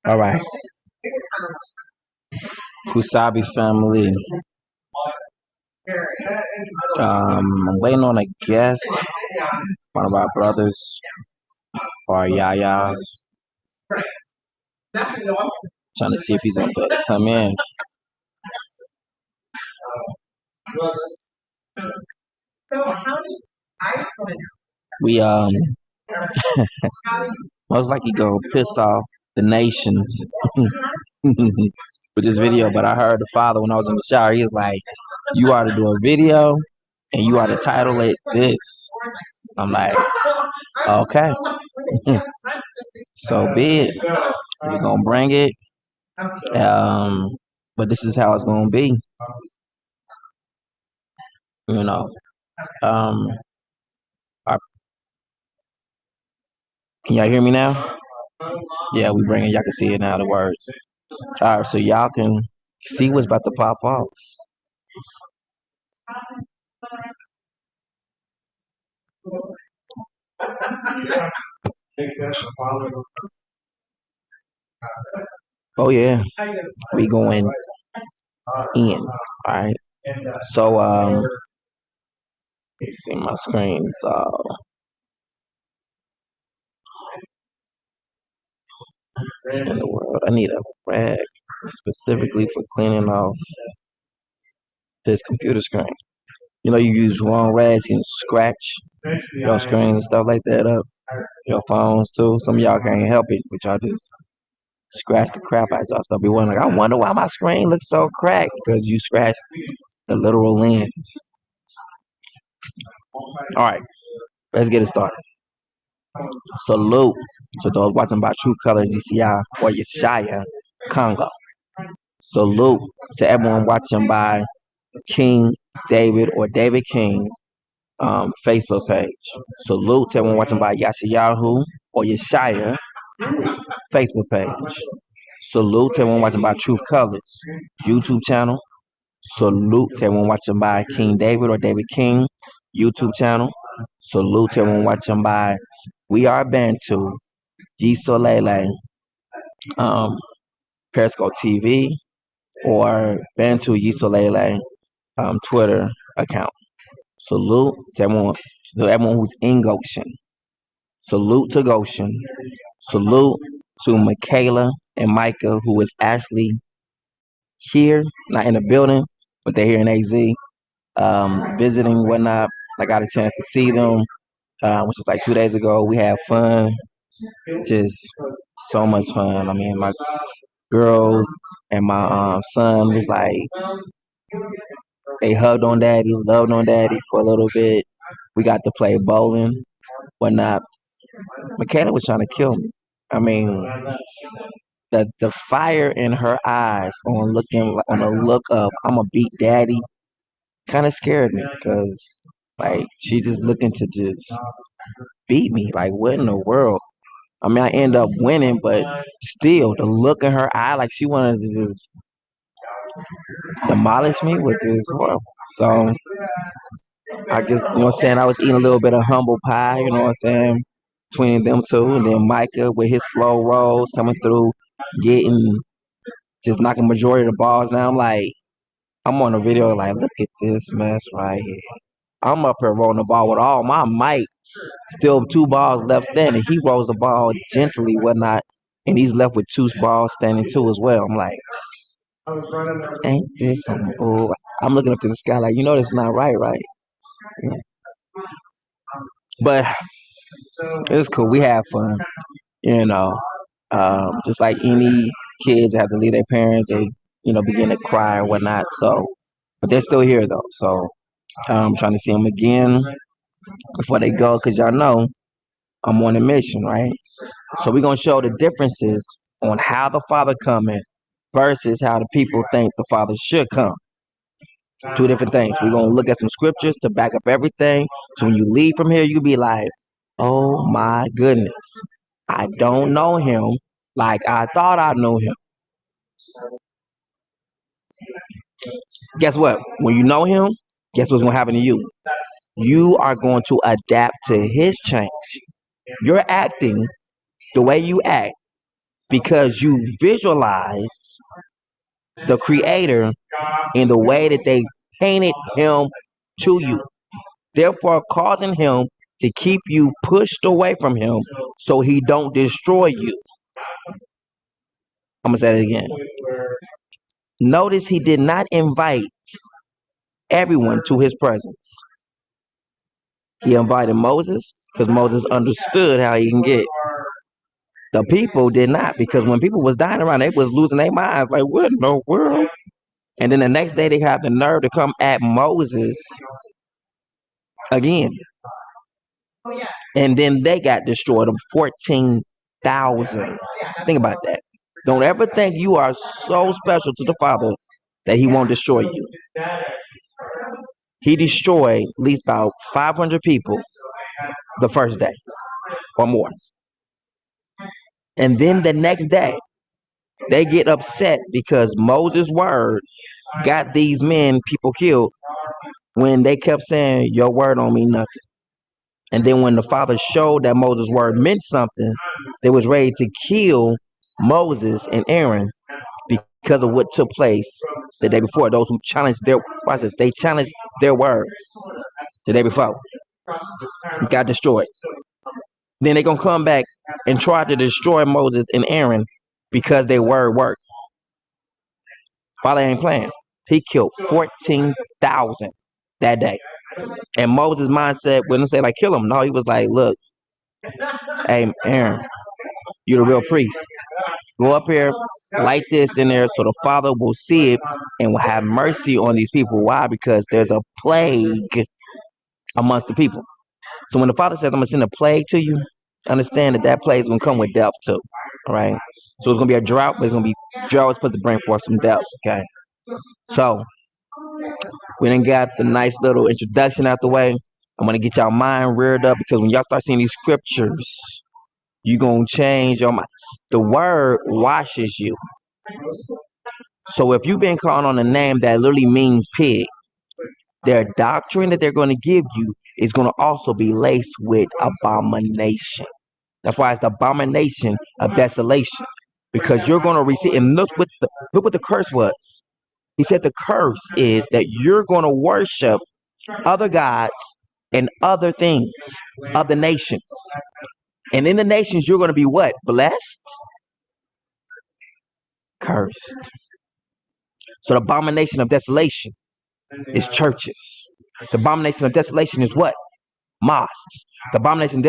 All right, Kusabi family. I'm waiting on a guest, one of our brothers, or Yaya, trying to see if he's gonna be able to come in. We most likely gonna piss off the nations with this video, but I heard the father when I was in the shower. He was like, "You ought to do a video, and you ought to title it this." I'm like, "Okay, so be it. We're gonna bring it." But this is how it's gonna be, you know. Um, I- can y'all hear me now? Yeah, we bringing. Y'all can see it now. The words. All right, so y'all can see what's about to pop off. Oh yeah, we going in. All right. So let's see my screen. So in the world, I need a rag specifically for cleaning off this computer screen. You know, you use wrong rags, you can scratch your screens and stuff like that up. Your phones too. Some of y'all can't help it, but y'all just scratch the crap out of y'all stuff. Be wondering, like, I wonder why my screen looks so cracked because you scratched the literal lens. All right, let's get it started. Salute to those watching by True Colors ECI or Yeshaya Congo. Salute to everyone watching by King David or David King Facebook page. Salute to everyone watching by Yashayahu or Yeshaya Facebook page. Salute to everyone watching by Truth Colors YouTube channel. Salute to everyone watching by King David or David King YouTube channel. Salute to everyone watching by We Are Bantu, G Solele, Periscope TV, or Bantu Yisolele Twitter account. Salute to everyone who's in Goshen. Salute to Goshen. Salute to Michaela and Micah, who is actually here, not in the building, but they're here in AZ, visiting and whatnot. I got a chance to see them, which was like 2 days ago. We had fun, just so much fun. I mean, my girls and my son was like, they hugged on daddy, loved on daddy for a little bit. We got to play bowling, whatnot. Michaela was trying to kill me. I mean, the fire in her eyes on a look of I'm gonna beat daddy kind of scared me because like she just looking to just beat me. Like what in the world? I mean, I end up winning, but still, the look in her eye, like she wanted to just demolish me, was just horrible. So I guess you know what I'm saying. I was eating a little bit of humble pie, you know what I'm saying, between them two, and then Micah with his slow rolls coming through, getting just knocking majority of the balls. Now I'm like, I'm on the video like, look at this mess right here. I'm up here rolling the ball with all my might. Still 2 balls left standing. He rolls the ball gently, whatnot, and he's left with 2 balls standing too as well. I'm like, ain't this some bull? I'm looking up to the sky like, you know, that's not right, right? Yeah. But it was cool. We had fun, you know. Just like any kids that have to leave their parents, they, you know, begin to cry and whatnot. So, but they're still here though. So I'm trying to see them again before they go, because y'all know I'm on a mission, right? So we're gonna show the differences on how the Father coming versus how the people think the Father should come. 2 different things. We're gonna look at some scriptures to back up everything. So when you leave from here, you be like, oh my goodness, I don't know him like I thought I knew him. Guess what? When you know him, guess what's gonna happen to you? You are going to adapt to his change. You're acting the way you act because you visualize the creator in the way that they painted him to you, therefore causing him to keep you pushed away from him so he don't destroy you. I'm gonna say it again. Notice he did not invite everyone to his presence. He invited Moses because Moses understood how he can get. The people did not, because when people was dying around, they was losing their minds. Like, what in the world? And then the next day they have the nerve to come at Moses again. And then they got destroyed of 14,000. Think about that. Don't ever think you are so special to the Father that he won't destroy you. He destroyed at least about 500 people the first day or more. And then the next day, they get upset because Moses' word got these people killed when they kept saying, your word don't mean nothing. And then when the Father showed that Moses' word meant something, they was ready to kill Moses and Aaron because of what took place the day before. Those who challenged their process, they challenged their word the day before. It got destroyed. Then they're going to come back and try to destroy Moses and Aaron because their word worked. Father ain't playing. He killed 14,000 that day. And Moses' mindset wouldn't say, like, kill him. No, he was like, look, hey, Aaron, you're the real priest. Go up here, light this in there so the Father will see it and will have mercy on these people. Why? Because there's a plague amongst the people. So when the Father says, I'm going to send a plague to you, understand that that plague is going to come with death too. All right? So it's going to be a drought, but it's going to be drought is supposed to bring forth some deaths. Okay? So we done got the nice little introduction out the way. I'm going to get y'all mind reared up, because when y'all start seeing these scriptures, you're going to change your mind. The word washes you. So if you've been called on a name that literally means pig, their doctrine that they're going to give you is going to also be laced with abomination. That's why it's the abomination of desolation, because you're going to receive. And look what the curse was. He said the curse is that you're going to worship other gods and other things of the nations. And in the nations, you're going to be what? Blessed? Cursed. So the abomination of desolation is churches. The abomination of desolation is what? Mosques. The abomination of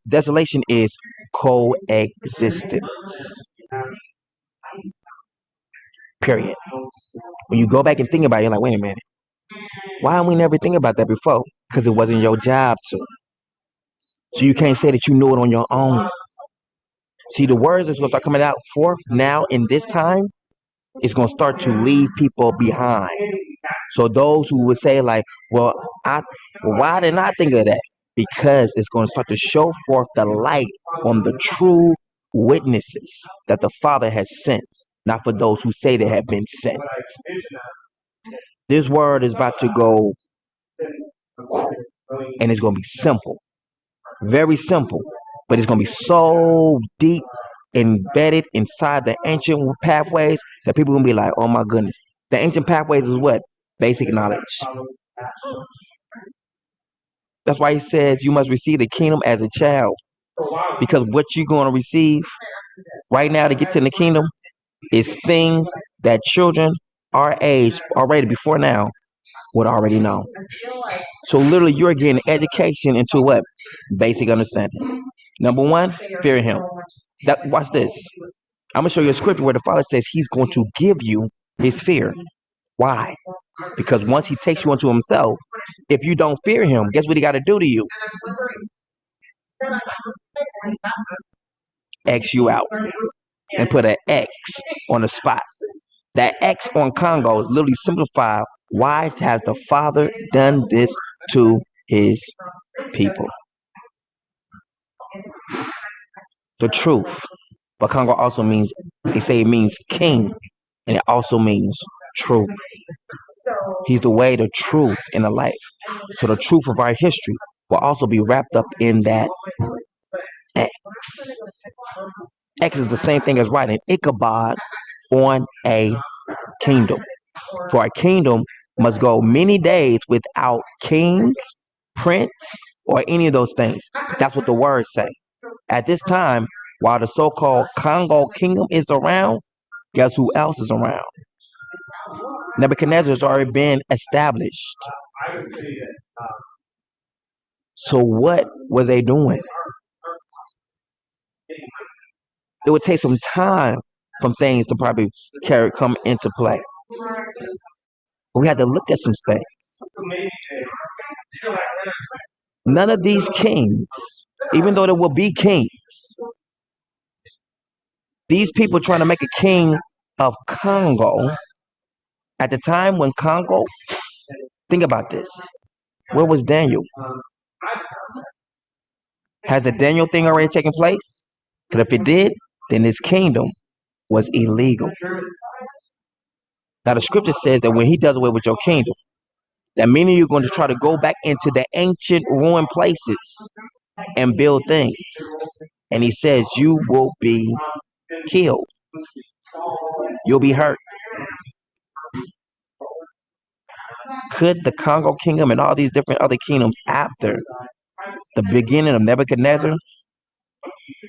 desolation is coexistence. Period. When you go back and think about it, you're like, wait a minute. Why didn't we never think about that before? Because it wasn't your job to. So you can't say that you know it on your own. See, the words are supposed to start coming out forth now in this time. It's going to start to leave people behind. So those who would say like, well, why didn't I think of that? Because it's going to start to show forth the light on the true witnesses that the Father has sent, not for those who say they have been sent. This word is about to go, and it's going to be simple. Very simple. But it's going to be so deep embedded inside the ancient pathways that people are going to be like, oh my goodness. The ancient pathways is what? Basic knowledge. That's why he says you must receive the kingdom as a child. Because what you're going to receive right now to get to the kingdom is things that children our age already before now would already know. So literally you're getting education into what? Basic understanding. Number one, fear him. Watch this. I'm going to show you a scripture where the Father says he's going to give you his fear. Why? Because once he takes you unto himself, if you don't fear him, guess what he got to do to you? X you out and put an X on the spot. That X on Congo is literally simplified. Why has the Father done this to his people? The truth. But Congo also means, they say it means king, and it also means truth. He's the way, the truth, and the life. So the truth of our history will also be wrapped up in that X. X is the same thing as writing Ichabod on a kingdom. For a kingdom must go many days without king, prince, or any of those things. That's what the words say. At this time, while the so-called Congo kingdom is around, guess who else is around? Nebuchadnezzar has already been established. So what was they doing? It would take some time from things to probably come into play. We had to look at some things. None of these kings, even though there will be kings, these people trying to make a king of Congo, at the time when Congo, think about this. Where was Daniel? Has the Daniel thing already taken place? Because if it did, then his kingdom was illegal. Now the scripture says that when he does away with your kingdom, that meaning you're going to try to go back into the ancient ruined places and build things. And he says you will be killed. You'll be hurt. Could the Congo kingdom and all these different other kingdoms after the beginning of Nebuchadnezzar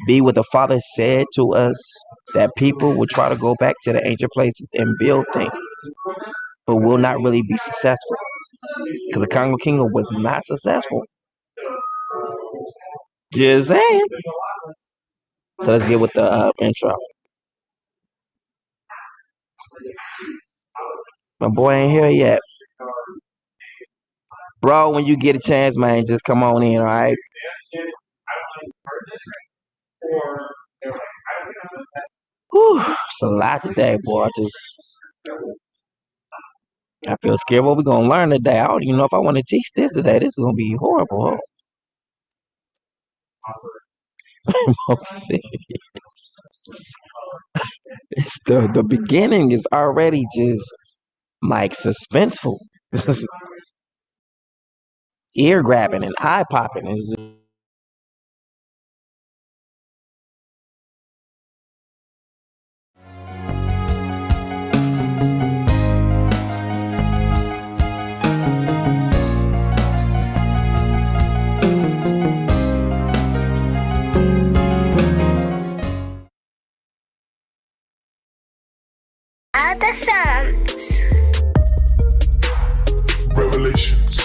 be what the Father said to us, that people will try to go back to the ancient places and build things, but will not really be successful? Because the Congo kingdom was not successful. Just saying. So let's get with the intro. My boy ain't here yet. Bro, when you get a chance, man, just come on in, all right? Whew, it's a lot today, boy. I feel scared what we're going to learn today. I don't even know if I want to teach this today. This is going to be horrible. It's the beginning is already just like suspenseful. Ear grabbing and eye popping. Other Psalms. Revelations.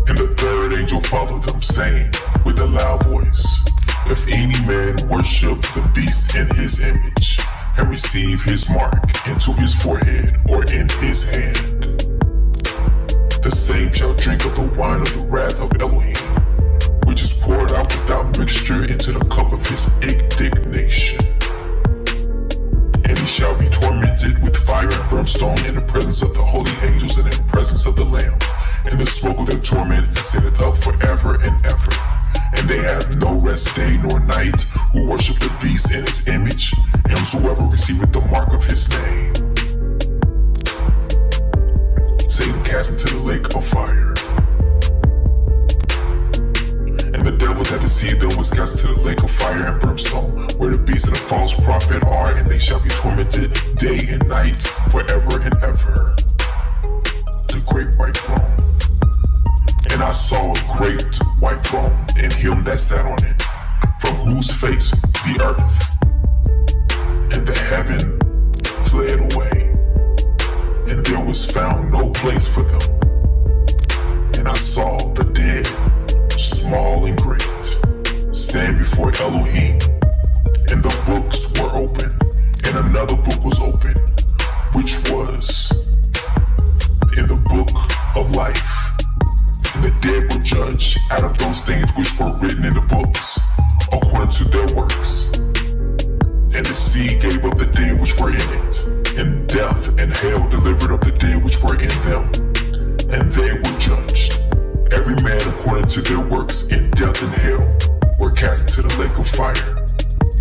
And the third angel followed them, saying with a loud voice, if any man worship the beast in his image, and receive his mark into his forehead or in his hand, the same shall drink of the wine of the wrath of Elohim, which is poured out without mixture into the cup of his indignation. And he shall be tormented with fire and brimstone in the presence of the holy angels and in the presence of the Lamb. And the smoke of their torment ascendeth up forever and ever. And they have no rest day nor night who worship the beast in his image, and whosoever receiveth the mark of his name. Satan cast into the lake of fire. And the devil that deceived them was cast into the lake of fire and brimstone, where the beast and the false prophet are, and they shall be tormented day and night forever and ever. The great white throne. And I saw a great white throne, and him that sat on it, from whose face the earth and the heaven fled away, and there was found no place for them. And I saw the dead, small and great, stand before Elohim, and the books were open, and another book was open, which was in the book of life. And the dead were judged out of those things which were written in the books, according to their works. And the sea gave up the dead which were in it, and death and hell delivered up the dead which were in them, and they were judged, every man according to their works, in death and hell were cast into the lake of fire.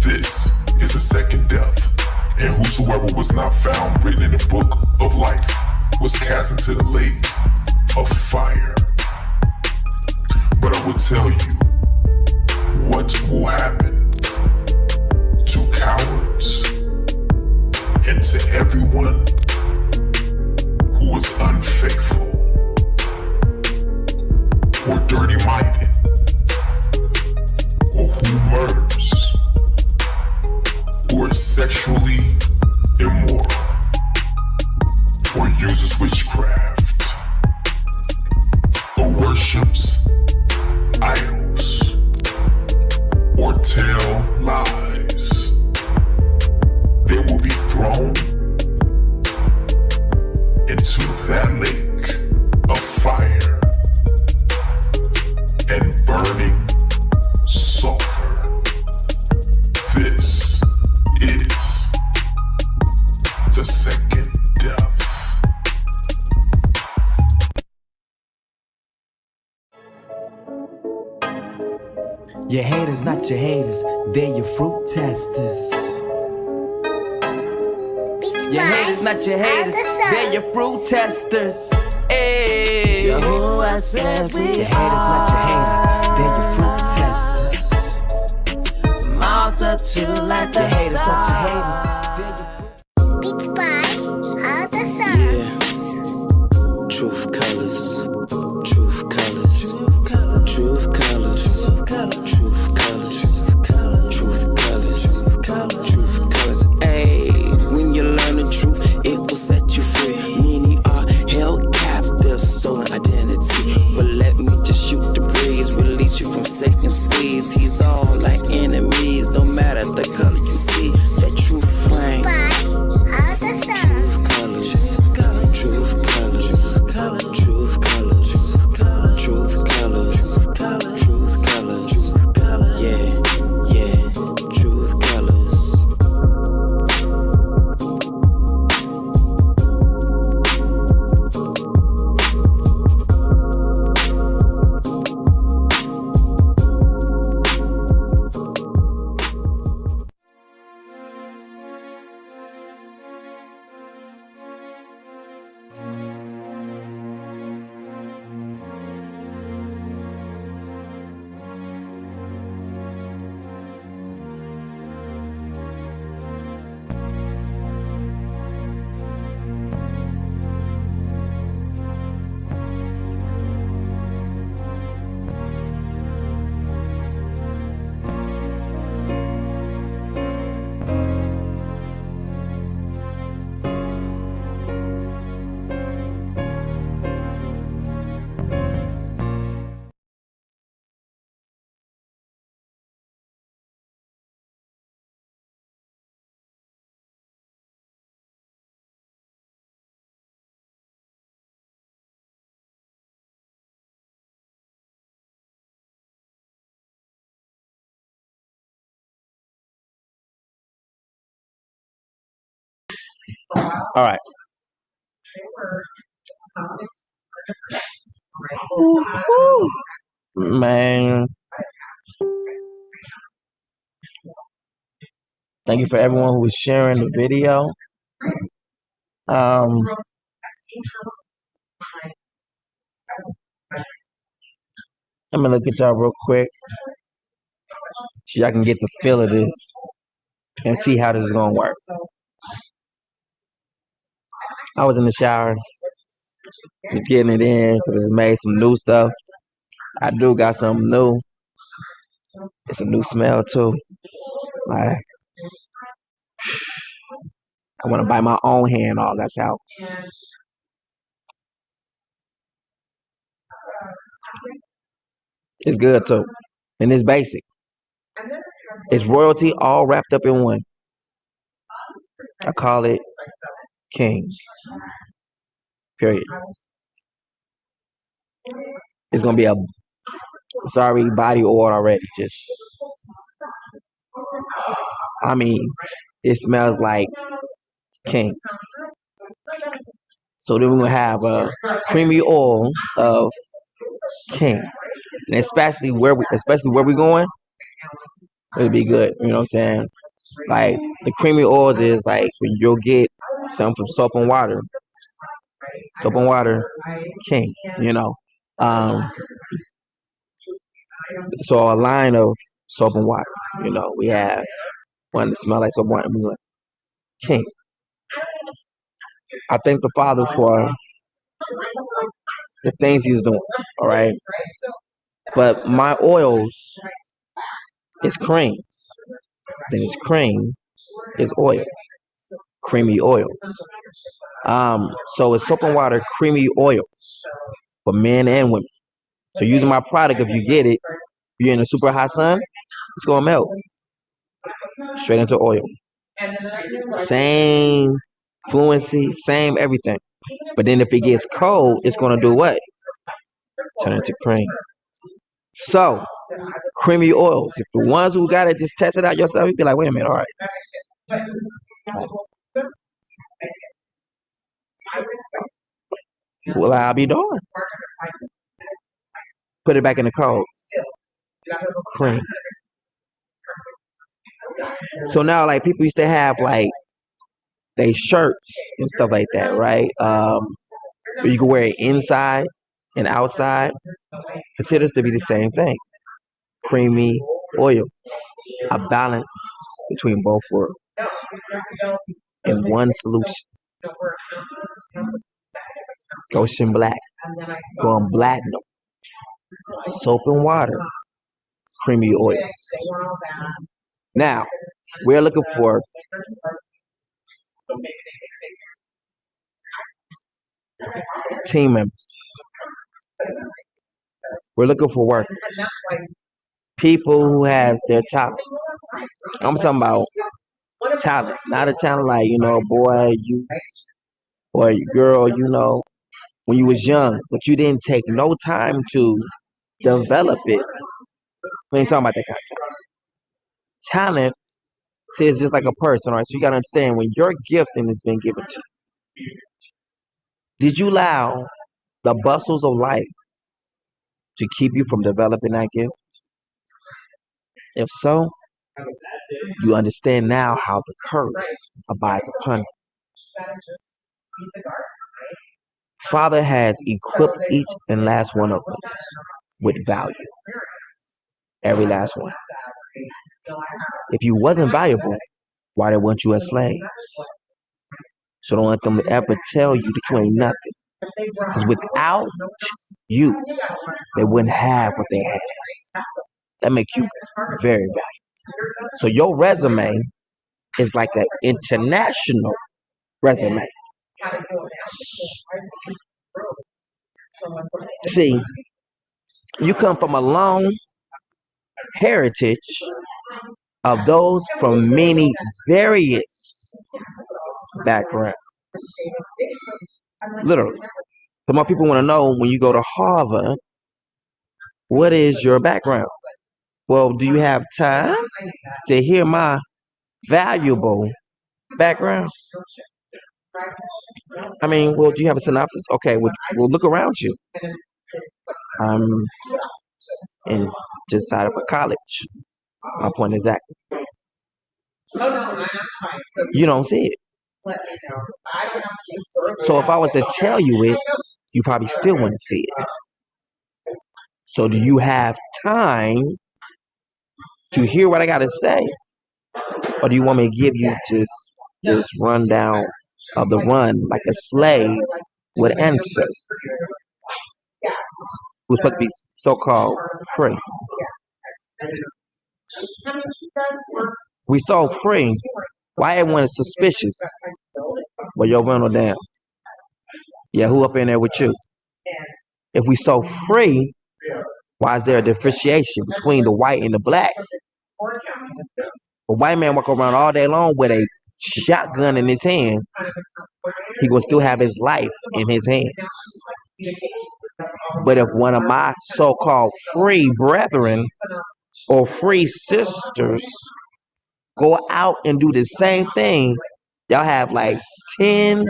This is the second death, and whosoever was not found written in the book of life was cast into the lake of fire. But I will tell you what will happen to cowards, and to everyone who is unfaithful or dirty-minded, or who murders, or is sexually immoral, or uses witchcraft, or worships idols, or tell lies, they will be thrown into that lake of fire and burning sulfur. This is the second death. Your haters, not your haters, they're your fruit testers. Your haters, not your haters, they're your fruit testers. Hey, Yahuwah says your haters, not your haters, they're your fruit testers. Multitude like the haters, not your haters, they're your fruit. Beats by Other Sons. Truth colors, truth colors, truth colors, truth colors, truth colors, truth colors. Hey, when you learn the truth, it will set you free. Many are held captive, stolen identity. But let me just shoot the breeze, release you from Satan's squeeze. He's all like enemies, no matter the color you see. That truth flame, By Other Sons. truth colors, truth colors, truth colors, truth colors, truth colors, yeah, yeah, truth colors. All right. Man, thank you for everyone who was sharing the video. Let me look at y'all real quick so y'all can get the feel of this and see how this is gonna work. I was in the shower, just getting it in because it's made some new stuff. I do got something new. It's a new smell too. Like I want to bite my own hand off. That's how. It's good too, and it's basic. It's royalty all wrapped up in one. I call it King. Period. It's gonna be a sorry body oil already. Just, I mean, it smells like King. So then we're gonna have a creamy oil of King, and especially where we going, it'll be good. You know what I'm saying? Like the creamy oils is like when you'll get some from soap and water. Soap and water, King. You know. So a line of soap and water. You know, we have wanting to smell like someone. I'm like, King, I thank the Father for the things He's doing. All right, but my oils is creams. Then it's cream is oil, creamy oils. So it's soap and water, creamy oils for men and women. So using my product, if you get it, you're in a super hot sun, it's gonna melt straight into oil. Same fluency, same everything. But then if it gets cold, it's gonna do what? Turn into cream. So creamy oils. If the ones who got it just test it out yourself, you'd be like, wait a minute, all right. Well, I'll be darned. Put it back in the cold. Cream. So now, like, people used to have like they shirts and stuff like that, right? But you can wear it inside and outside. Considers to be the same thing. Creamy oils, a balance between both worlds in one solution. Goshen Black, going platinum, soap and water, creamy oils. Now, we're looking for team members. We're looking for workers. People who have their talent. I'm talking about talent, not a talent like, boy, you or girl, when you was young, but you didn't take no time to develop it. We ain't talking about that kind of talent. Talent says just like a person, all right? So you gotta understand when your gifting has been given to you, did you allow the bustles of life to keep you from developing that gift? If so, you understand now how the curse abides upon you. Father has equipped each and last one of us with value. Every last one. If you wasn't valuable, why they want you as slaves? So don't let them ever tell you that you ain't nothing. Because without you, they wouldn't have what they had. That make you very valuable. So your resume is like an international resume. See, you come from a long heritage of those from many various backgrounds. Literally. The more people want to know when you go to Harvard, what is your background? Well, do you have time to hear my valuable background? I mean, well, do you have a synopsis? Okay, we'll look around you. I'm in just out of a college. My point exactly. You don't see it. So if I was to tell you it, you probably still wouldn't see it. So do you have time to hear what I got to say? Or do you want me to give you just rundown of the run like a slave would answer? Who's supposed to be so-called free. We so free. Why everyone is suspicious? Well, your window down. Yeah, who up in there with you? If we so free, why is there a differentiation between the white and the black? A white man walk around all day long with a shotgun in his hand. He will still have his life in his hands. But if one of my so-called free brethren or free sisters go out and do the same thing, y'all have like 10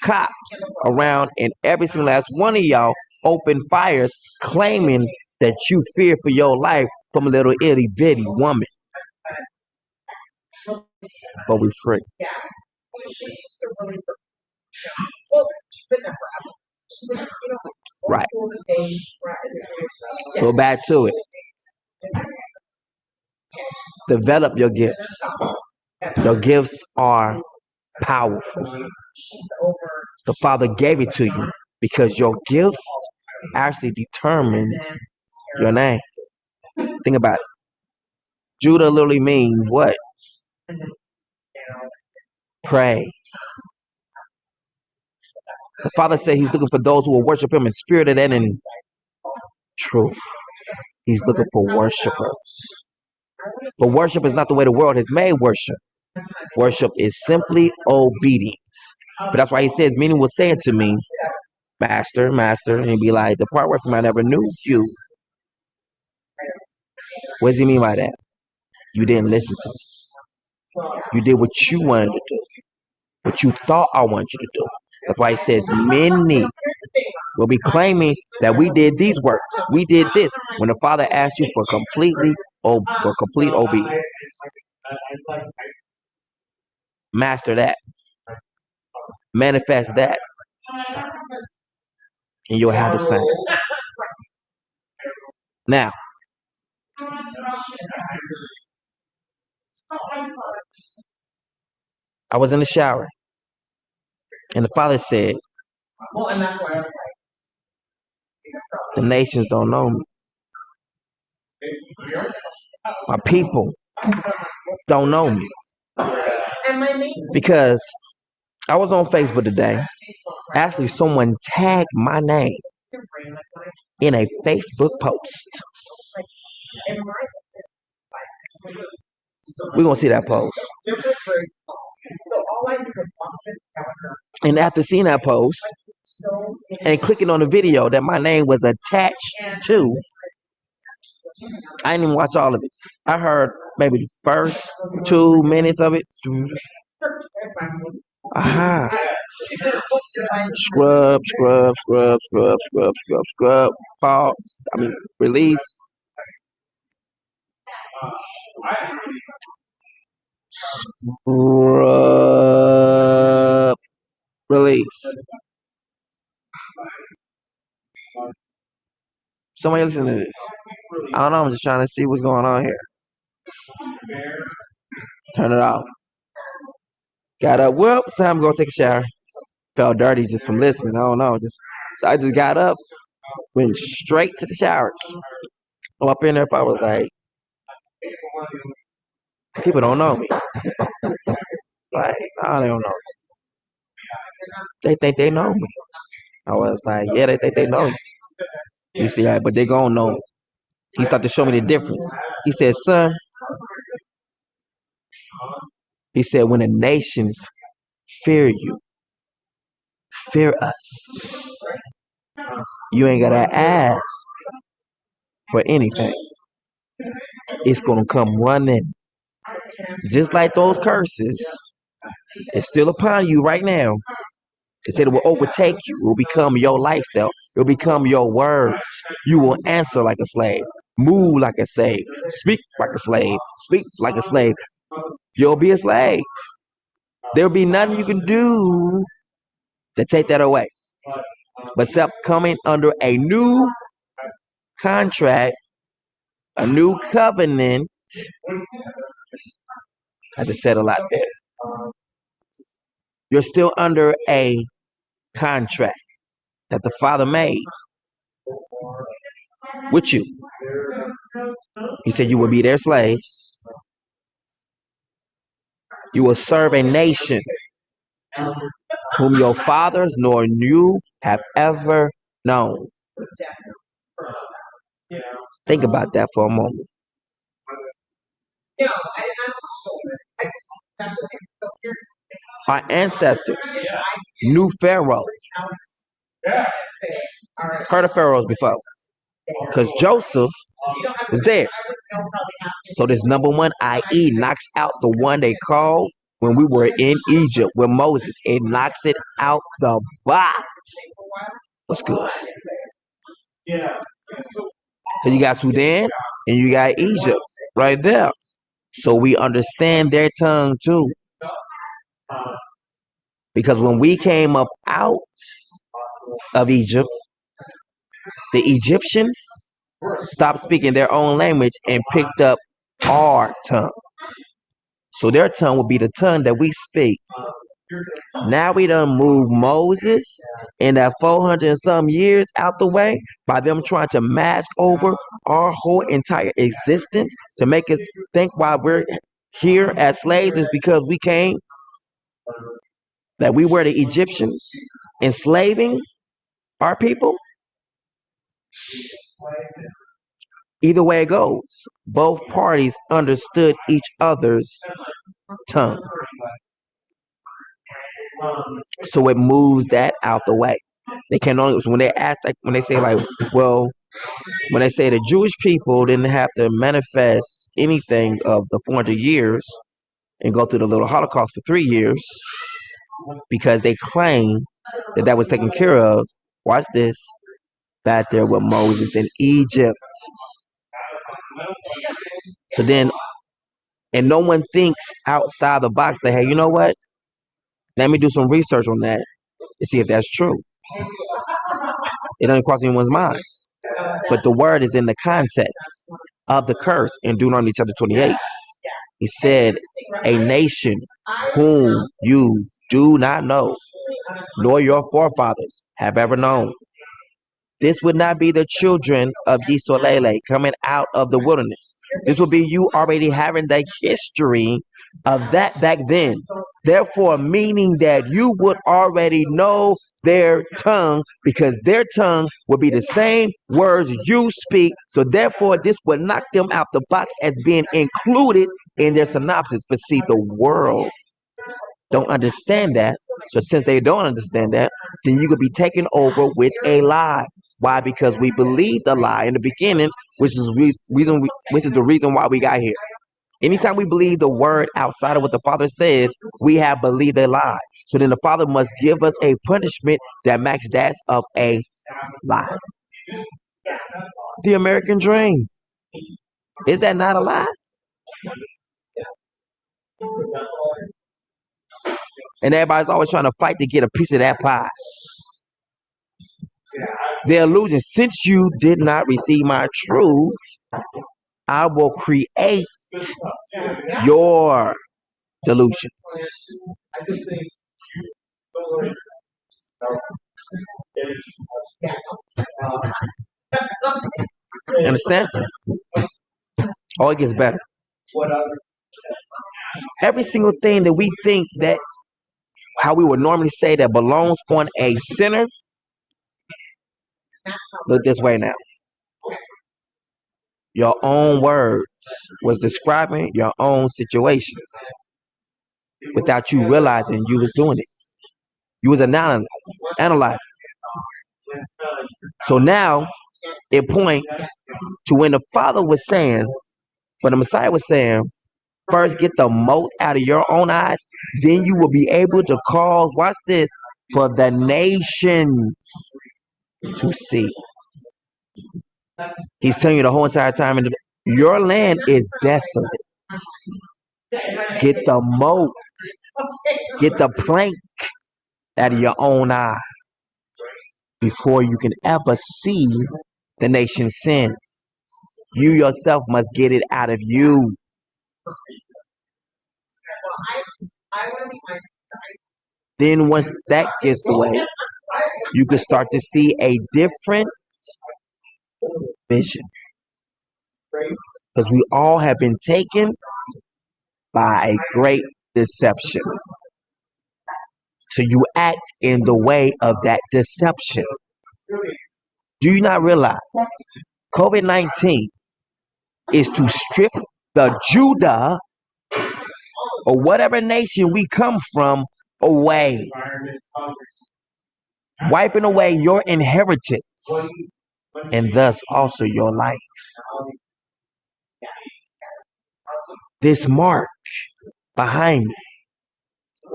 cops around, and every single last one of y'all open fires claiming that you fear for your life from a little itty bitty woman. But we free. Right. So back to it. Develop your gifts. Your gifts are powerful. The Father gave it to you because your gift actually determines your name. Think about it. Judah literally means what? Praise. The Father said He's looking for those who will worship Him in spirit and in truth. He's looking for worshipers. But worship is not the way the world has made worship. Worship is simply obedience. But that's why He says, many will say unto me, Master, Master, and He'll be like, depart away from me, I never knew you. What does He mean by that? You didn't listen to me. You did what you wanted to do. What you thought I wanted you to do. That's why He says many will be claiming that we did these works. We did this. When the Father asks you for complete obedience. Master that. Manifest that. And you'll have the same. Now, I was in the shower. And the Father said, the nations don't know me. My people don't know me. Because I was on Facebook today. Actually, someone tagged my name in a Facebook post. We're going to see that post. And after seeing that post and clicking on the video that my name was attached to, I didn't even watch all of it. I heard maybe the first 2 minutes of it. Aha. Scrub. Pause. Release. Scrub. Release. Somebody listen to this. I don't know. I'm just trying to see what's going on here. Turn it off. Got up. Well, it's time to go take a shower. Felt dirty just from listening. I don't know. So I just got up, went straight to the showers. I'm up in there. If I was like, people don't know me. Like, no, they don't know. They think they know me. I was like, yeah, they think they know me. You see, but they gonna know. He started to show me the difference. He said, son, he said, when the nations fear you, fear us. You ain't gotta ask for anything. It's gonna come running. Just like those curses, it's still upon you right now. It said it will overtake you. It will become your lifestyle. It will become your words. You will answer like a slave. Move like a slave. Speak like a slave. Speak like a slave. You'll be a slave. There'll be nothing you can do to take that away. But except coming under a new contract, a new covenant. I just said a lot there. You're still under a contract that the Father made with you. He said you will be their slaves. You will serve a nation whom your fathers nor you have ever known. Think about that for a moment. Our ancestors knew Pharaoh. Heard of pharaohs before. Because Joseph was there. So this number one, i.e., knocks out the one they called when we were in Egypt with Moses. It knocks it out the box. What's good? So you got Sudan and you got Egypt right there. So we understand their tongue too. Because when we came up out of Egypt, the Egyptians stopped speaking their own language and picked up our tongue. So their tongue will be the tongue that we speak. Now we done move Moses in that 400 and some years out the way by them trying to mask over our whole entire existence to make us think why we're here as slaves is because we came, that we were the Egyptians enslaving our people. Either way it goes, both parties understood each other's tongue. So it moves that out the way. They can only when they ask, like when they say like, well, when they say the Jewish people didn't have to manifest anything of the 400 years and go through the little Holocaust for 3 years because they claim that that was taken care of. Watch this. Back there with Moses in Egypt. So then, and no one thinks outside the box. Say, hey, you know what? Let me do some research on that and see if that's true. It doesn't cross anyone's mind. But the word is in the context of the curse in Deuteronomy chapter 28. He said, a nation whom you do not know, nor your forefathers have ever known. This would not be the children of Yisolele coming out of the wilderness. This would be you already having the history of that back then. Therefore, meaning that you would already know their tongue because their tongue would be the same words you speak. So therefore, this would knock them out the box as being included in their synopsis. But see, the world don't understand that. So since they don't understand that, then you could be taken over with a lie. Why? Because we believed the lie in the beginning, which is the reason why we got here. Anytime we believe the word outside of what the Father says, we have believed a lie. So then the Father must give us a punishment that matches that of a lie. The American dream. Is that not a lie? And everybody's always trying to fight to get a piece of that pie. The illusion, since you did not receive my truth, I will create your delusions. You understand? Oh, it gets better. Every single thing that we think that how we would normally say that belongs on a sinner. Look this way now. Your own words was describing your own situations without you realizing you was doing it. You was analyzing. So now it points to when the Father was saying, when the Messiah was saying, first get the mote out of your own eyes, then you will be able to cause, watch this, for the nations to see. He's telling you the whole entire time, your land is desolate. Get the mote, get the plank out of your own eye before you can ever see the nation's sin. You yourself must get it out of you. Then once that gets away, you can start to see a different vision. Because we all have been taken by a great deception. So you act in the way of that deception. Do you not realize COVID-19 is to strip the Judah or whatever nation we come from away, wiping away your inheritance and thus also your life. This mark behind me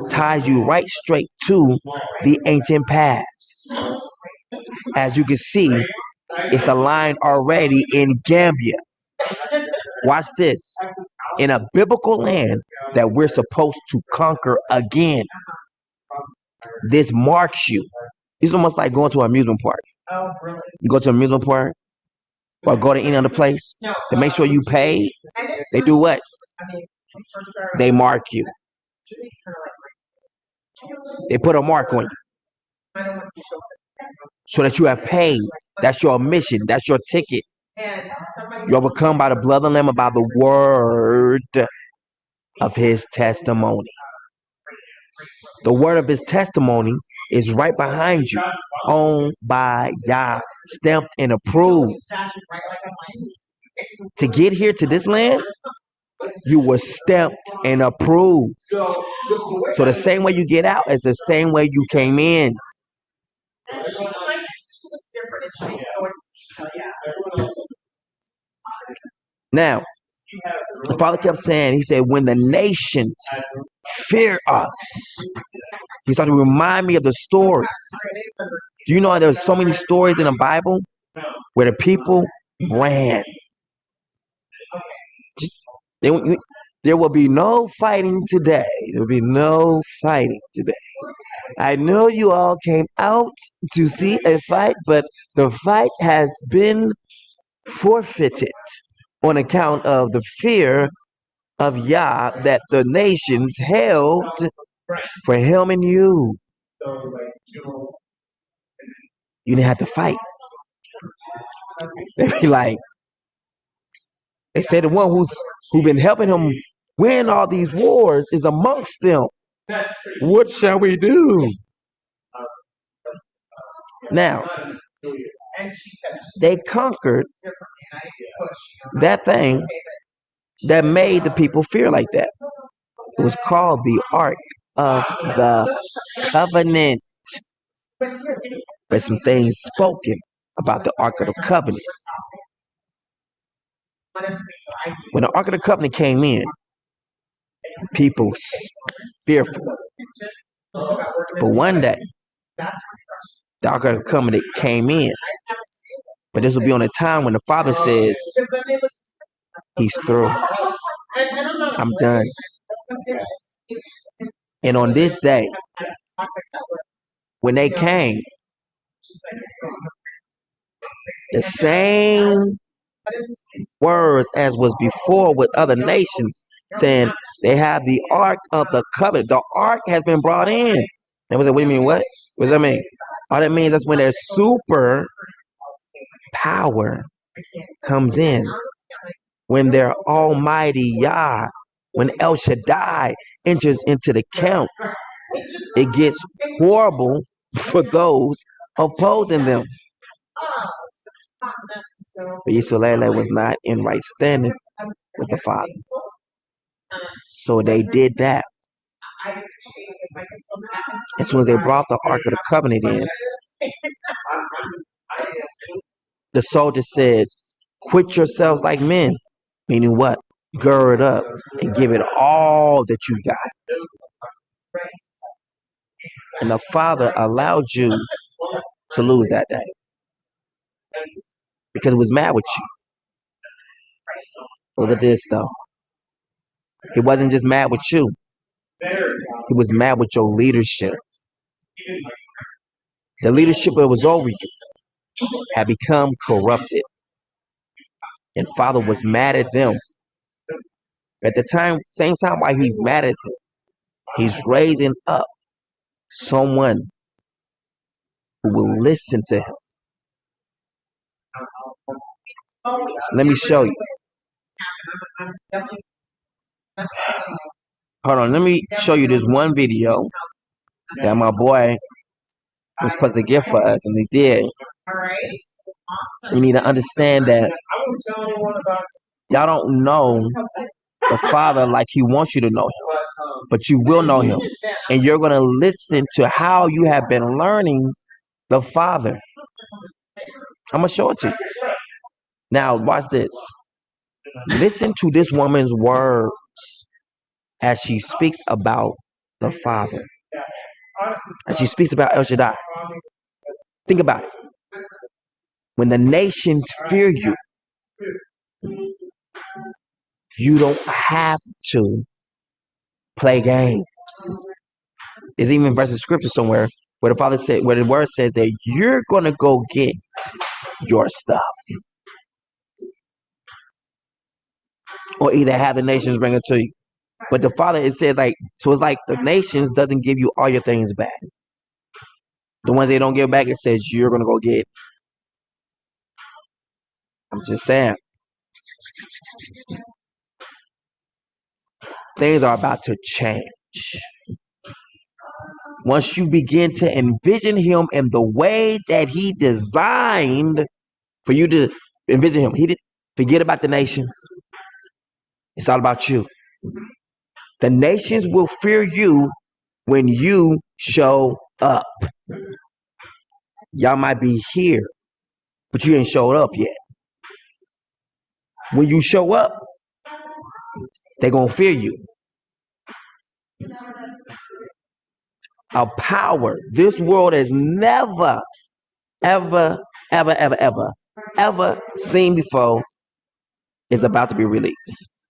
ties you right straight to the ancient paths. As you can see, it's aligned already in Gambia. Watch this. In a biblical land that we're supposed to conquer again. This marks you. It's almost like going to an amusement park. You go to an amusement park or go to any other place to make sure you pay. They do what? they mark you. They put a mark on you so that you have paid. That's your admission. That's your ticket. You overcome by the blood of the Lamb and by the word of his testimony. The word of his testimony is right behind you, owned by Yah, stamped and approved. To get here to this land, you were stamped and approved. So the same way you get out is the same way you came in. Now, the Father kept saying, he said, when the nations fear us, he started to remind me of the stories. Do you know there's so many stories in the Bible where the people ran? There will be no fighting today. There will be no fighting today. I know you all came out to see a fight, but the fight has been forfeited on account of the fear of Yah that the nations held for him and you. You didn't have to fight. They be like, they say the one who's been helping him win all these wars is amongst them. What shall we do? Now, they conquered that thing that made the people fear like that. It was called the Ark of the Covenant. There's some things spoken about the Ark of the Covenant. When the Ark of the Covenant came in, people fearful. But one day, the Ark of the Covenant came in. But this will be on a time when the Father says, he's through. I'm done. And on this day, when they came, the same words as was before with other nations, saying they have the Ark of the Covenant. The Ark has been brought in. And was like, what do you mean? What does that mean? All that means that's when their super power comes in. When their Almighty Yah, when El Shaddai enters into the camp, it gets horrible for those opposing them. But Yisrael was not in right standing with the Father. So they did that. As soon as they brought the Ark of the Covenant in, the soldier says, quit yourselves like men. Meaning what? Gird up and give it all that you got. And the Father allowed you to lose that day because he was mad with you. Look at this though. He wasn't just mad with you. He was mad with your leadership. The leadership that was over you had become corrupted. And Father was mad at them. At the same time while he's mad at them, he's raising up someone who will listen to him. Let me show you. Hold on, let me show you this one video that my boy was supposed to give for us, and he did. You need to understand that y'all don't know the Father like he wants you to know him, but you will know him, and you're going to listen to how you have been learning the Father. I'm going to show it to you. Now, watch this. Listen to this woman's words as she speaks about the Father, as she speaks about El Shaddai. Think about it. When the nations fear you, you don't have to play games. There's even a verse of scripture somewhere where the Father said, where the word says that you're gonna go get your stuff, or either have the nations bring it to you. But the Father, it said like, so it's like the nations doesn't give you all your things back. The ones they don't give back, it says you're gonna go get. I'm just saying, things are about to change. Once you begin to envision him in the way that he designed for you to envision him, he did forget about the nations. It's all about you. The nations will fear you when you show up. Y'all might be here, but you ain't showed up yet. When you show up, they're going to fear you. A power this world has never, ever, ever, ever, ever, ever seen before is about to be released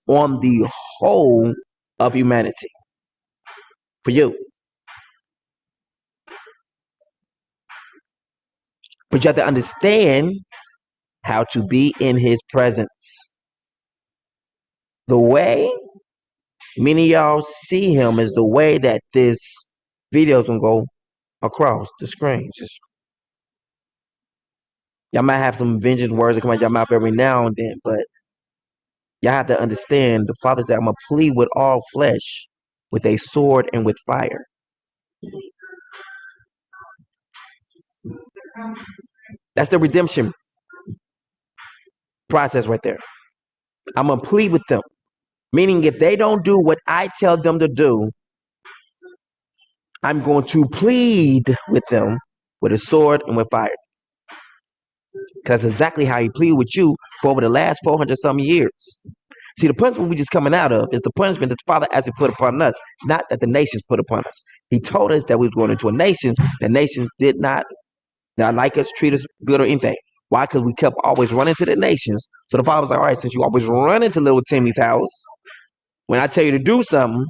on the whole of humanity. For you. But you have to understand how to be in his presence. The way many of y'all see him is the way that this video is going to go across the screen. Just, y'all might have some vengeance words that come out your mouth every now and then, but y'all have to understand the Father said, I'm going to plead with all flesh with a sword and with fire. That's the redemption process right there. I'm going to plead with them. Meaning if they don't do what I tell them to do, I'm going to plead with them with a sword and with fire. Because that's exactly how he pleaded with you for over the last 400 some years. See, the punishment we just coming out of is the punishment that the Father actually put upon us, not that the nations put upon us. He told us that we were going into a nation. The nations did not like us, treat us good or anything. Why? Because we kept always running to the nations. So the Father was like, all right, since you always run into little Timmy's house, when I tell you to do something,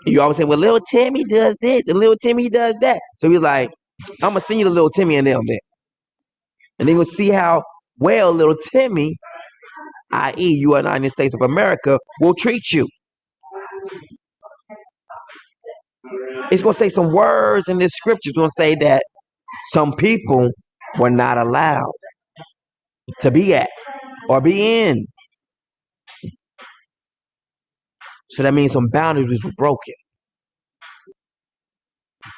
you always say, well, little Timmy does this and little Timmy does that. So he's like, I'm going to send you to little Timmy and them then. And then we'll see how well little Timmy, i.e. United States of America, will treat you. It's going to say some words in this scripture. It's going to say that some people were not allowed to be at or be in. So that means some boundaries were broken.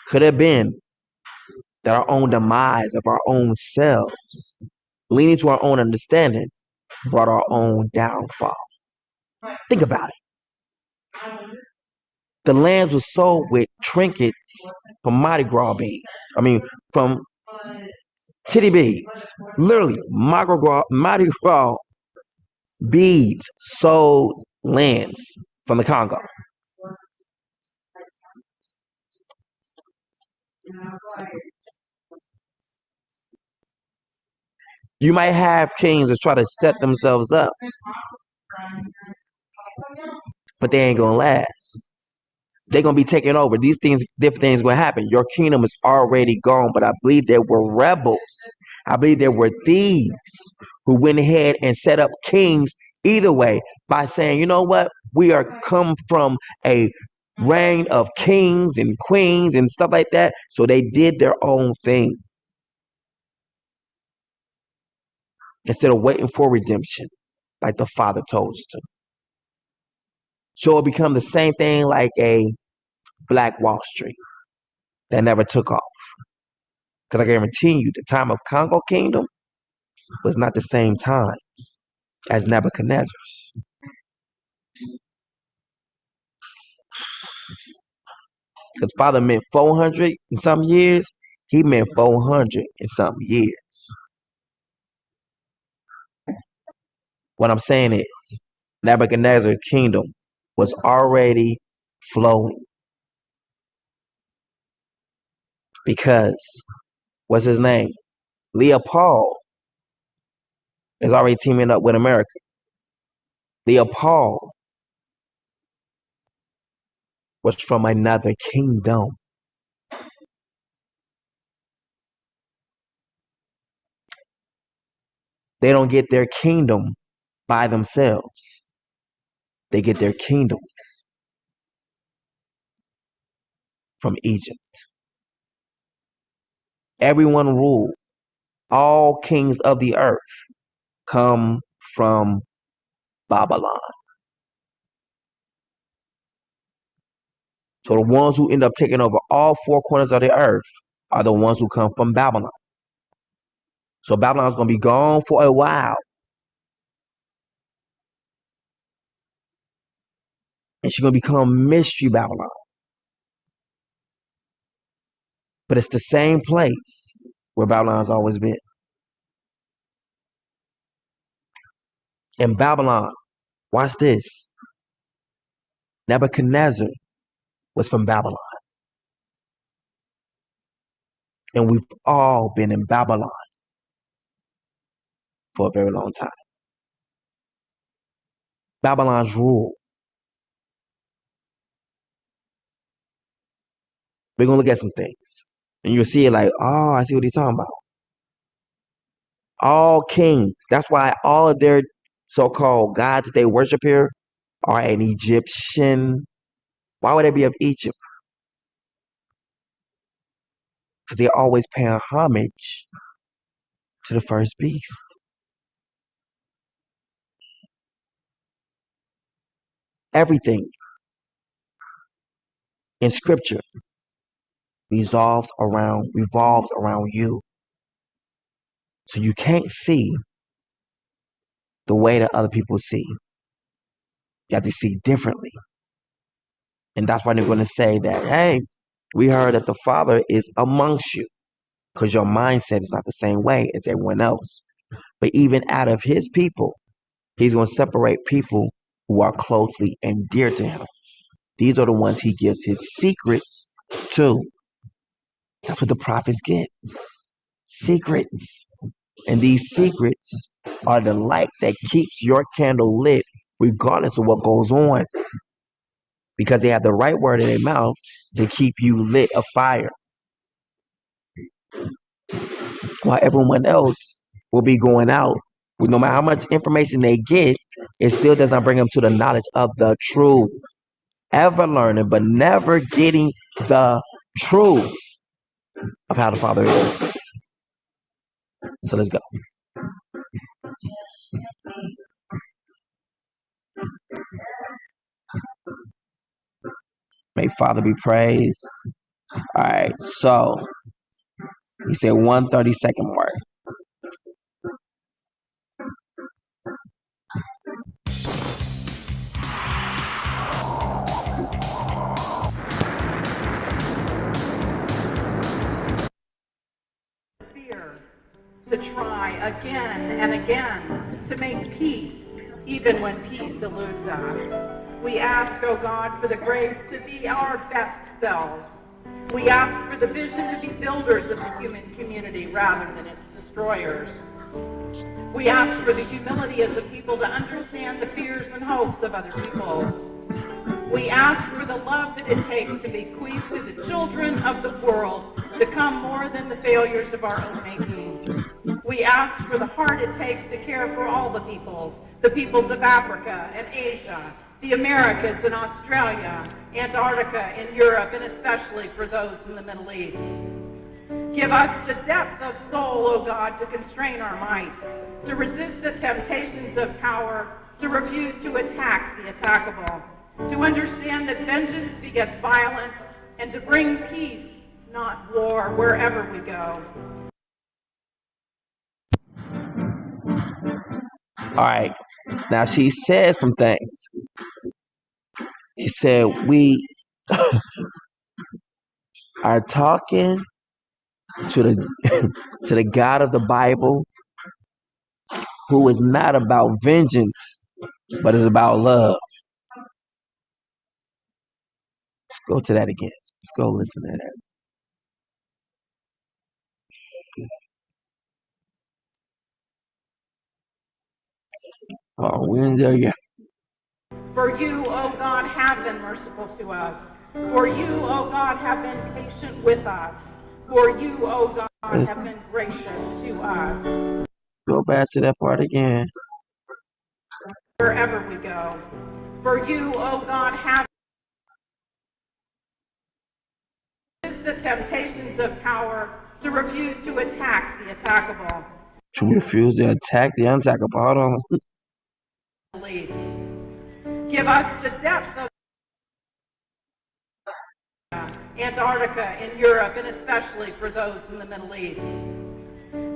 Could have been that our own demise of our own selves, leaning to our own understanding, brought our own downfall. Think about it. The lands were sold with trinkets from Mardi Gras beads. From titty beads. Literally, Mardi Gras beads sold lands from the Congo. You might have kings that try to set themselves up, but they ain't gonna last. They're gonna be taken over. These things, different things will happen. Your kingdom is already gone, but I believe there were rebels. I believe there were thieves who went ahead and set up kings either way by saying, you know what? We are come from a reign of kings and queens and stuff like that. So they did their own thing instead of waiting for redemption, like the Father told us to. So it become the same thing like a Black Wall Street that never took off. Because I guarantee you, the time of Congo Kingdom was not the same time as Nebuchadnezzar's. Because Father meant 400 in some years, he meant 400 in some years. What I'm saying is, Nebuchadnezzar's kingdom was already flowing. Because, what's his name? Leopold is already teaming up with America. Leopold was from another kingdom. They don't get their kingdom by themselves. They get their kingdoms from Egypt. Everyone ruled. All kings of the earth come from Babylon. So the ones who end up taking over all four corners of the earth are the ones who come from Babylon. So Babylon's going to be gone for a while. And she's going to become Mystery Babylon. But it's the same place where Babylon's always been. In Babylon, watch this. Nebuchadnezzar was from Babylon. And we've all been in Babylon for a very long time. Babylon's rule. We're going to look at some things. And you'll see it like, oh, I see what he's talking about. All kings. That's why all of their so-called gods that they worship here are an Egyptian. Why would they be of Egypt? Because they're always paying homage to the first beast. Everything in scripture revolves around you. So you can't see the way that other people see. You have to see differently. And that's why they're going to say that, hey, we heard that the Father is amongst you. Because your mindset is not the same way as everyone else. But even out of his people, he's going to separate people who are closely and dear to him. These are the ones he gives his secrets to. That's what the prophets get. Secrets. And these secrets are the light that keeps your candle lit regardless of what goes on. Because they have the right word in their mouth to keep you lit afire. While everyone else will be going out, no matter how much information they get, it still does not bring them to the knowledge of the truth. Ever learning, but never getting the truth of how the Father is. So let's go. May Father be praised. All right, so he said 132nd mark. To try again and again to make peace, even when peace eludes us. We ask, O God, for the grace to be our best selves. We ask for the vision to be builders of the human community rather than its destroyers. We ask for the humility as a people to understand the fears and hopes of other peoples. We ask for the love that it takes to bequeath to the children of the world to come more than the failures of our own making. We ask for the heart it takes to care for all the peoples of Africa and Asia, the Americas and Australia, Antarctica and Europe, and especially for those in the Middle East. Give us the depth of soul, O God, to constrain our might, to resist the temptations of power, to refuse to attack the attackable, to understand that vengeance begets violence, and to bring peace, not war, wherever we go. All right. Now she said some things. She said we are talking to the to the God of the Bible, who is not about vengeance, but is about love. Let's go to that again. Let's go listen to that. Oh, we ain't there yet. For you, O God, have been merciful to us. For you, O God, have been patient with us. For you, O God, have been gracious to us. Go back to that part again. Wherever we go. For you, O God, have the temptations of power to refuse to attack the attackable. To refuse to attack the unattackable. Hold on. Least. Give us the depth of Antarctica in Europe, and especially for those in the Middle East.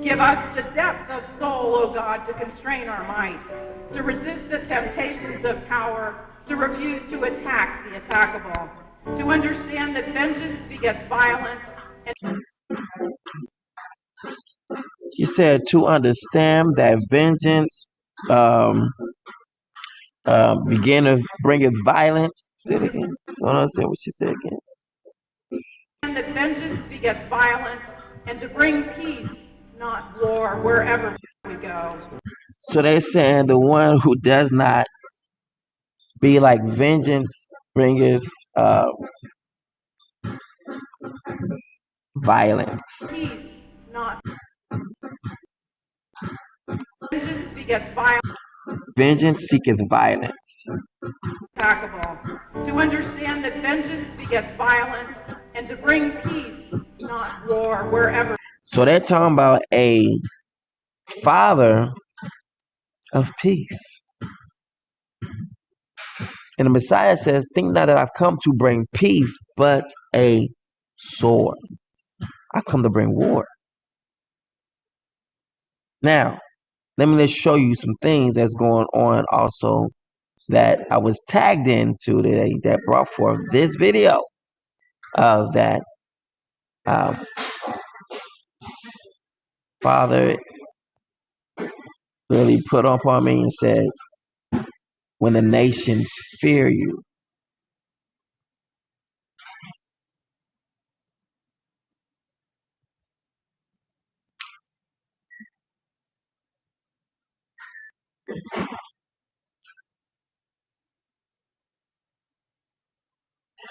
Give us the depth of soul, O God, to constrain our might, to resist the temptations of power, to refuse to attack the attackable, to understand that vengeance begets violence, and She said to understand that vengeance begin to bring violence. Say it again. I don't understand what she said again. that vengeance begets violence, and to bring peace, not war, wherever we go. So they're saying the one who does not be like vengeance bringeth violence. Peace, not vengeance begets violence. Vengeance seeketh violence. Attackable. To understand that vengeance begets violence, and to bring peace, not war, wherever. So they're talking about a father of peace. And the Messiah says, think not that I've come to bring peace, but a sword. I've come to bring war. Now, let me just show you some things that's going on also that I was tagged into today that brought forth this video of that Father really put upon me and says, when the nations fear you.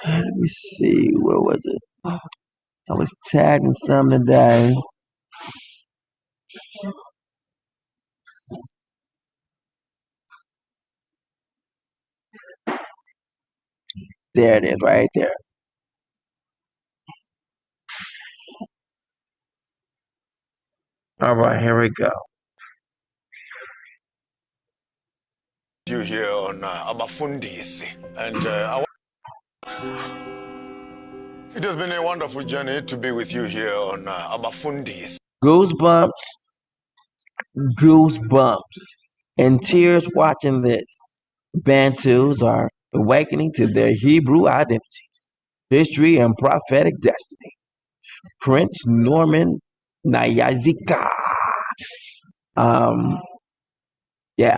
Let me see, where was it? I was tagged in something today. There it is, right there. All right, here we go. You here on Abafundisi, and it has been a wonderful journey to be with you here on Abafundisi. Goosebumps, and tears watching this. Bantus are awakening to their Hebrew identity, history, and prophetic destiny. Prince Norman Nayazika. Yeah.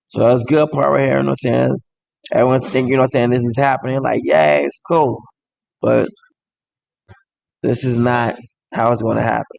So that's a good part right here, you know what I'm saying? Everyone's thinking, you know what I'm saying, this is happening. Like, yeah, it's cool. But this is not how it's going to happen.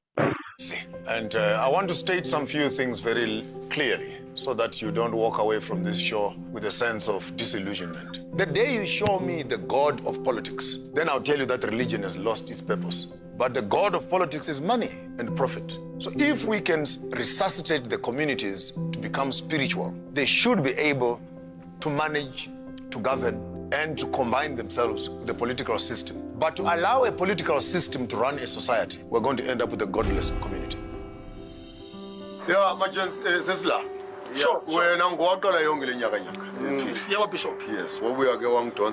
And I want to state some few things very clearly so that you don't walk away from this show with a sense of disillusionment. The day you show me the God of politics, then I'll tell you that religion has lost its purpose. But the God of politics is money and profit. So if we can resuscitate the communities to become spiritual, they should be able to manage, to govern, and to combine themselves with the political system. But to allow a political system to run a society, we're going to end up with a godless community. Yeah, Zesla. Sure. When I'm going to Bishop. Yes, what we are going to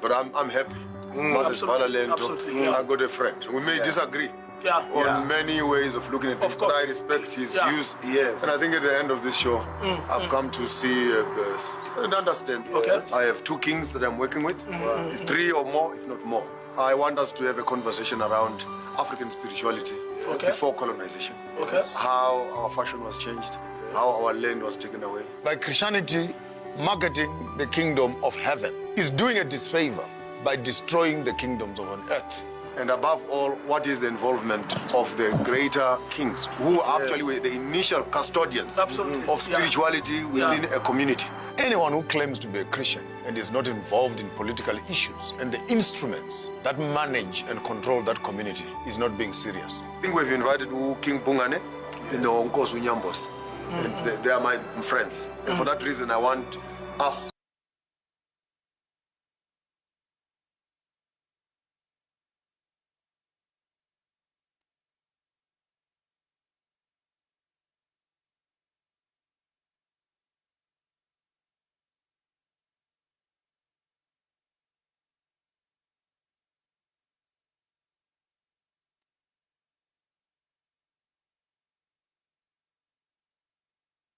but I'm happy. Absolutely. I got a friend. We may disagree on many ways of looking at it, but I respect his views. Yes. And I think at the end of this show, I've come to see and understand. Okay. I have 2 kings that I'm working with, 3 or more, if not more. I want us to have a conversation around African spirituality before colonization. Okay. How our fashion was changed, how our land was taken away. By Christianity marketing the kingdom of heaven is doing a disfavor by destroying the kingdoms of on earth. And above all, what is the involvement of the greater kings, who actually were the initial custodians of spirituality within a community? Anyone who claims to be a Christian and is not involved in political issues and the instruments that manage and control that community is not being serious. I think we've invited King Bungane. in the Onkosu Nyambos. And they are my friends. And for that reason, I want us.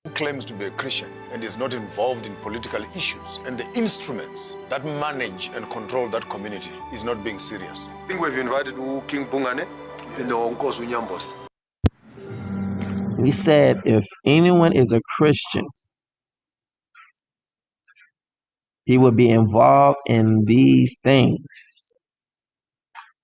Who claims to be a Christian and is not involved in political issues and the instruments that manage and control that community is not being serious. I think we've invited King Bungane and the Onkosu Nyambos. We said if anyone is a Christian, he would be involved in these things.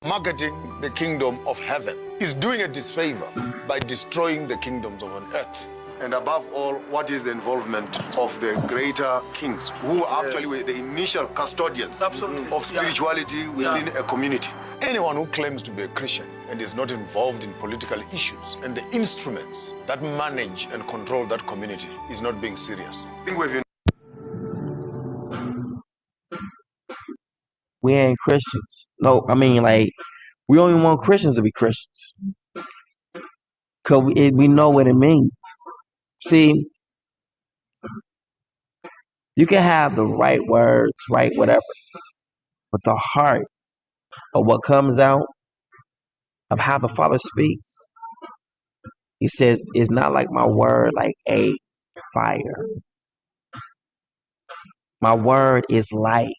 Marketing the kingdom of heaven is doing a disfavor by destroying the kingdoms of on earth. And above all, what is the involvement of the greater kings who actually were the initial custodians of spirituality within a community? Anyone who claims to be a Christian and is not involved in political issues and the instruments that manage and control that community is not being serious. I think We ain't Christians. No, I mean, like, we don't even want Christians to be Christians. Because we know what it means. See, you can have the right words, right, whatever. But the heart of what comes out of how the Father speaks, he says, is not like my word, like a fire. My word is like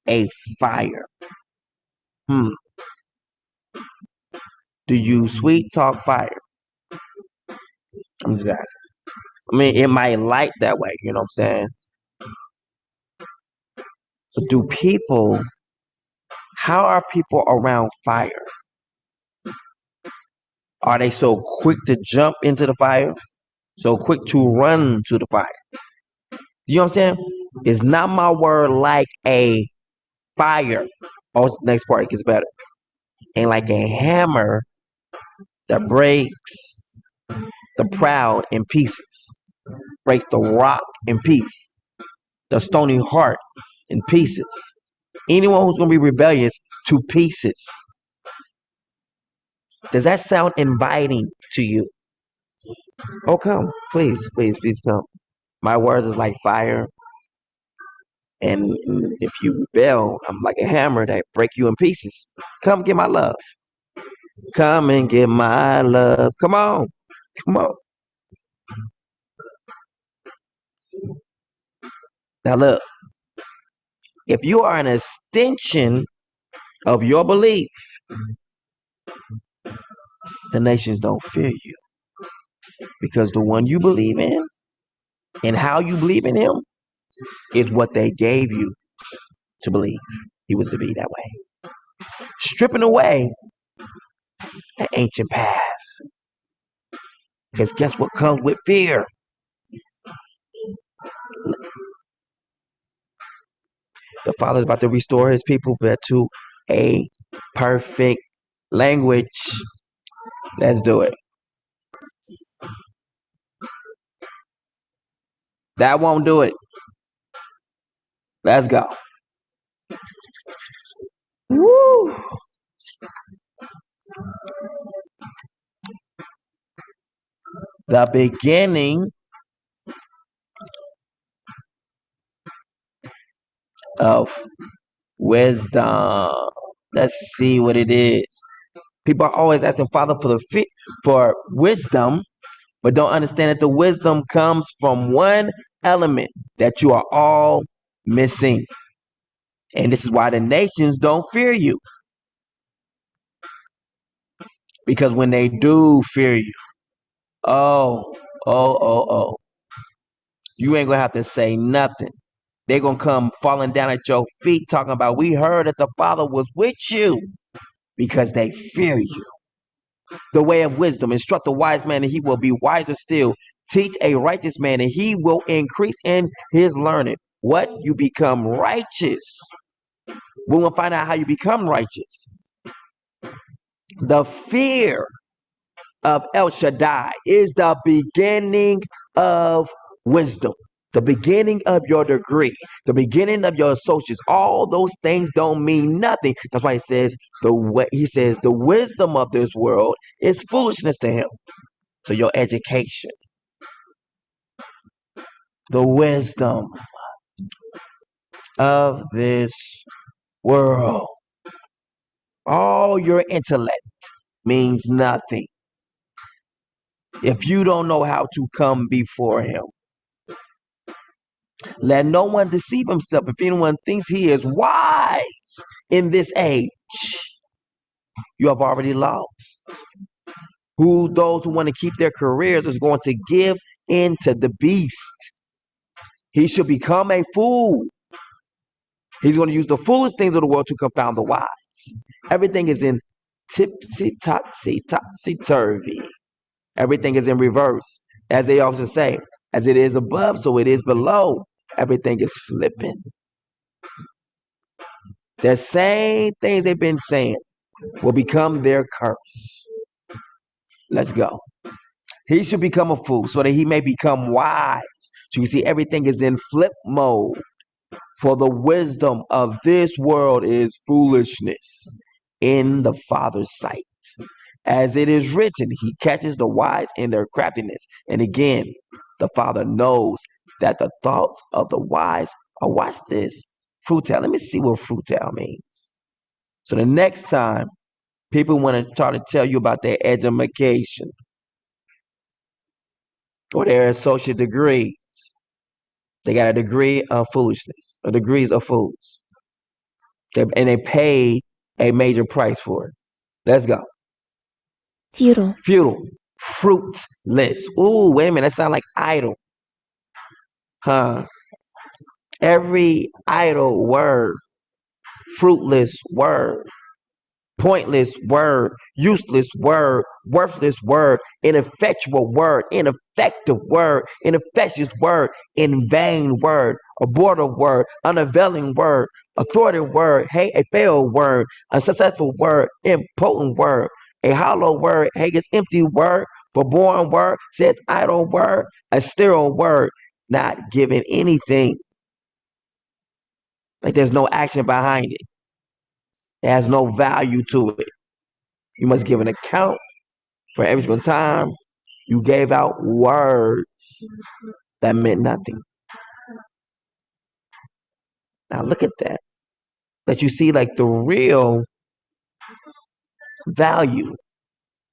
a fire. Do you sweet talk fire? I'm just asking. I mean, it might light that way, you know what I'm saying? But how are people around fire? Are they so quick to jump into the fire? So quick to run to the fire? You know what I'm saying? It's not my word like a fire. Oh, next part gets better. And like a hammer that breaks the proud in pieces, breaks the rock in peace, the stony heart in pieces. Anyone who's going to be rebellious to pieces. Does that sound inviting to you? Oh, come. Please, please, please come. My words is like fire. And if you rebel, I'm like a hammer that break you in pieces. Come get my love. Come and get my love. Come on. Come on. Now look. If you are an extension of your belief, the nations don't fear you. Because the one you believe in and how you believe in him is what they gave you to believe he was to be that way. Stripping away an ancient path. Because guess what comes with fear? The Father is about to restore his people back to a perfect language. Let's do it. That won't do it. Let's go. Woo! The beginning of wisdom. Let's see what it is. People are always asking Father for wisdom, but don't understand that the wisdom comes from one element that you are all missing. And this is why the nations don't fear you. Because when they do fear you, oh, you ain't gonna have to say nothing. They're gonna come falling down at your feet talking about, we heard that the Father was with you, because they fear you. The way of wisdom, instruct a wise man and he will be wiser still. Teach a righteous man and he will increase in his learning. What? You become righteous. We're gonna find out how you become righteous. The fear of El Shaddai is the beginning of wisdom, the beginning of your degree, the beginning of your associates. All those things don't mean nothing. That's why he says the wisdom of this world is foolishness to him. So your education, the wisdom of this world, all your intellect means nothing if you don't know how to come before him. Let no one deceive himself. If anyone thinks he is wise in this age, you have already lost. Those who want to keep their careers is going to give in to the beast. He should become a fool. He's going to use the foolish things of the world to confound the wise. Everything is in topsy-turvy. Everything is in reverse. As they often say, as it is above, so it is below. Everything is flipping. The same things they've been saying will become their curse. Let's go. He should become a fool so that he may become wise. So you see, everything is in flip mode. For the wisdom of this world is foolishness in the Father's sight. As it is written, he catches the wise in their craftiness. And again, the Father knows that the thoughts of the wise are, watch this, fruitile. Let me see what fruitile means. So the next time people want to try to tell you about their education or their associate degrees, they got a degree of foolishness, or degrees of fools. And they pay a major price for it. Let's go. Futile. Futile. Fruitless. Ooh, wait a minute. That sounds like idle. Huh? Every idle word, fruitless word, pointless word, useless word, worthless word, ineffectual word, ineffective word, ineffectuous word, in vain word, abortive word, unavailing word, authoritative word, hey, a failed word, unsuccessful word, impotent word, a hollow word, hey, it's empty word, forborn word, says idle word, a sterile word, not giving anything. Like there's no action behind it. It has no value to it. You must give an account for every single time you gave out words that meant nothing. Now look at that. That you see like the real value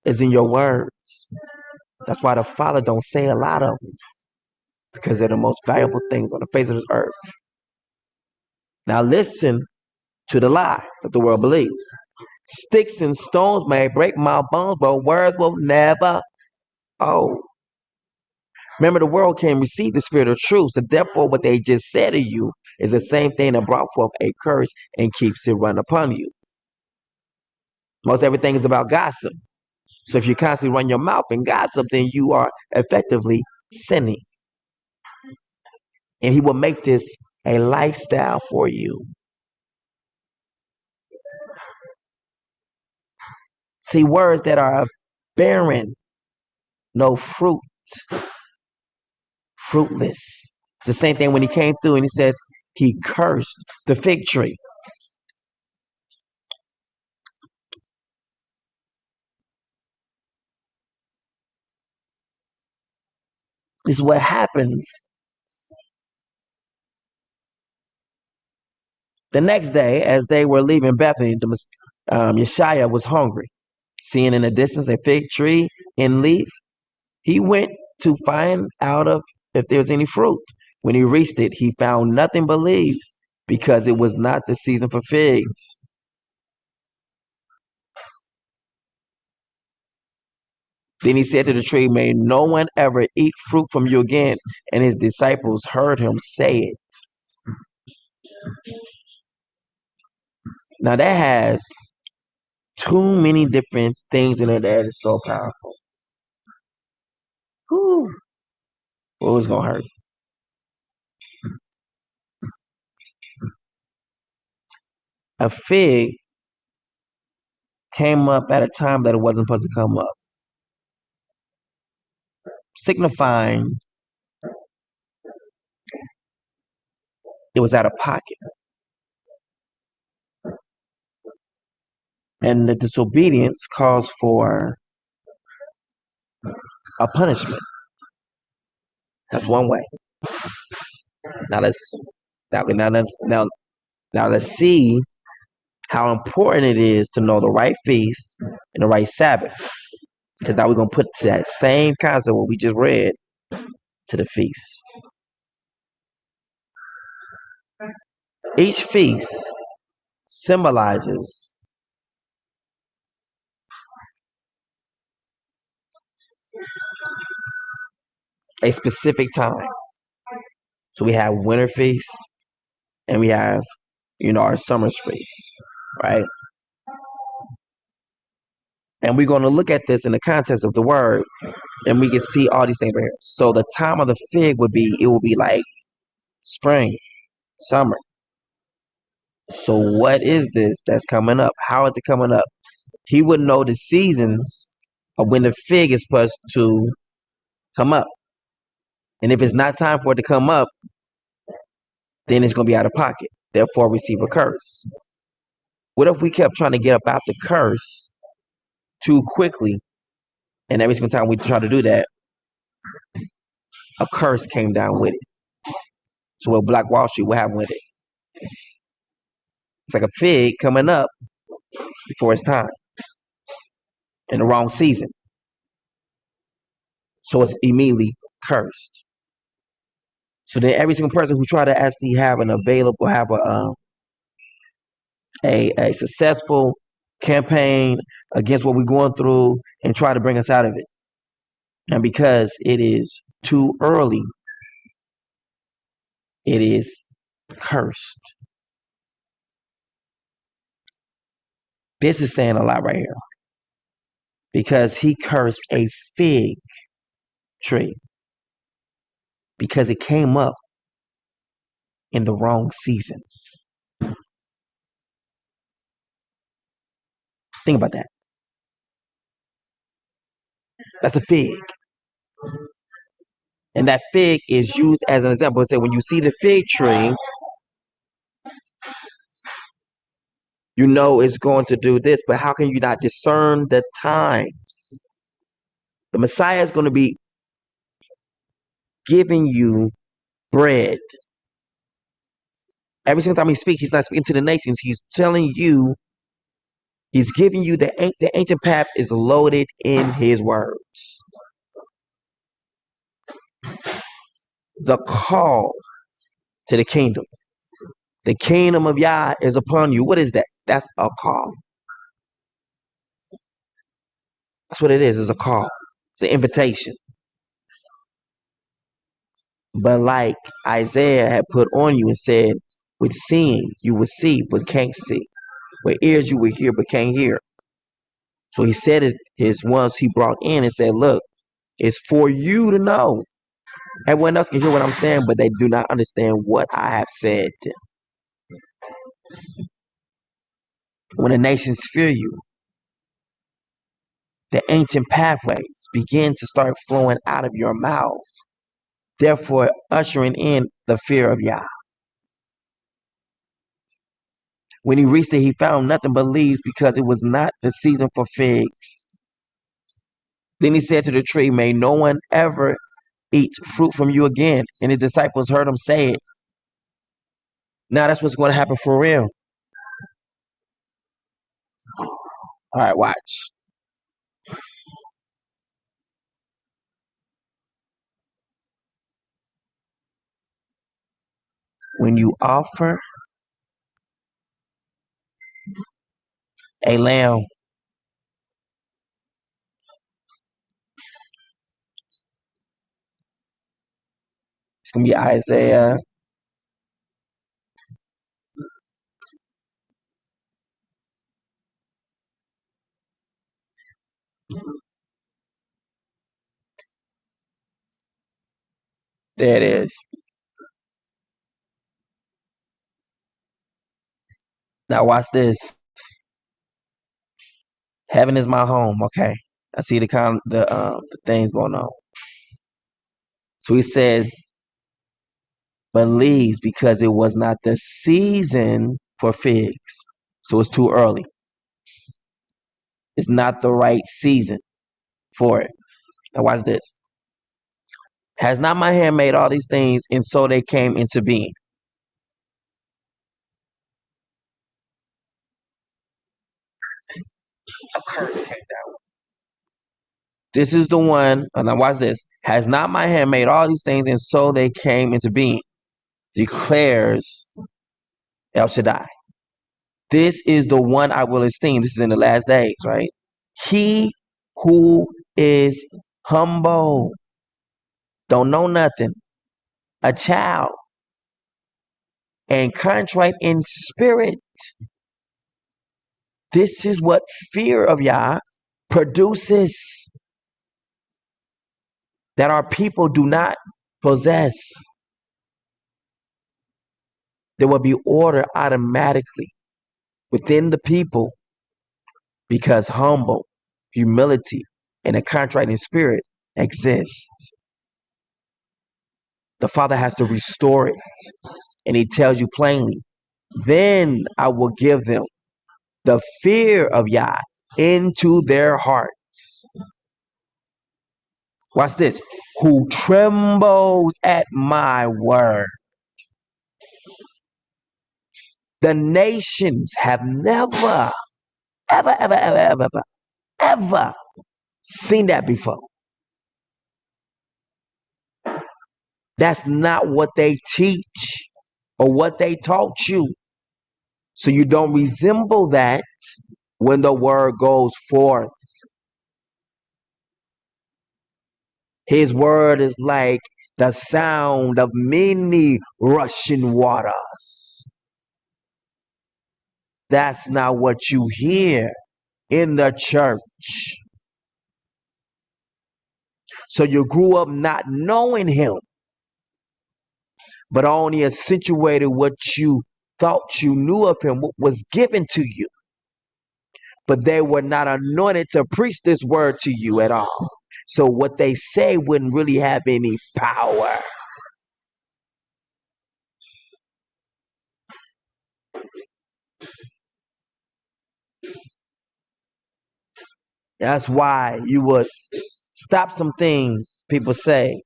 is in your words. That's why the Father don't say a lot of them. Because they're the most valuable things on the face of this earth. Now listen to the lie that the world believes. Sticks and stones may break my bones, but words will never. Oh. Remember, the world can't receive the spirit of truth. So therefore, what they just said to you is the same thing that brought forth a curse and keeps it run upon you. Most everything is about gossip. So if you constantly run your mouth and gossip, then you are effectively sinning. And he will make this a lifestyle for you. See, words that are barren, no fruit, fruitless. It's the same thing when he came through and he says he cursed the fig tree. This is what happens. The next day, as they were leaving Bethany, Yeshua was hungry. Seeing in the distance a fig tree in leaf, he went to find out if there was any fruit. When he reached it, he found nothing but leaves, because it was not the season for figs. Then he said to the tree, may no one ever eat fruit from you again. And his disciples heard him say it. Now that has too many different things in it that is so powerful. Whew. What was going to hurt? A fig came up at a time that it wasn't supposed to come up. signifying it was out of pocket. And the disobedience calls for a punishment. That's one way. Now let's see how important it is to know the right feast and the right Sabbath. Because now we're gonna put that same concept what we just read to the feast. Each feast symbolizes a specific time. So we have winter feast and we have, our summer feast, right? And we're going to look at this in the context of the word, and we can see all these things right here. So the time of the fig will be like spring, summer. So what is this that's coming up? How is it coming up? He would know the seasons of when the fig is supposed to come up. And if it's not time for it to come up, then it's going to be out of pocket. Therefore, receive a curse. What if we kept trying to get up out the curse too quickly, and every single time we try to do that, a curse came down with it? So what Black Wall Street, what happened with it? It's like a fig coming up before it's time in the wrong season. So it's immediately cursed. So then every single person who try to actually have a successful campaign against what we're going through and try to bring us out of it. And because it is too early, it is cursed. This is saying a lot right here. Because he cursed a fig tree. Because it came up in the wrong season. Think about that. That's a fig. And that fig is used as an example. It said when you see the fig tree, you know it's going to do this, but how can you not discern the times? The Messiah is going to be giving you bread. Every single time he speaks, he's not speaking to the nations. He's telling you, he's giving you the ancient path is loaded in his words. The call to the kingdom. The kingdom of Yah is upon you. What is that? That's a call. That's what it is. It's a call. It's an invitation. But like Isaiah had put on you and said, with seeing you will see but can't see. With ears you will hear but can't hear. So he said it his ones he brought in and said, look, it's for you to know. Everyone else can hear what I'm saying, but they do not understand what I have said. When the nations fear you, the ancient pathways begin to start flowing out of your mouth, therefore ushering in the fear of Yah. When he reached it, he found nothing but leaves because it was not the season for figs. Then he said to the tree, may no one ever eat fruit from you again. And his disciples heard him say it. Now that's what's going to happen for real. All right, watch. When you offer a lamb, it's going to be Isaiah 'There it is. Now watch this. Heaven is my home. Okay, I see the things going on. So he said, but leaves because it was not the season for figs. So it's too early. It's not the right season for it. Now watch this. Has not my hand made all these things, and so they came into being? A curse came down. This is the one, and now watch this. Has not my hand made all these things, and so they came into being? Declares El Shaddai. This is the one I will esteem. This is in the last days, right? He who is humble, don't know nothing, a child, and contrite in spirit. This is what fear of Yah produces, that our people do not possess. There will be order automatically within the people because humble, humility, and a contrite in spirit exist. The Father has to restore it. And he tells you plainly, then I will give them the fear of Yah into their hearts. Watch this. Who trembles at my word. The nations have never, ever seen that before. That's not what they teach or what they taught you. So you don't resemble that when the word goes forth. His word is like the sound of many rushing waters. That's not what you hear in the church. So you grew up not knowing him, but only accentuated what you thought you knew of him, what was given to you. But they were not anointed to preach this word to you at all. So what they say wouldn't really have any power. That's why you would stop some things people say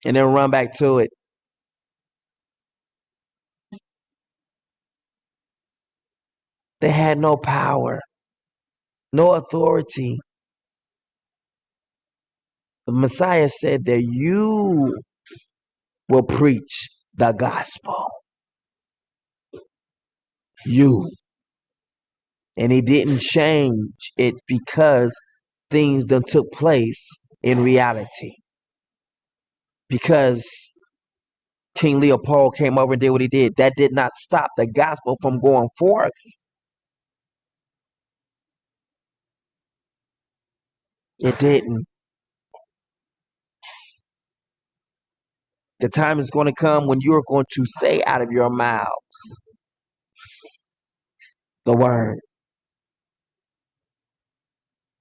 and then run back to it. They had no power, no authority. The Messiah said that you will preach the gospel. You. And he didn't change it because things that took place in reality. Because King Leopold came over and did what he did, that did not stop the gospel from going forth. It didn't. The time is going to come when you're going to say out of your mouths the word.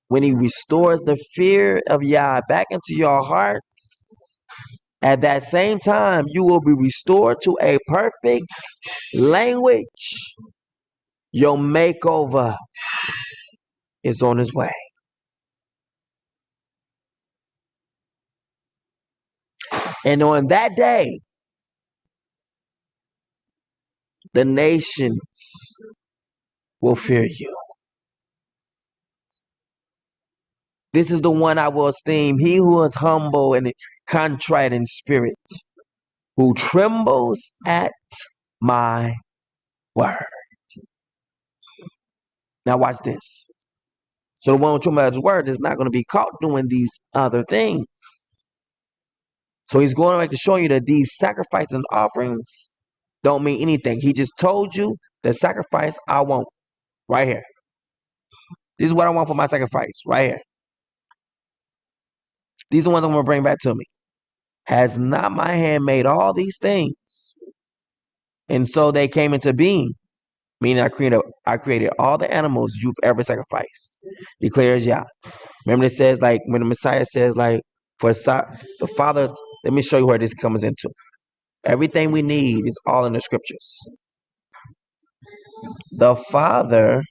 When he restores the fear of Yah back into your hearts, at that same time, you will be restored to a perfect language. Your makeover is on its way. And on that day, the nations will fear you. This is the one I will esteem, he who is humble and contrite in spirit, who trembles at my word. Now watch this. So the one who trembles at his word is not going to be caught doing these other things. So he's going to show you that these sacrifices and offerings don't mean anything. He just told you the sacrifice I want right here. This is what I want for my sacrifice right here. These are the ones I'm going to bring back to me. Has not my hand made all these things? And so they came into being. Meaning I created all the animals you've ever sacrificed. Declares Yah. Remember it says like when the Messiah says like for the Father Let me show you where this comes into. Everything we need is all in the scriptures. The Father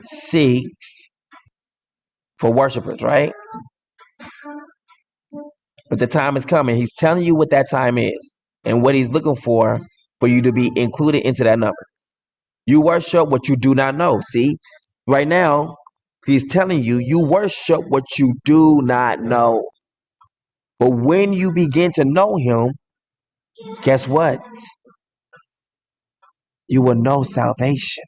seeks for worshipers, right? But the time is coming. He's telling you what that time is and what he's looking for you to be included into that number. You worship what you do not know. See, right now, he's telling you, you worship what you do not know. But when you begin to know him, guess what? You will know salvation.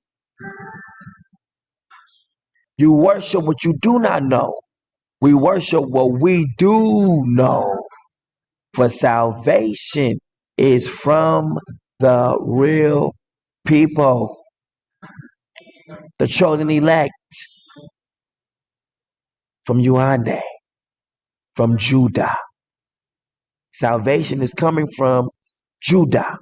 You worship what you do not know. We worship what we do know. For salvation is from the real people, the chosen elect, from Yuande, from Judah. Salvation is coming from Judah.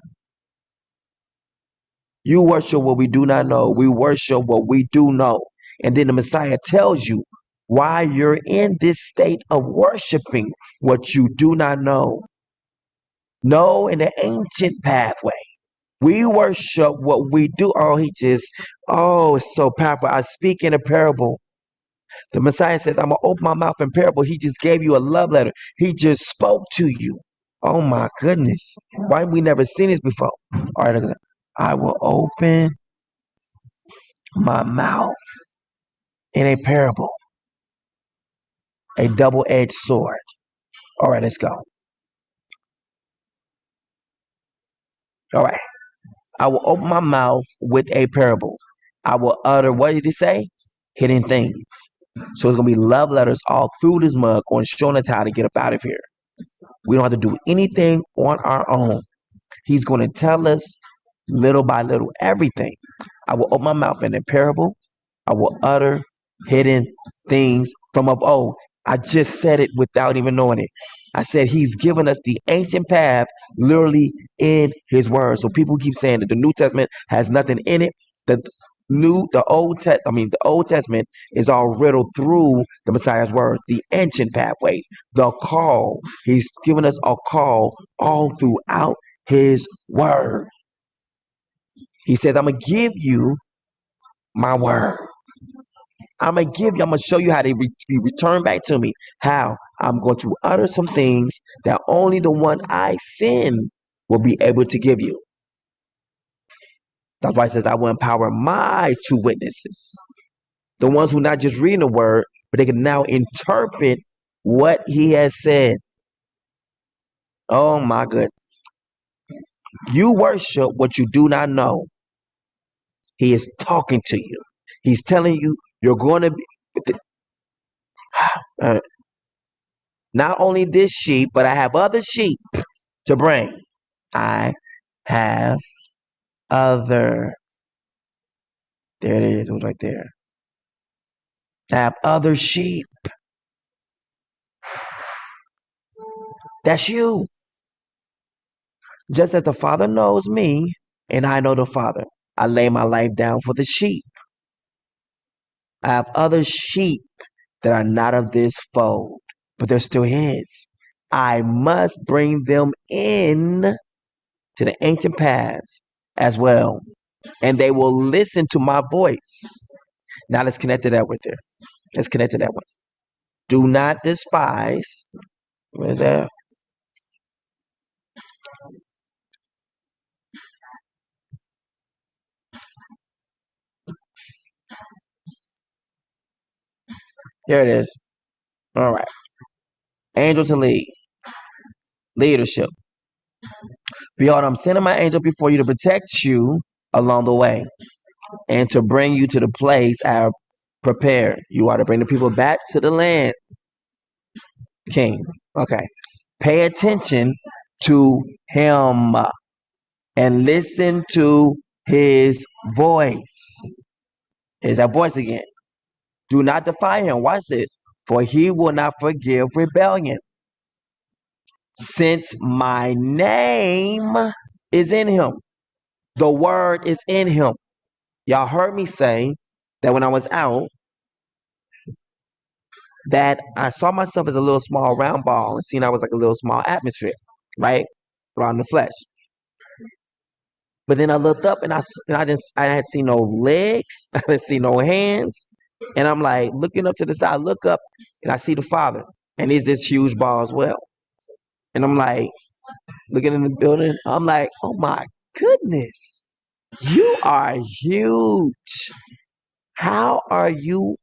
You worship what we do not know. We worship what we do know. And then the Messiah tells you why you're in this state of worshiping what you do not know. No, in the ancient pathway. We worship what we do. It's so powerful. I speak in a parable. The Messiah says, I'm going to open my mouth in parable. He just gave you a love letter. He just spoke to you. Oh my goodness. Why have we never seen this before? All right, I will open my mouth in a parable. A double-edged sword. All right, let's go. All right. I will open my mouth with a parable. I will utter, what did he say? Hidden things. So it's going to be love letters all through this mug on showing us how to get up out of here. We don't have to do anything on our own. He's going to tell us little by little everything. I will open my mouth in a parable. I will utter hidden things from of old. I just said it without even knowing it. I said he's given us the ancient path literally in his word. So people keep saying that the New Testament has nothing in it. The Old Testament is all riddled through the Messiah's word, the ancient pathways, the call. He's given us a call all throughout his word. He says, I'm going to give you my word. I'm going to show you how to be returned back to me. How? I'm going to utter some things that only the one I send will be able to give you. That's why it says, I will empower my two witnesses. The ones who not just reading the word, but they can now interpret what he has said. Oh my goodness. You worship what you do not know. He is talking to you. He's telling you you're going to be... Not only this sheep, but I have other sheep to bring. I have other... There it is. It was right there. I have other sheep. That's you. Just as the Father knows me, and I know the Father, I lay my life down for the sheep. I have other sheep that are not of this fold, but they're still his. I must bring them in to the ancient paths as well, and they will listen to my voice. Now let's connect to that right there. Let's connect to that one. Do not despise. Where's that? There it is. All right. Angel to lead. Leadership. Behold, I'm sending my angel before you to protect you along the way and to bring you to the place I have prepared. You are to bring the people back to the land. King. Okay. Pay attention to him and listen to his voice. Here's that voice again. Do not defy him. Watch this. For he will not forgive rebellion. Since my name is in him. The word is in him. Y'all heard me say that when I was out, that I saw myself as a little small round ball and seen I was like a little small atmosphere, right? Around the flesh. But then I looked up and I hadn't seen no legs, I didn't see no hands. And I'm like looking up to the side, look up, and I see the Father. And he's this huge ball as well. And I'm like looking in the building, I'm like, oh my goodness, you are huge. How are you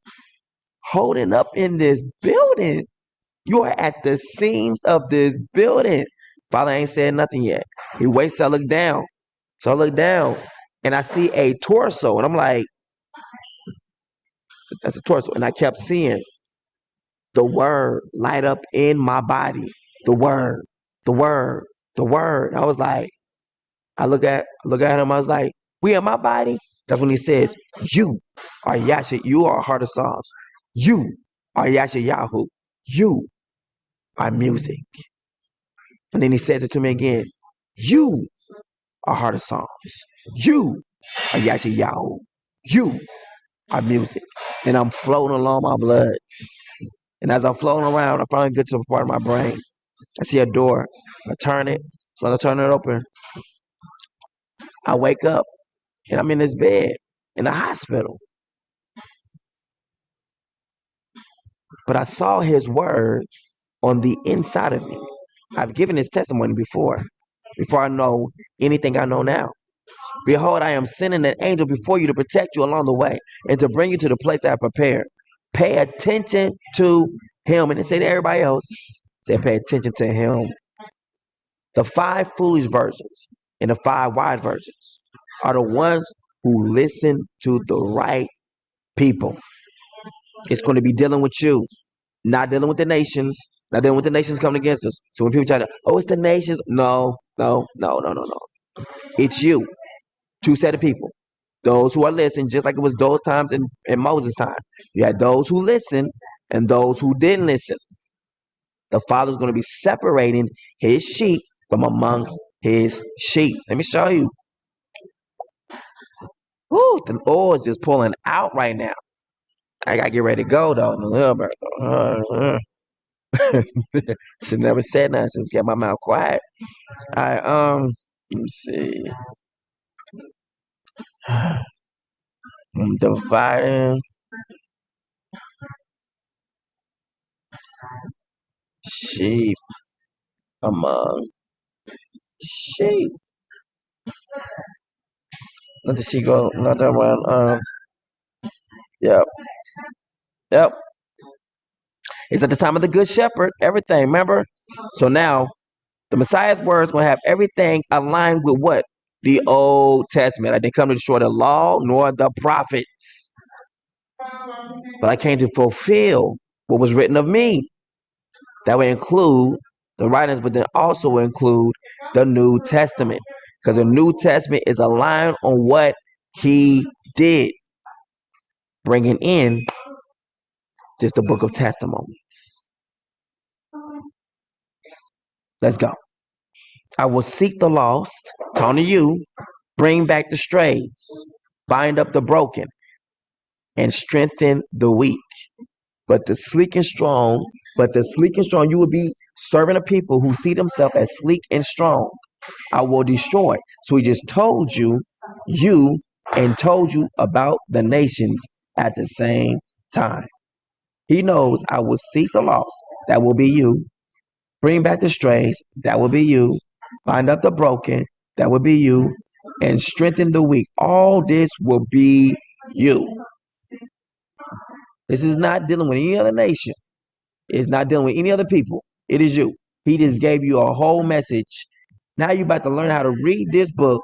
holding up in this building? You are at the seams of this building. Father ain't said nothing yet. He waits till I look down. So I look down and I see a torso. And I'm like, that's a torso. And I kept seeing the word light up in my body. The word, the word, the word. I was like, I look at him, I was like, we in my body? That's when he says, you are Yasha, you are Heart of Psalms. You are Yasha Yahoo. You are music. And then he says it to me again. You are Heart of Psalms. You are Yasha Yahoo. You are music. And I'm floating along my blood. And as I'm floating around, I finally get to a part of my brain. I see a door. I turn it. So I turn it open. I wake up and I'm in this bed in the hospital. But I saw his word on the inside of me. I've given his testimony before I know anything I know now. Behold, I am sending an angel before you to protect you along the way and to bring you to the place I have prepared. Pay attention to him. And it said to everybody else, said pay attention to him. The 5 foolish virgins and the 5 wise virgins are the ones who listen to the right people. It's going to be dealing with you, not dealing with the nations, not dealing with the nations coming against us. So when people try to, oh, it's the nations. No. It's you. 2 set of people. Those who are listening, just like it was those times in Moses' time. You had those who listened and those who didn't listen. The Father's going to be separating his sheep from amongst his sheep. Let me show you. Ooh, the oil is just pulling out right now. I got to get ready to go, though, in a little bit. Should never said nothing since get my mouth quiet. All right, let me see. I'm dividing sheep among sheep. Let the sheep go. Not that one. Yep. It's at the time of the good shepherd. Everything. Remember? So now the Messiah's words will have everything aligned with what? The Old Testament. I didn't come to destroy the law nor the prophets, but I came to fulfill what was written of me. That would include the writings, but then also include the New Testament, because the New Testament is aligned on what he did, bringing in just the book of testimonies. Let's go. I will seek the lost, talking to you, bring back the strays, bind up the broken, and strengthen the weak. But the sleek and strong, you will be serving a people who see themselves as sleek and strong. I will destroy. So he just told you, and told you about the nations at the same time. He knows I will seek the lost. That will be you. Bring back the strays. That will be you. Bind up the broken. That will be you. And strengthen the weak. All this will be you. This is not dealing with any other nation. It's not dealing with any other people. It is you. He just gave you a whole message. Now you're about to learn how to read this book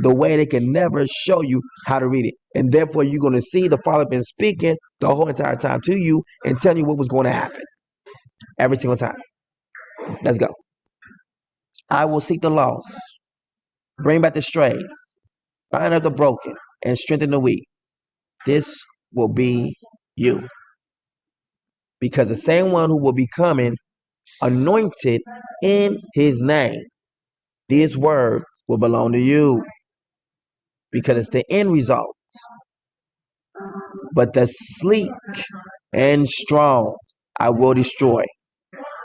the way they can never show you how to read it. And therefore, you're going to see the Father been speaking the whole entire time to you and telling you what was going to happen. Every single time. Let's go. I will seek the lost. Bring back the strays. Bind up the broken. And strengthen the weak. This will be you. Because the same one who will be coming anointed in his name, this word will belong to you. Because it's the end result. But the sleek and strong, I will destroy.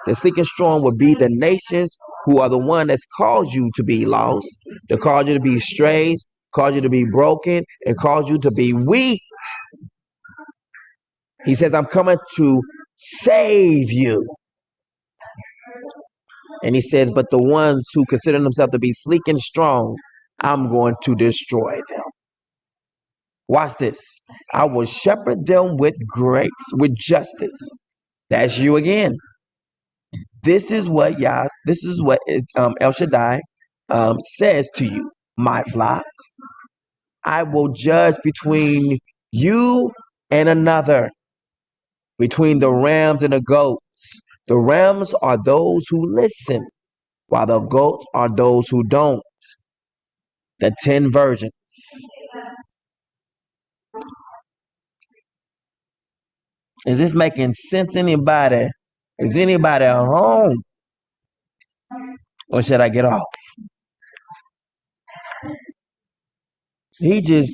The sleek and strong will be the nations who are the one that's caused you to be lost, that caused you to be strays, caused you to be broken, and caused you to be weak. He says, I'm coming to save you. And he says, but the ones who consider themselves to be sleek and strong, I'm going to destroy them. Watch this. I will shepherd them with grace, with justice. That's you again. This is what El Shaddai says to you, my flock. I will judge between you and another, between the rams and the goats. The rams are those who listen, while the goats are those who don't. The 10 virgins. Is this making sense, anybody? Is anybody at home? Or should I get off? He just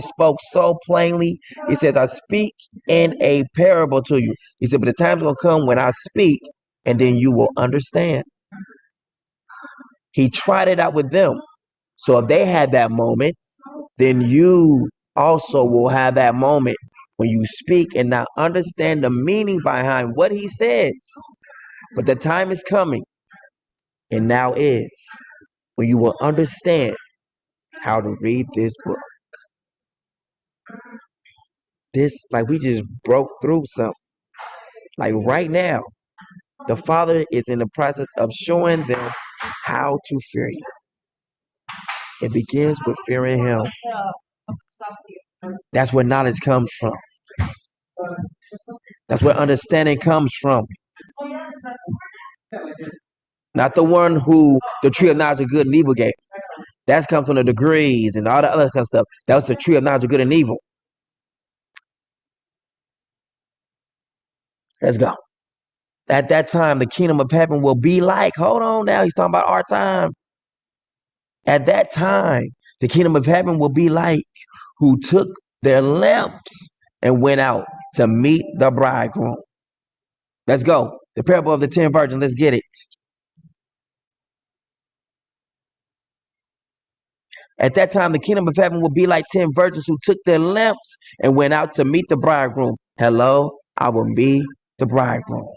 spoke so plainly. He says, I speak in a parable to you. He said, but the time's gonna come when I speak, and then you will understand. He tried it out with them. So if they had that moment, then you also will have that moment when you speak and now understand the meaning behind what he says. But the time is coming, and now is, when you will understand how to read this book. This, like, we just broke through something. Like right now, the Father is in the process of showing them how to fear you. It begins with fearing him. That's where knowledge comes from. That's where understanding comes from. Not the one who the tree of knowledge of good and evil gave. That comes from the degrees and all the other kind of stuff. That was the tree of knowledge of good and evil. Let's go. At that time, the kingdom of heaven will be like, hold on now, he's talking about our time. At that time, the kingdom of heaven will be like who took their lamps and went out to meet the bridegroom. Let's go. The parable of the 10 virgins, let's get it. At that time, the kingdom of heaven will be like 10 virgins who took their lamps and went out to meet the bridegroom. Hello, I will be the bridegroom.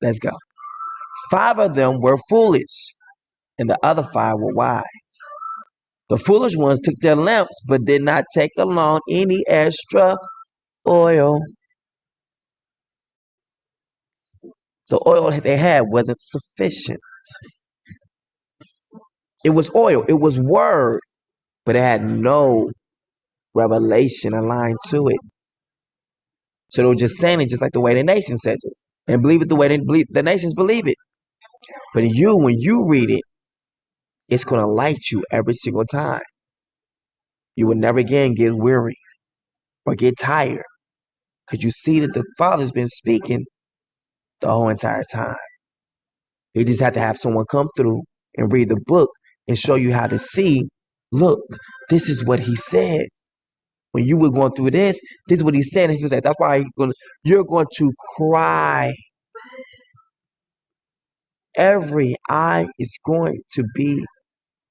Let's go. 5 of them were foolish, and the other 5 were wise. The foolish ones took their lamps, but did not take along any extra oil. The oil that they had wasn't sufficient. It was oil, it was word, but it had no revelation aligned to it. So they were just saying it just like the way the nation says it, and believe it the way the nations believe it. But you, when you read it, it's going to light you every single time. You will never again get weary or get tired, because you see that the Father's been speaking the whole entire time. You just have to have someone come through and read the book and show you how to see, look, this is what he said. When you were going through this is what he said. And he said, that's why you're going to cry. Every eye is going to be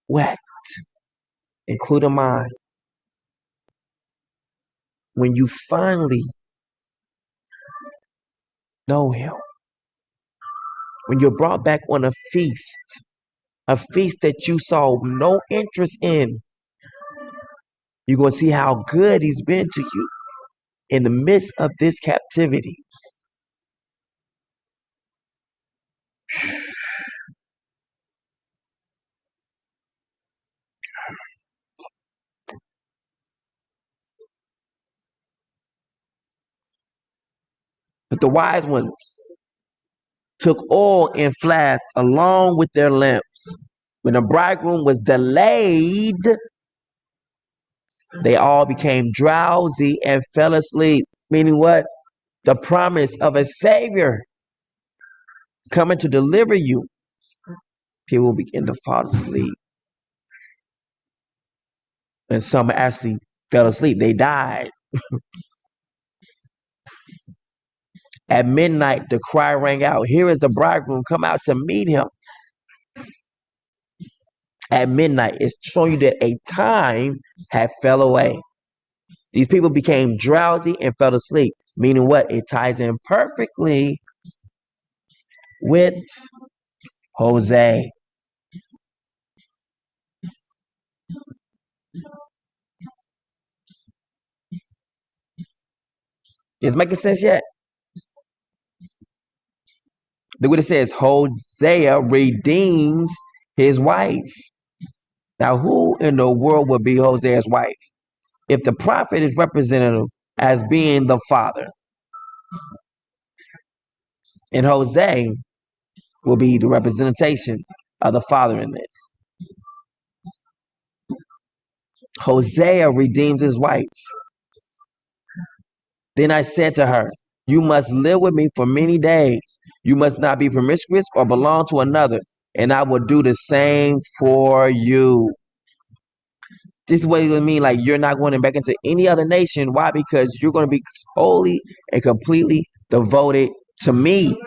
wet, including mine. When you finally know him, when you're brought back on a feast that you saw no interest in, you're going to see how good he's been to you in the midst of this captivity. But the wise ones took oil in flasks along with their lamps. When the bridegroom was delayed, they all became drowsy and fell asleep. Meaning what? The promise of a Savior coming to deliver you. People will begin to fall asleep. And some actually fell asleep. They died. At midnight, the cry rang out, "Here is the bridegroom, come out to meet him." At midnight, it's showing you that a time had fell away. These people became drowsy and fell asleep, meaning what? It ties in perfectly with Hosea. Is making sense yet? Look what it says. Hosea redeems his wife. Now, who in the world would be Hosea's wife? If the prophet is representative as being the father, and Hosea will be the representation of the father in this. Hosea redeems his wife. Then I said to her, "You must live with me for many days. You must not be promiscuous or belong to another, and I will do the same for you." This is what it means, like you're not going back into any other nation. Why? Because you're going to be wholly and completely devoted to me.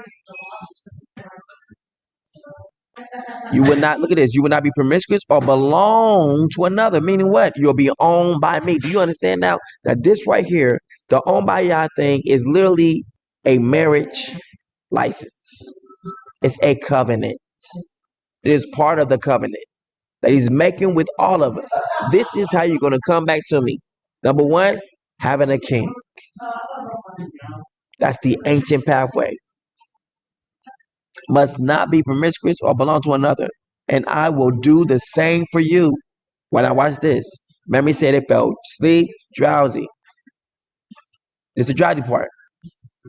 You would not, look at this, you would not be promiscuous or belong to another, meaning what? You'll be owned by me. Do you understand now? That this right here, the owned by Yah thing is literally a marriage license. It's a covenant. It is part of the covenant that he's making with all of us. This is how you're going to come back to me. Number one, having a king. That's the ancient pathway. Must not be promiscuous or belong to another, and I will do the same for you. When I watch this, remember he said it fell asleep, drowsy. This is the drowsy part.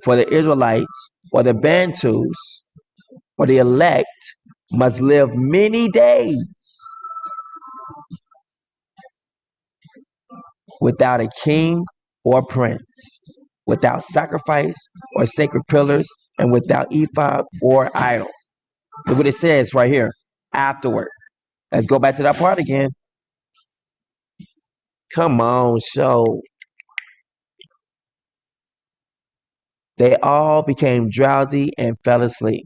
For the Israelites, or the Bantus, or the elect, must live many days without a king or prince, without sacrifice or sacred pillars, and without ephod or idol. Look what it says right here. Afterward. Let's go back to that part again. Come on, show. They all became drowsy and fell asleep.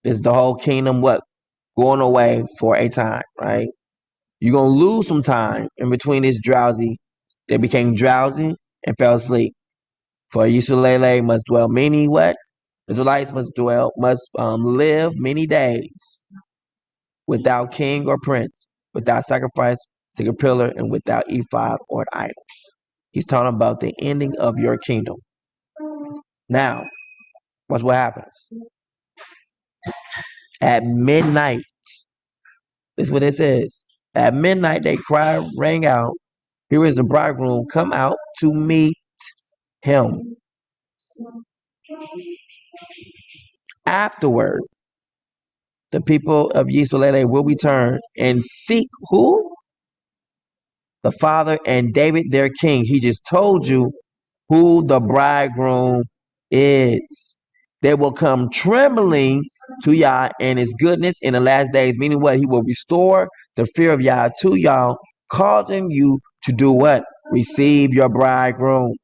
This is the whole kingdom, what? Going away for a time, right? You're going to lose some time in between this drowsy. They became drowsy and fell asleep. For Yisrael must dwell many what? Israelites must live many days without king or prince, without sacrifice, sacred pillar, and without ephod or idol. He's talking about the ending of your kingdom. Now, watch what happens. At midnight, this is what it says. At midnight, they cry, rang out, "Here is the bridegroom, come out to meet him." Afterward, the people of Yisrael will return and seek who? The father and David their king. He just told you who the bridegroom is. They will come trembling to Yah and his goodness in the last days, meaning what? He will restore the fear of Yah to y'all, causing you to do what? Receive your bridegroom.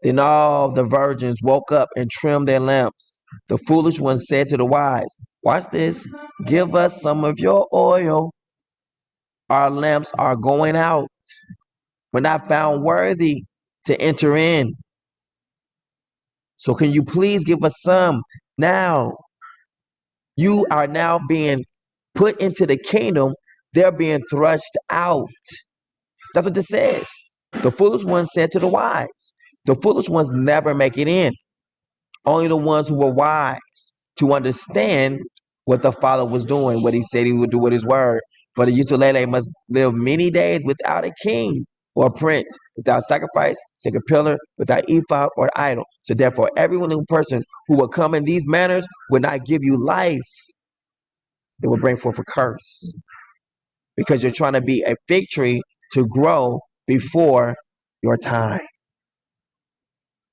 Then all the virgins woke up and trimmed their lamps. The foolish ones said to the wise, watch this, "Give us some of your oil. Our lamps are going out. We're not found worthy to enter in. So can you please give us some now?" You are now being put into the kingdom. They're being thrust out. That's what this says. The foolish ones said to the wise. The foolish ones never make it in. Only the ones who were wise to understand what the Father was doing, what he said he would do with his word. For the Yisrael must live many days without a king or a prince, without sacrifice, sacred pillar, without ephod or idol. So therefore, every new person who will come in these manners will not give you life. It will bring forth a curse. Because you're trying to be a fig tree to grow before your time.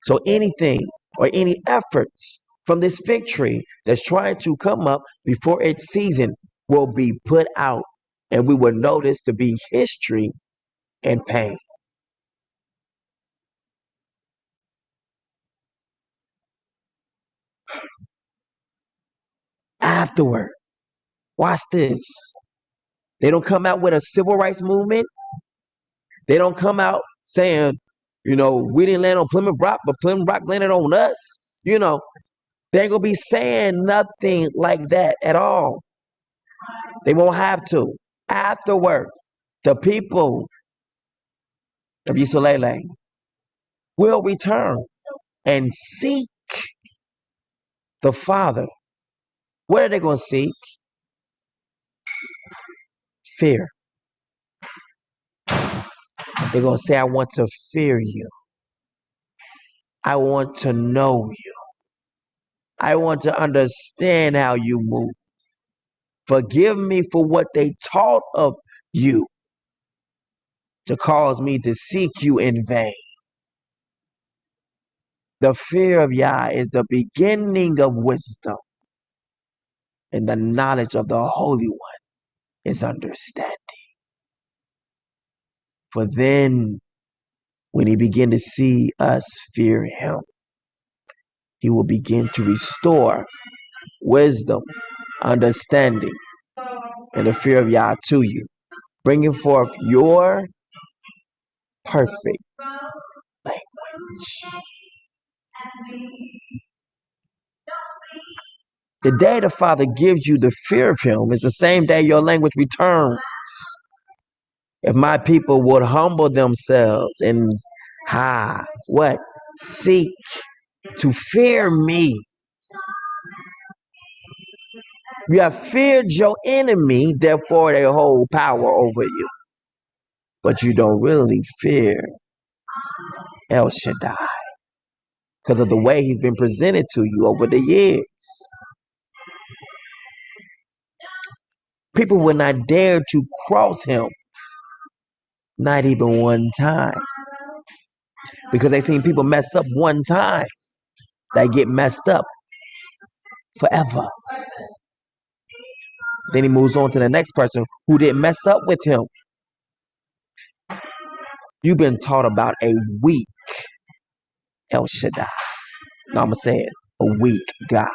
So anything or any efforts from this fig tree that's trying to come up before its season will be put out and we will know this to be history and pain. Afterward, watch this. They don't come out with a civil rights movement. They don't come out saying, we didn't land on Plymouth Rock, but Plymouth Rock landed on us. They ain't gonna be saying nothing like that at all. They won't have to. Afterward, the people of Yisrael will return and seek the Father. What are they going to seek? Fear. They're going to say, I want to fear you. I want to know you. I want to understand how you move. Forgive me for what they taught of you to cause me to seek you in vain. The fear of Yah is the beginning of wisdom, and the knowledge of the Holy One is understanding. For then, when he begin to see us fear him, he will begin to restore wisdom, understanding, and the fear of Yah to you, bringing forth your perfect language. The day the Father gives you the fear of him is the same day your language returns. If my people would humble themselves and seek to fear me. You have feared your enemy, therefore they hold power over you. But you don't really fear El Shaddai because of the way he's been presented to you over the years. People will not dare to cross him, not even one time. Because they seen people mess up one time, they get messed up forever. Then he moves on to the next person who didn't mess up with him. You've been taught about a weak El Shaddai. Now I'm going to say it, a weak God.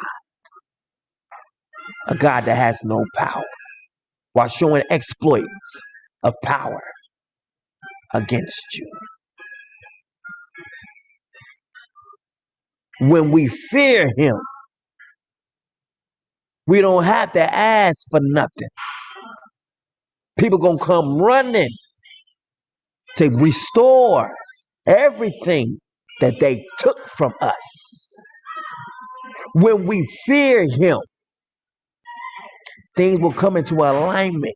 A God that has no power, while showing exploits of power against you. When we fear him, we don't have to ask for nothing. People gonna come running to restore everything that they took from us. When we fear him, things will come into alignment.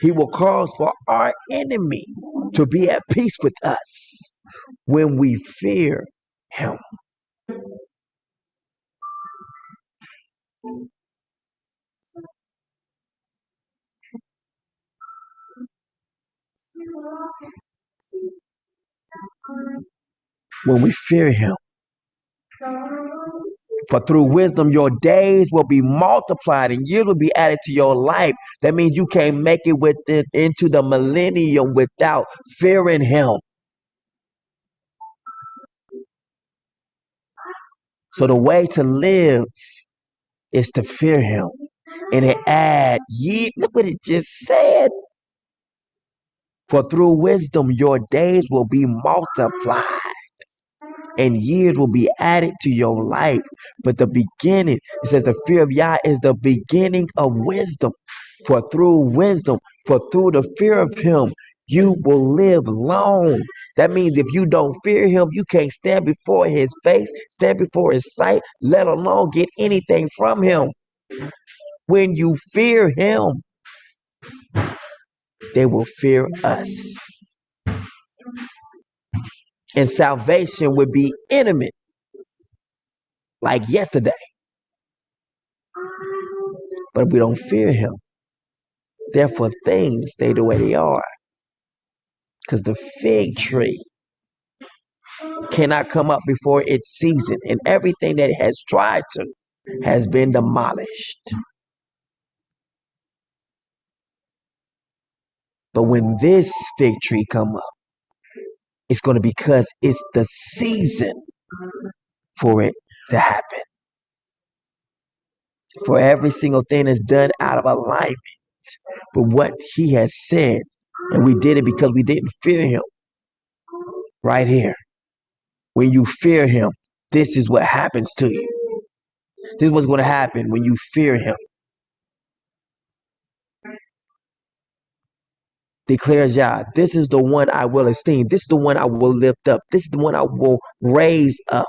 He will cause for our enemy to be at peace with us when we fear him. When we fear him. For through wisdom, your days will be multiplied and years will be added to your life. That means you can't make it into the millennium without fearing him. So the way to live is to fear him. And it add years. Look what it just said. For through wisdom, your days will be multiplied and years will be added to your life. But the beginning, it says the fear of Yah is the beginning of wisdom. For through wisdom, for through the fear of him, you will live long. That means if you don't fear him, you can't stand before his face, stand before his sight, let alone get anything from him. When you fear him, they will fear us. And salvation would be intimate, like yesterday. But we don't fear him. Therefore, things stay the way they are. Because the fig tree cannot come up before its season, and everything that it has tried to has been demolished. But when this fig tree come up, it's going to be because it's the season for it to happen. For every single thing is done out of alignment with what he has said. And we did it because we didn't fear him. Right here. When you fear him, this is what happens to you. This is what's going to happen when you fear him. Declares Yah, this is the one I will esteem. This is the one I will lift up. This is the one I will raise up.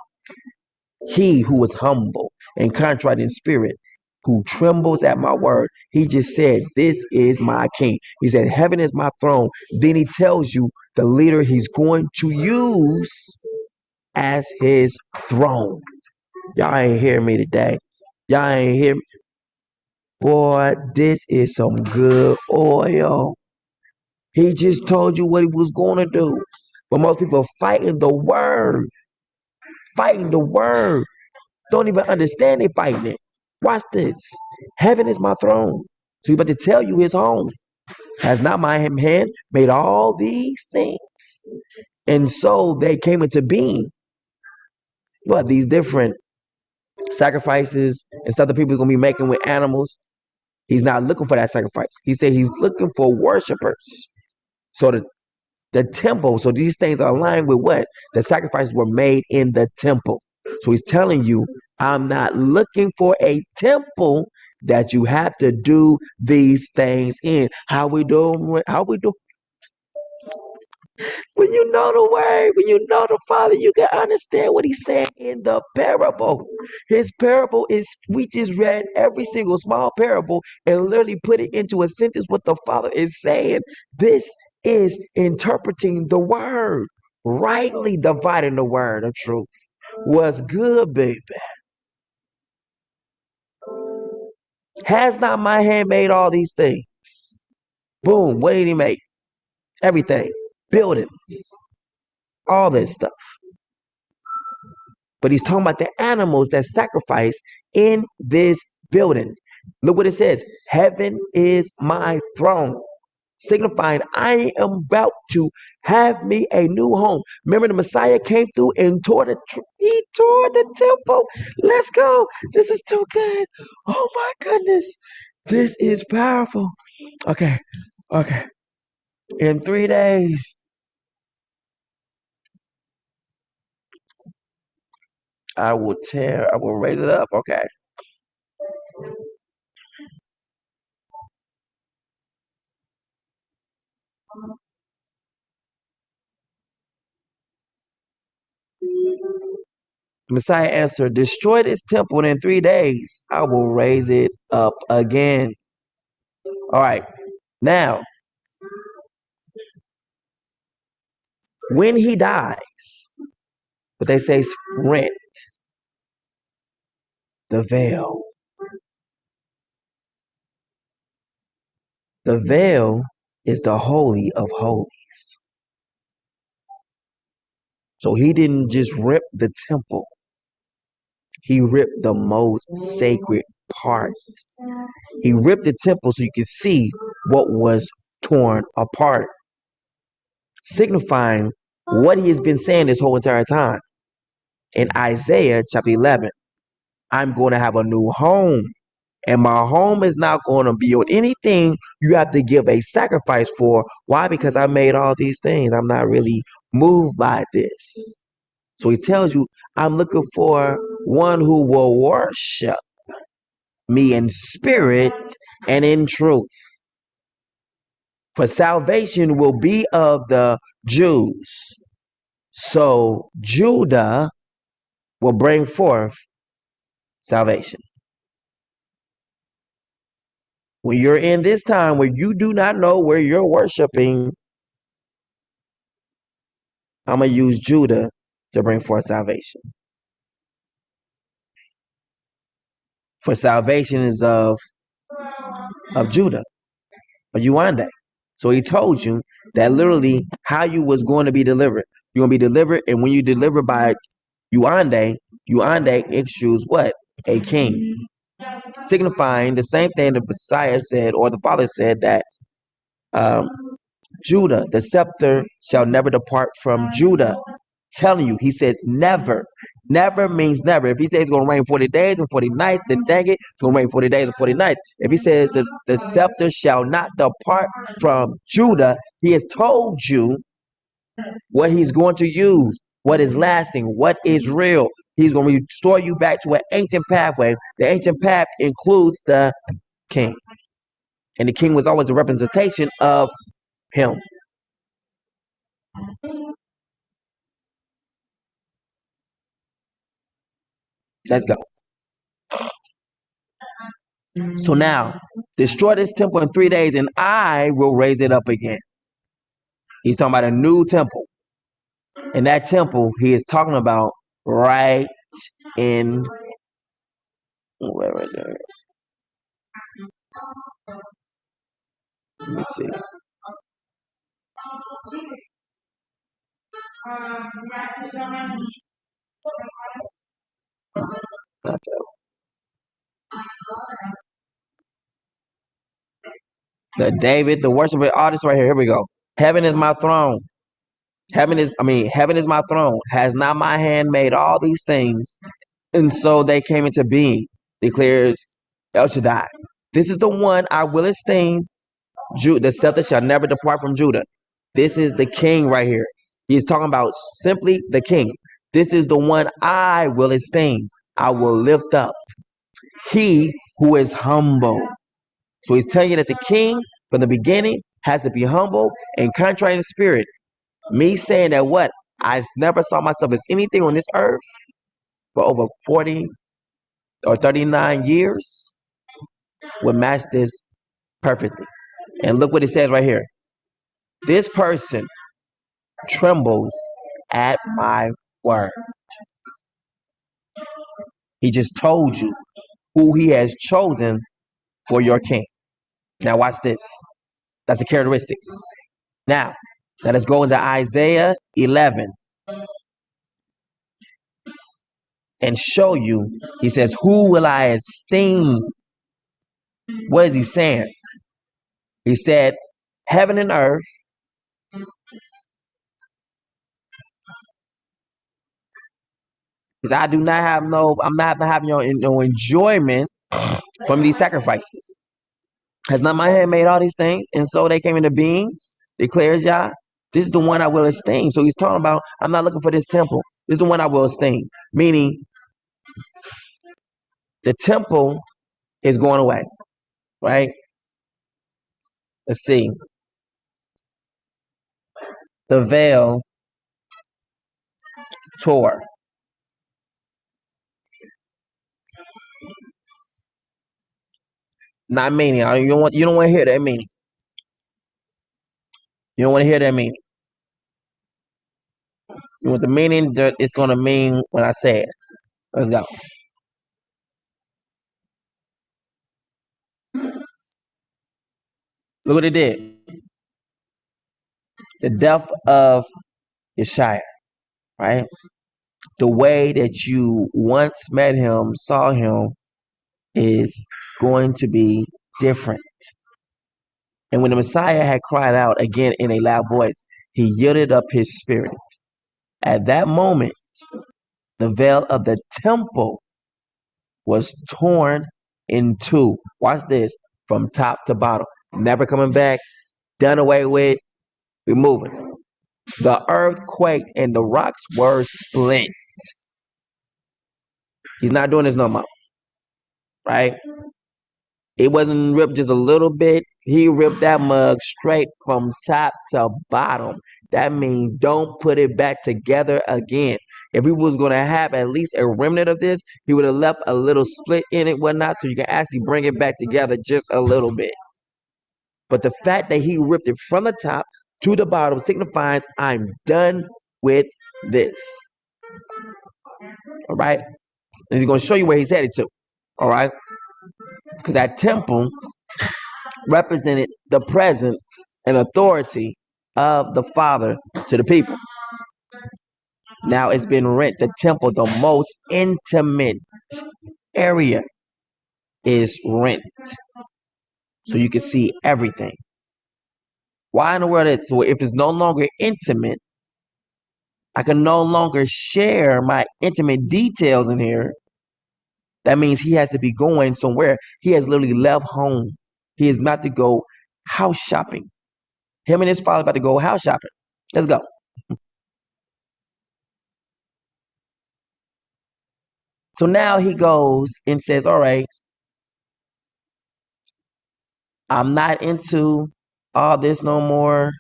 He who is humble and contrite in spirit, who trembles at my word. He just said, this is my king. He said, heaven is my throne. Then he tells you the leader he's going to use as his throne. Y'all ain't hear me today. Y'all ain't hear me. Boy, this is some good oil. He just told you what he was going to do. But most people are fighting the word. Fighting the word. Don't even understand they fighting it. Watch this. Heaven is my throne. So he's about to tell you his home. Has not my hand made all these things? And so they came into being. What? These different sacrifices and stuff that people are going to be making with animals. He's not looking for that sacrifice. He said he's looking for worshipers. So the temple, so these things are aligned with what? The sacrifices were made in the temple. So he's telling you, I'm not looking for a temple that you have to do these things in. How we do? How we do? When you know the word, when you know the Father, you can understand what he's saying in the parable. His parable is, we just read every single small parable and literally put it into a sentence what the Father is saying. This is interpreting the word, rightly dividing the word of truth. What's good, baby? Has not my hand made all these things? Boom. What did he make? Everything. Buildings. All this stuff. But he's talking about the animals that sacrifice in this building. Look what it says. Heaven is my throne. Signifying I am about to have me a new home. Remember the Messiah came through and tore the temple. Let's go. This is too good. Oh my goodness. This is powerful. Okay. In 3 days, I will raise it up. Okay. Messiah answered, destroy this temple, and in 3 days I will raise it up again. All right. Now, when he dies, what they say is rent the veil. The veil is the Holy of Holies. So he didn't just rip the temple. He ripped the most sacred part. He ripped the temple so you could see what was torn apart, signifying what he has been saying this whole entire time. In Isaiah chapter 11, I'm going to have a new home, and my home is not going to be on anything you have to give a sacrifice for. Why? Because I made all these things. I'm not really moved by this. So he tells you, I'm looking for one who will worship me in spirit and in truth. For salvation will be of the Jews. So Judah will bring forth salvation. When you're in this time where you do not know where you're worshiping, I'm going to use Judah to bring forth salvation. For salvation is of Judah, of Yuande. So he told you that literally how you was going to be delivered. You're going to be delivered, and when you deliver by Yuande issues what? A king. Signifying the same thing the Messiah said, or the Father said, that Judah. The scepter shall never depart from Judah. Telling you, he says never. Never means never. If he says it's going to rain 40 days and 40 nights, then dang it, it's going to rain 40 days and 40 nights. If he says that the scepter shall not depart from Judah, he has told you what he's going to use, what is lasting, what is real. He's going to restore you back to an ancient pathway. The ancient path includes the king. And the king was always a representation of him. Let's go. So now, destroy this temple in 3 days, and I will raise it up again. He's talking about a new temple. And that temple he is talking about right in where is it? Let me see. Not that. The David, the worshiper artist right here. Here we go. Heaven is my throne. Heaven is my throne. Has not my hand made all these things? And so they came into being, declares El Shaddai. This is the one I will esteem. The scepter shall never depart from Judah. This is the king right here. He's talking about simply the king. This is the one I will esteem. I will lift up. He who is humble. So he's telling you that the king from the beginning has to be humble and contrite in spirit. Me saying that what? I never saw myself as anything on this earth for over 40 or 39 years would match this perfectly. And look what it says right here. This person trembles at my word. He just told you who he has chosen for your king. Now watch this. That's the characteristics. Now, let us go into Isaiah 11 and show you. He says, who will I esteem? What is he saying? He said, heaven and earth because I'm not having no enjoyment from these sacrifices. Has not my hand made all these things? And so they came into being, declares Yah. This is the one I will esteem. So he's talking about, I'm not looking for this temple. This is the one I will esteem. Meaning, the temple is going away, right? Let's see. The veil tore. Not meaning. You don't want to hear that meaning. You don't want to hear that meaning. You want the meaning that it's going to mean when I say it. Let's go. Look what it did. The death of Yeshua, right? The way that you once met him, saw him, is going to be different. And when the Messiah had cried out again in a loud voice, he yielded up his spirit. At that moment, the veil of the temple was torn in two. Watch this. From top to bottom. Never coming back. Done away with. We're moving. The earth quaked and the rocks were split. He's not doing this no more. Right? It wasn't ripped just a little bit. He ripped that mug straight from top to bottom. That means don't put it back together again. If he was going to have at least a remnant of this, he would have left a little split in it, whatnot, so you can actually bring it back together just a little bit. But the fact that he ripped it from the top to the bottom signifies I'm done with this. All right? And he's going to show you where he's headed to. All right? Because that temple represented the presence and authority of the Father to the people. Now it's been rent. The temple, the most intimate area, is rent. So you can see everything. Why in the world is so if it's no longer intimate, I can no longer share my intimate details in here. That means he has to be going somewhere. He has literally left home. He is about to go house shopping. Him and his father about to go house shopping. Let's go. So now he goes and says, all right, I'm not into all this no more.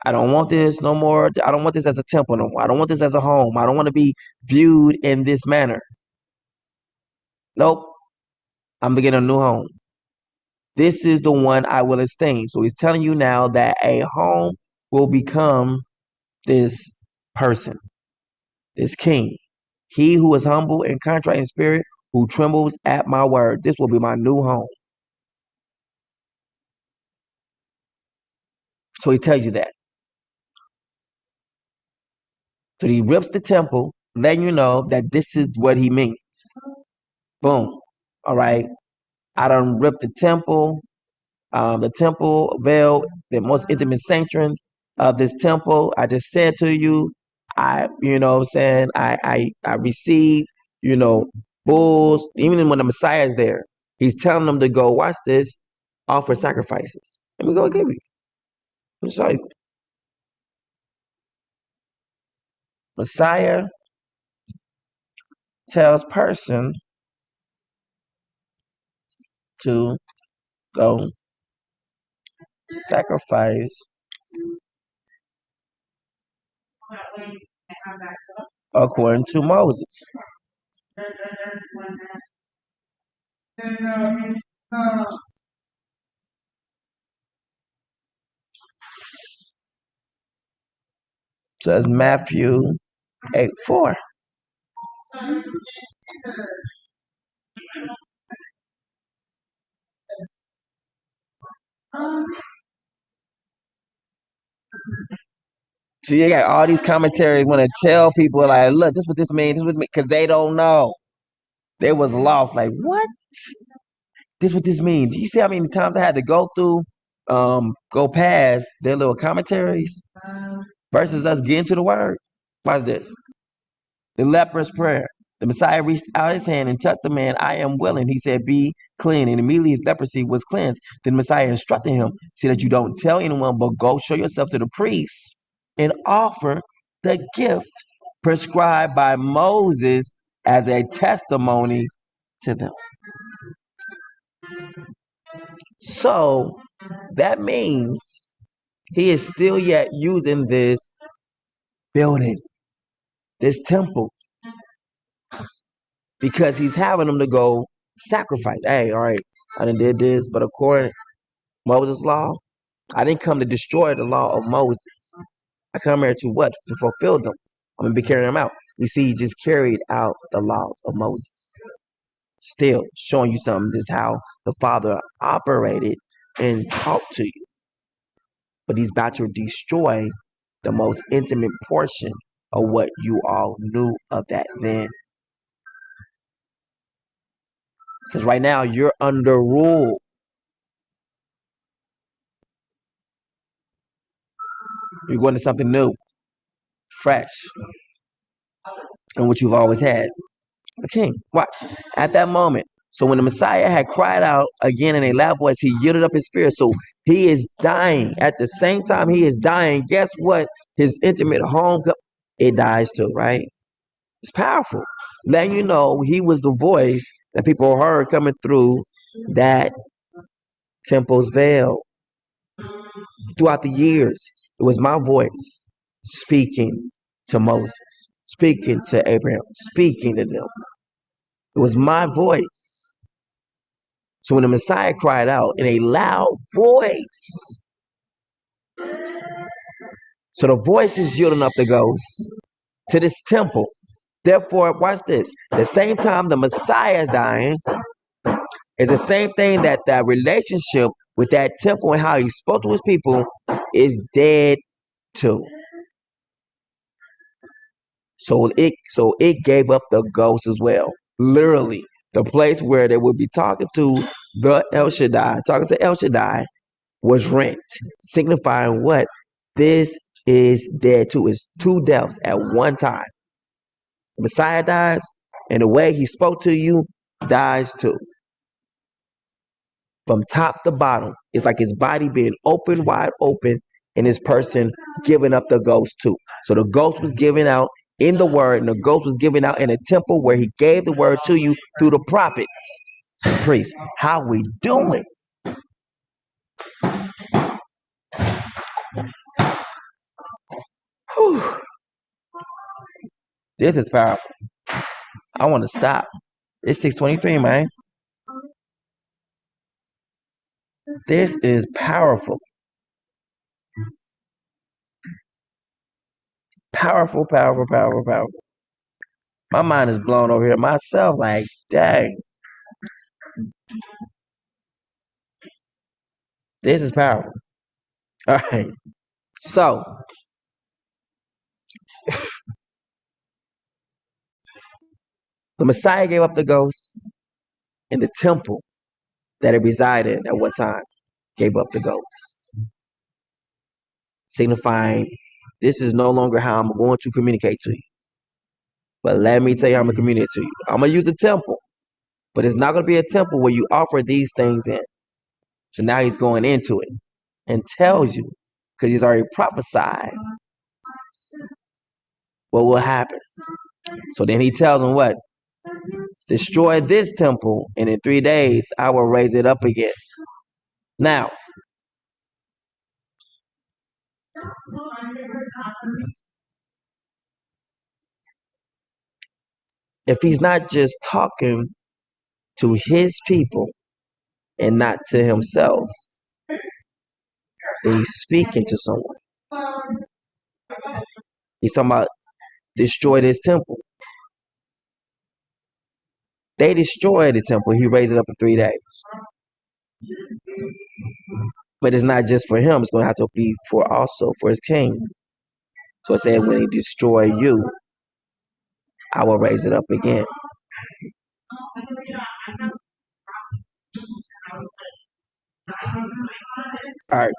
I don't want this no more. I don't want this as a temple no more. I don't want this as a home. I don't want to be viewed in this manner. Nope. I'm beginning a new home. This is the one I will esteem. So he's telling you now that a home will become this person, this king. He who is humble and contrite in spirit, who trembles at my word. This will be my new home. So he tells you that. So he rips the temple, letting you know that this is what he means. Boom. All right. I done ripped the temple veil, the most intimate sanctuary of this temple. I just said to you, I receive, bulls. Even when the Messiah is there, he's telling them to go, watch this, offer sacrifices. Let me go give you. Let me show you. Messiah tells person to go sacrifice according to Moses. So that's Matthew 8:4. So you got all these commentaries want to tell people like, look, this is what this means, because they don't know. They was lost. Like, what? This what this means. You see how many times I had to go through, go past their little commentaries versus us getting to the word? Watch this. The leper's prayer. The Messiah reached out his hand and touched the man. I am willing. He said, be clean. And immediately his leprosy was cleansed. Then the Messiah instructed him, see that you don't tell anyone, but go show yourself to the priests and offer the gift prescribed by Moses as a testimony to them. So that means he is still yet using this building, this temple, because he's having them to go sacrifice. Hey, all right, I done did this, but according to Moses' law, I didn't come to destroy the law of Moses. I come here to what? To fulfill them. I'm going to be carrying them out. We see he just carried out the laws of Moses. Still showing you something. This is how the Father operated and talked to you. But he's about to destroy the most intimate portion of what you all knew of that then. Because right now you're under rule. You're going to something new, fresh, and what you've always had. A king. Watch. At that moment. So when the Messiah had cried out again in a loud voice, he yielded up his spirit. So he is dying. At the same time he is dying, guess what? His intimate home, it dies too, right? It's powerful. Letting you know he was the voice that people heard coming through that temple's veil. Throughout the years, it was my voice speaking to Moses, speaking to Abraham, speaking to them. It was my voice. So when the Messiah cried out in a loud voice, so the voice is yielding up the ghost to this temple. Therefore, watch this. The same time the Messiah is dying is the same thing that that relationship with that temple and how he spoke to his people is dead too. So it gave up the ghost as well. Literally, the place where they would be talking to the El Shaddai, talking to El Shaddai, was rent, signifying what? This is dead too. It's two deaths at one time. The Messiah dies, and the way he spoke to you dies too. From top to bottom, it's like his body being open, wide open, and his person giving up the ghost too. So the ghost was given out in the word, and the ghost was given out in a temple where he gave the word to you through the prophets, priests. How we doing? Whew. This is powerful. I want to stop. It's 6:23, man. This is powerful. Powerful, powerful, powerful, powerful. My mind is blown over here myself. Like, dang. This is powerful. All right. So, the Messiah gave up the ghost, and the temple that it resided at one time gave up the ghost, signifying this is no longer how I'm going to communicate to you. But let me tell you how I'm going to communicate to you. I'm going to use a temple, but it's not going to be a temple where you offer these things in. So now he's going into it and tells you, because he's already prophesied what will happen. So then he tells them what? Destroy this temple, and in 3 days I will raise it up again. Now, if he's not just talking to his people and not to himself, then he's speaking to someone. He's talking about destroy this temple. They destroyed the temple. He raised it up in 3 days. But it's not just for him. It's going to have to be for also for his king. So it said, when he destroy you, I will raise it up again. All right.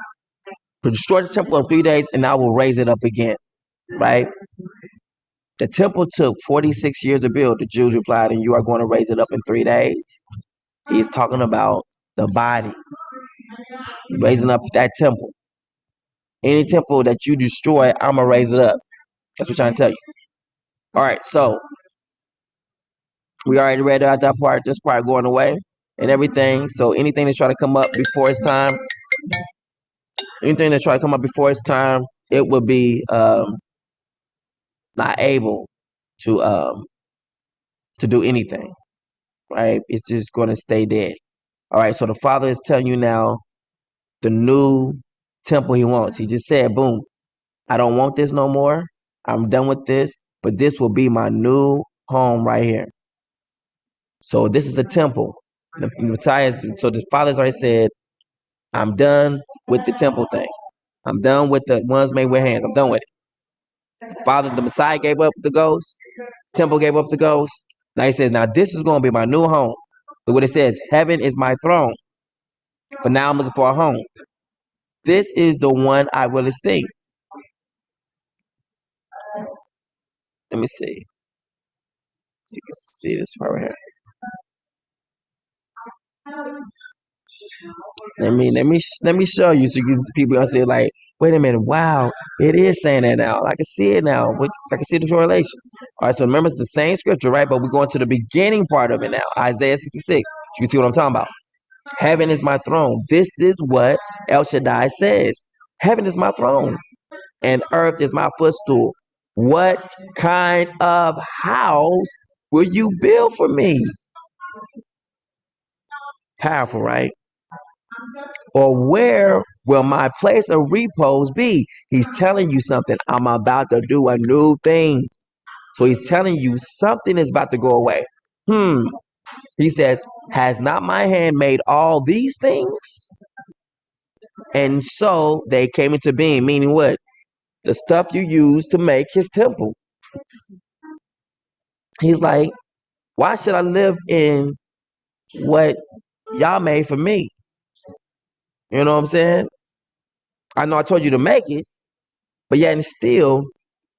So destroy the temple in 3 days, and I will raise it up again. Right? The temple took 46 years to build. The Jews replied, and you are going to raise it up in 3 days. He's talking about the body. Raising up that temple. Any temple that you destroy, I'm going to raise it up. That's what I'm trying to tell you. All right, so we already read out that part, this part going away and everything. So anything that's trying to come up before its time, it will be not able to do anything, right? It's just going to stay dead. All right, so the Father is telling you now the new temple he wants. He just said, boom, I don't want this no more. I'm done with this, but this will be my new home right here. So this is a temple. So the Father's already said, I'm done with the temple thing. I'm done with the ones made with hands. I'm done with it. The Messiah gave up the ghost. Temple gave up the ghost. Now he says, now this is going to be my new home. Look what it says. Heaven is my throne. But now I'm looking for a home. This is the one I will esteem. Let me see. So you can see this part right here. Let me show you so you can see people gonna say like, wait a minute, wow, it is saying that now. I can see it now. I can see the correlation. All right, so remember it's the same scripture, right? But we're going to the beginning part of it now. Isaiah 66. You can see what I'm talking about. Heaven is my throne. This is what El Shaddai says. Heaven is my throne, and earth is my footstool. What kind of house will you build for me? Powerful, right? Or where will my place of repose be? He's telling you something. I'm about to do a new thing. So he's telling you something is about to go away. He says, has not my hand made all these things? And so they came into being, meaning what? The stuff you use to make his temple. He's like, why should I live in what y'all made for me? You know what I'm saying? I know I told you to make it, but yet and still,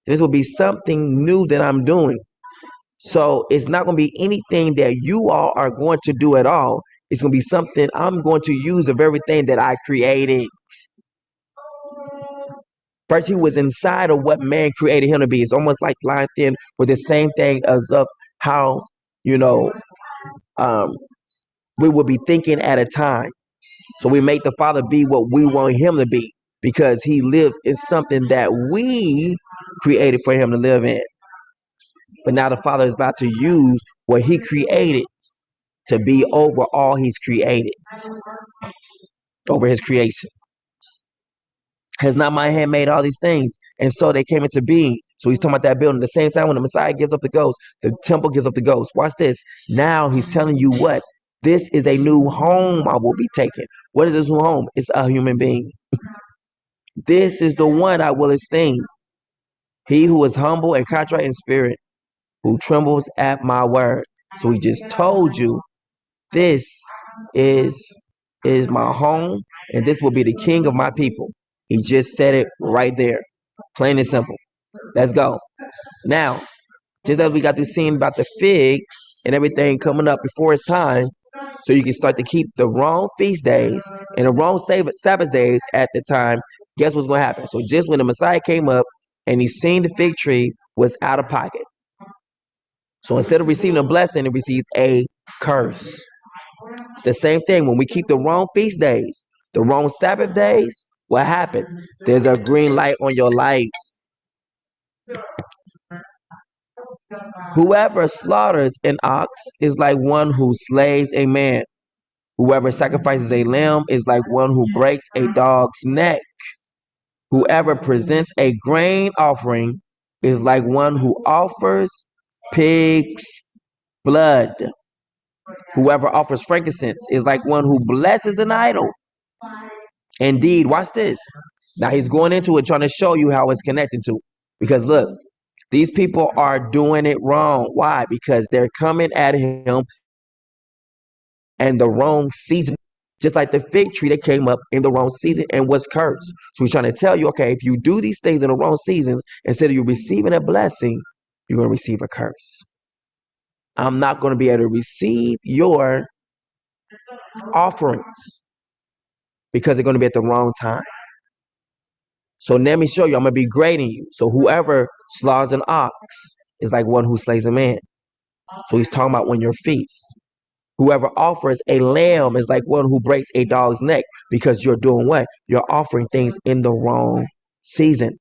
this will be something new that I'm doing. So it's not going to be anything that you all are going to do at all. It's going to be something I'm going to use of everything that I created. First, he was inside of what man created him to be. It's almost like Lion Thin with the same thing as of how, you know, um, we will be thinking at a time. So we make the Father be what we want him to be because he lives in something that we created for him to live in. But now the Father is about to use what he created to be over all he's created, over his creation. Has not my hand made all these things? And so they came into being. So he's talking about that building. At the same time, when the Messiah gives up the ghost, the temple gives up the ghost. Watch this. Now he's telling you what? This is a new home I will be taking. What is this new home? It's a human being. This is the one I will esteem. He who is humble and contrite in spirit, who trembles at my word. So he just told you, this is my home, and this will be the king of my people. He just said it right there. Plain and simple. Let's go. Now, just as we got this scene about the figs and everything coming up before it's time, so you can start to keep the wrong feast days and the wrong Sabbath days at the time, guess what's going to happen? So just when the Messiah came up and he seen the fig tree was out of pocket. So instead of receiving a blessing, it received a curse. It's the same thing. When we keep the wrong feast days, the wrong Sabbath days, what happened? There's a green light on your life. Whoever slaughters an ox is like one who slays a man. Whoever sacrifices a lamb is like one who breaks a dog's neck. Whoever presents a grain offering is like one who offers pig's blood. Whoever offers frankincense is like one who blesses an idol. Indeed, watch this. Now he's going into it, trying to show you how it's connected to. Because look, these people are doing it wrong. Why? Because they're coming at him in the wrong season. Just like the fig tree that came up in the wrong season and was cursed. So he's trying to tell you, okay, if you do these things in the wrong seasons, instead of you receiving a blessing, you're going to receive a curse. I'm not going to be able to receive your offerings because they're going to be at the wrong time. So let me show you, I'm going to be grading you. So whoever slaughters an ox is like one who slays a man. So he's talking about when you're feast. Whoever offers a lamb is like one who breaks a dog's neck because you're doing what? You're offering things in the wrong season.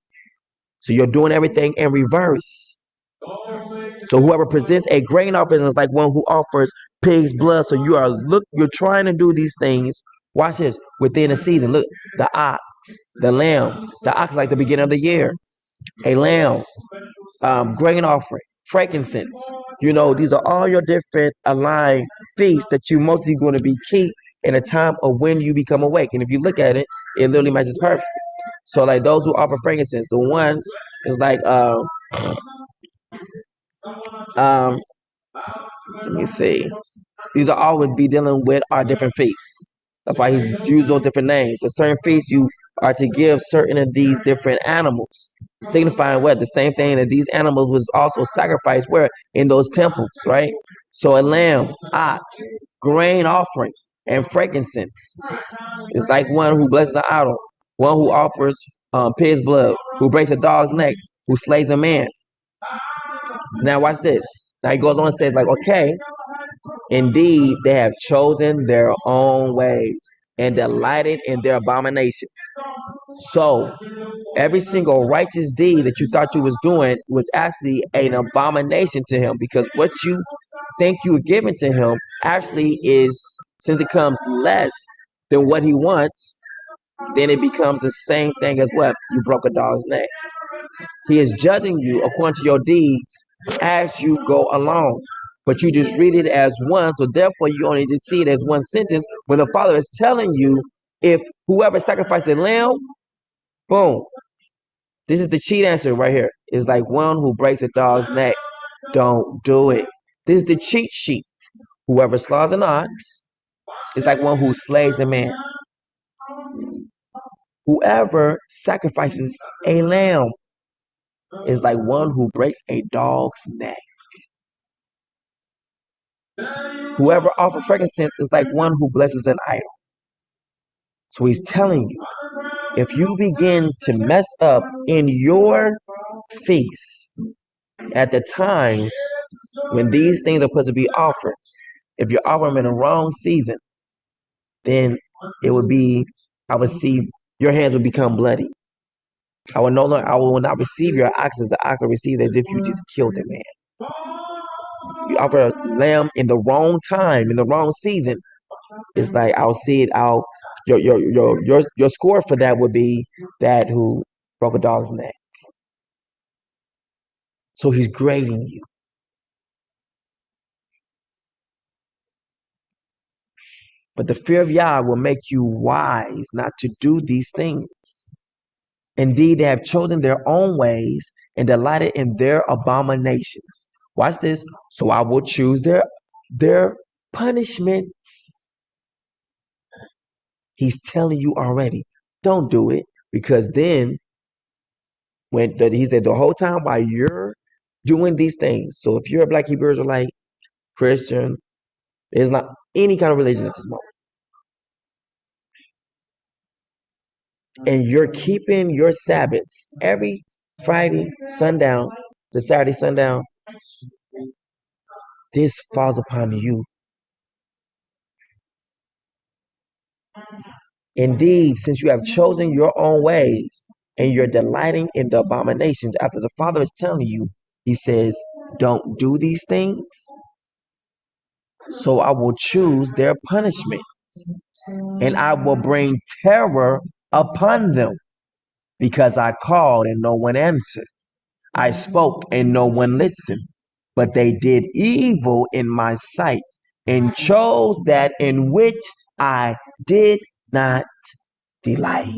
So you're doing everything in reverse. So whoever presents a grain offering is like one who offers pig's blood. So you're trying to do these things. Watch this, within a season. Look, the ox, the lamb. The ox is like the beginning of the year. A lamb, grain offering, frankincense. You know, these are all your different aligned feasts that you mostly going to be keep in a time of when you become awake. And if you look at it, it literally matches perfect. So like those who offer frankincense, the ones is like let me see. These are always be dealing with our different feasts. That's why he's used those different names. A certain feast you are to give certain of these different animals, signifying what? The same thing that these animals was also sacrificed where? In those temples, right? So a lamb, ox, grain offering, and frankincense. It's like one who blesses an idol, one who offers pig's blood, who breaks a dog's neck, who slays a man. Now watch this. Now he goes on and says like, okay, indeed they have chosen their own ways and delighted in their abominations. So every single righteous deed that you thought you was doing was actually an abomination to him, because what you think you were giving to him actually is, since it comes less than what he wants, then it becomes the same thing as what? You broke a dog's neck. He is judging you according to your deeds as you go along. But you just read it as one, so therefore you only just see it as one sentence when the Father is telling you, if whoever sacrificed a lamb, boom. This is the cheat answer right here. It's like one who breaks a dog's neck. Don't do it. This is the cheat sheet. Whoever slaughters an ox is like one who slays a man. Whoever sacrifices a lamb is like one who breaks a dog's neck. Whoever offers frankincense is like one who blesses an idol. So he's telling you, if you begin to mess up in your feast at the times when these things are supposed to be offered, if you offer them in the wrong season, then it would be, I would see your hands would become bloody. I will not receive your ox as the ox will receive as if you just killed a man. You offer a lamb in the wrong time, in the wrong season. It's like I'll see it. Your score for that would be that who broke a dog's neck. So he's grading you. But the fear of Yah will make you wise not to do these things. Indeed, they have chosen their own ways and delighted in their abominations. Watch this. So I will choose their punishments. He's telling you already, don't do it, because then he said the whole time while you're doing these things. So if you're a Black Hebrew Israelite, Christian, there's not any kind of religion at this moment, and you're keeping your Sabbaths every Friday sundown to Saturday sundown, this falls upon you. Indeed, since you have chosen your own ways and you're delighting in the abominations, after the Father is telling you, he says, don't do these things. So I will choose their punishment, and I will bring terror upon them, because I called and no one answered. I spoke and no one listened, but they did evil in my sight and chose that in which I did not delight.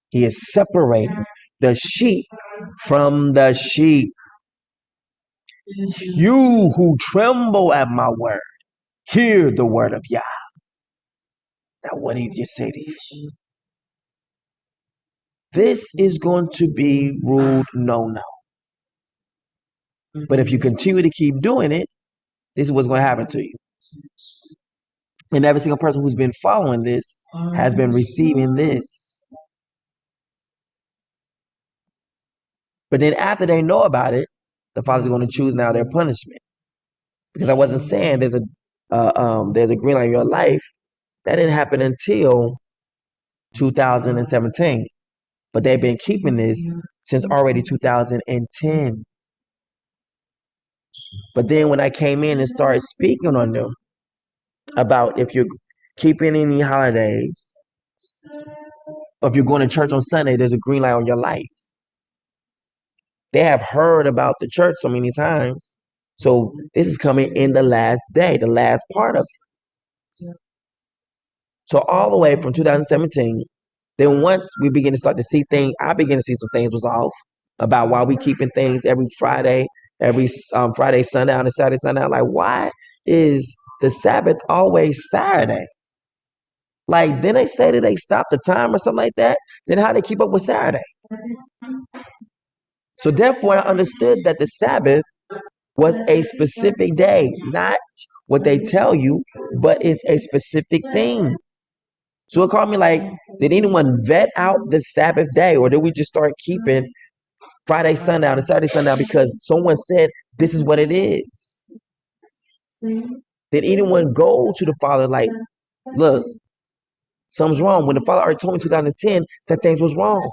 He is separating the sheep from the sheep. You who tremble at my word, hear the word of Yah. Now, what did he just say to you? This is going to be ruled no. But if you continue to keep doing it, this is what's going to happen to you. And every single person who's been following this has been receiving this. But then after they know about it, the Father's going to choose now their punishment. Because I wasn't saying there's a green light in your life. That didn't happen until 2017. But they've been keeping this since already 2010. But then when I came in and started speaking on them about if you're keeping any holidays, or if you're going to church on Sunday, there's a green light on your life. They have heard about the church so many times. So this is coming in the last day, the last part of it. So all the way from 2017, then once we begin to start to see things, I begin to see some things was off about why we keeping things every Friday, Friday sundown and Saturday sundown. Like, why is the Sabbath always Saturday? Like, then they say that they stop the time or something like that. Then how they keep up with Saturday? So therefore, I understood that the Sabbath was a specific day, not what they tell you, but it's a specific thing. So it called me like, did anyone vet out the Sabbath day, or did we just start keeping Friday sundown and Saturday sundown because someone said this is what it is? Did anyone go to the Father like, look, something's wrong, when the Father already told me in 2010 that things was wrong?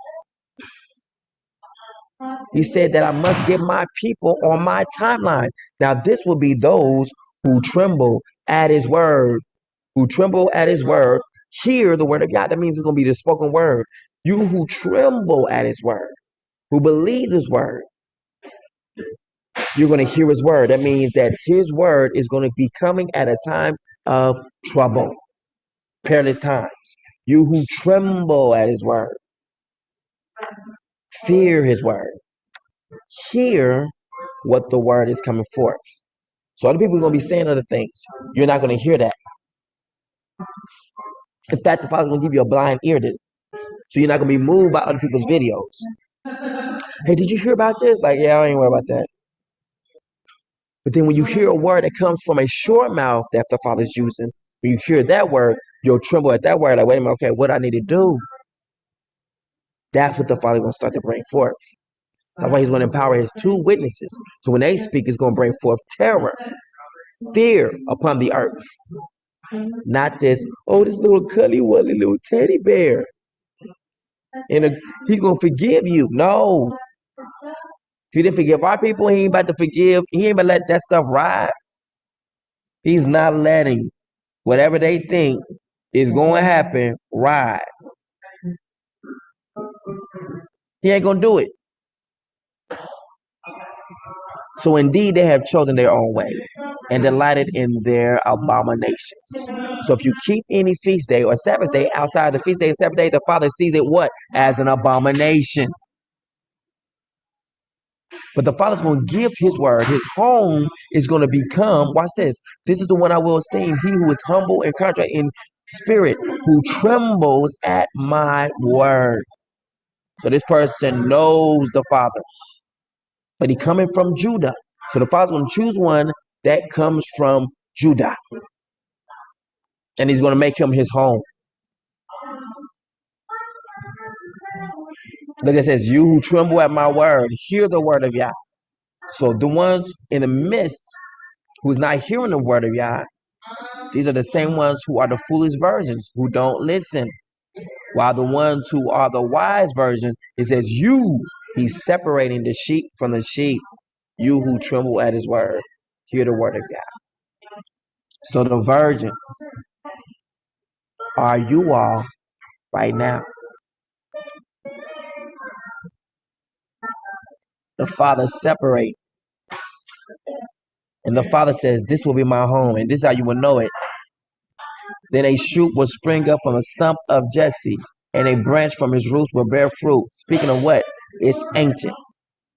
He said that I must get my people on my timeline. Now this will be those who tremble at his word, hear the word of God. That means it's going to be the spoken word. You who tremble at his word, who believes his word, you're going to hear his word. That means that his word is going to be coming at a time of trouble, perilous times. You who tremble at his word, fear his word, hear what the word is coming forth. So other people are going to be saying other things. You're not going to hear that. In fact, the Father's going to give you a blind ear to it. So you're not gonna be moved by other people's videos. Hey, did you hear about this? Like, yeah, I ain't worried about that. But then when you hear a word that comes from a short mouth that the Father's using, when you hear that word, you'll tremble at that word. Like, wait a minute, okay, what I need to do? That's what the Father is gonna start to bring forth. That's why he's going to empower his two witnesses. So when they speak, it's going to bring forth terror, fear upon the earth. Not this, oh, this little cuddly wuddly little teddy bear. And he's going to forgive you. No. If he didn't forgive our people, he ain't about to forgive. He ain't about to let that stuff ride. He's not letting whatever they think is going to happen ride. He ain't going to do it. So indeed, they have chosen their own ways and delighted in their abominations. So if you keep any feast day or Sabbath day outside the feast day and Sabbath day, the Father sees it what? As an abomination. But the Father's going to give his word. His home is going to become, watch this. This is the one I will esteem. He who is humble and contrite in spirit, who trembles at my word. So this person knows the Father. But he coming from Judah. So the Father's going to choose one that comes from Judah. And he's going to make him his home. Look, it says, you who tremble at my word, hear the word of Yah. So the ones in the midst who's not hearing the word of Yah, these are the same ones who are the foolish virgins who don't listen. While the ones who are the wise virgin, it says you, he's separating the sheep from the sheep. You who tremble at his word, hear the word of God. So the virgins are you all right now. The Father separate. And the Father says, this will be my home. And this is how you will know it. Then a shoot will spring up from a stump of Jesse, and a branch from his roots will bear fruit. Speaking of what? It's ancient.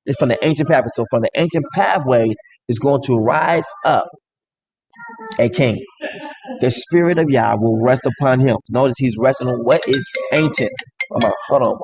It's from the ancient pathways. So from the ancient pathways is going to rise up a king. The spirit of Yah will rest upon him. Notice he's resting on what is ancient. Hold on.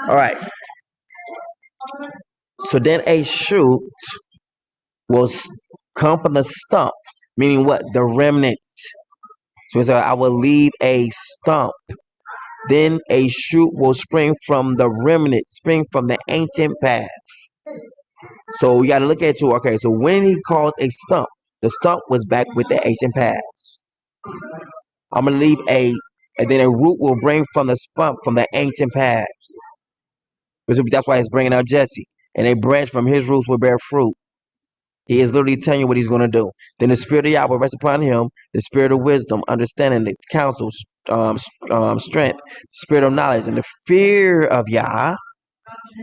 All right. So then a shoot will come from the stump, meaning what? The remnant. So it says, I will leave a stump. Then a shoot will spring from the remnant, spring from the ancient path. So you got to look at it too. Okay, so when he calls a stump, the stump was back with the ancient paths. I'm going to leave and then a root will bring from the stump from the ancient paths. That's why it's bringing out Jesse. And a branch from his roots will bear fruit. He is literally telling you what he's going to do. Then the spirit of Yah will rest upon him, the spirit of wisdom, understanding, the counsel, strength, spirit of knowledge, and the fear of Yah.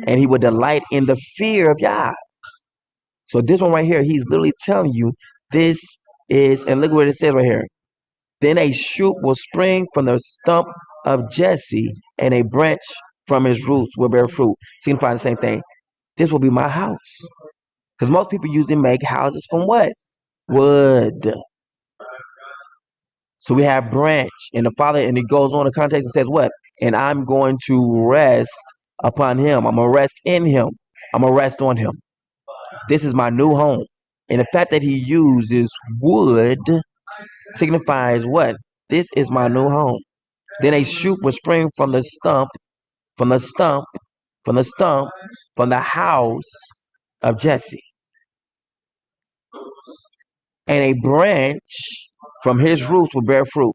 And he will delight in the fear of Yah. So this one right here, he's literally telling you this is, and look what it says right here. Then a shoot will spring from the stump of Jesse, and a branch from his roots will bear fruit. Signifying the same thing. This will be my house. Because most people usually make houses from what? Wood. So we have branch, and the Father, and it goes on in context and says what? And I'm going to rest upon him. I'm going to rest in him. I'm going to rest on him. This is my new home. And the fact that he uses wood signifies what? This is my new home. Then a shoot will spring from the stump, from the stump, from the house of Jesse. And a branch from his roots will bear fruit.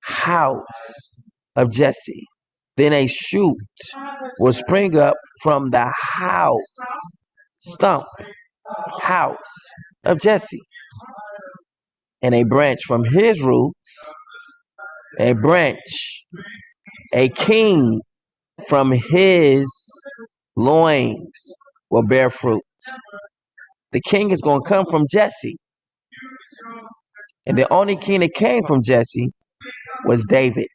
House of Jesse. Then a shoot will spring up from the house, stump, house of Jesse. And a branch from his roots, a branch, a king from his loins will bear fruit. The king is going to come from Jesse. And the only king that came from Jesse was David.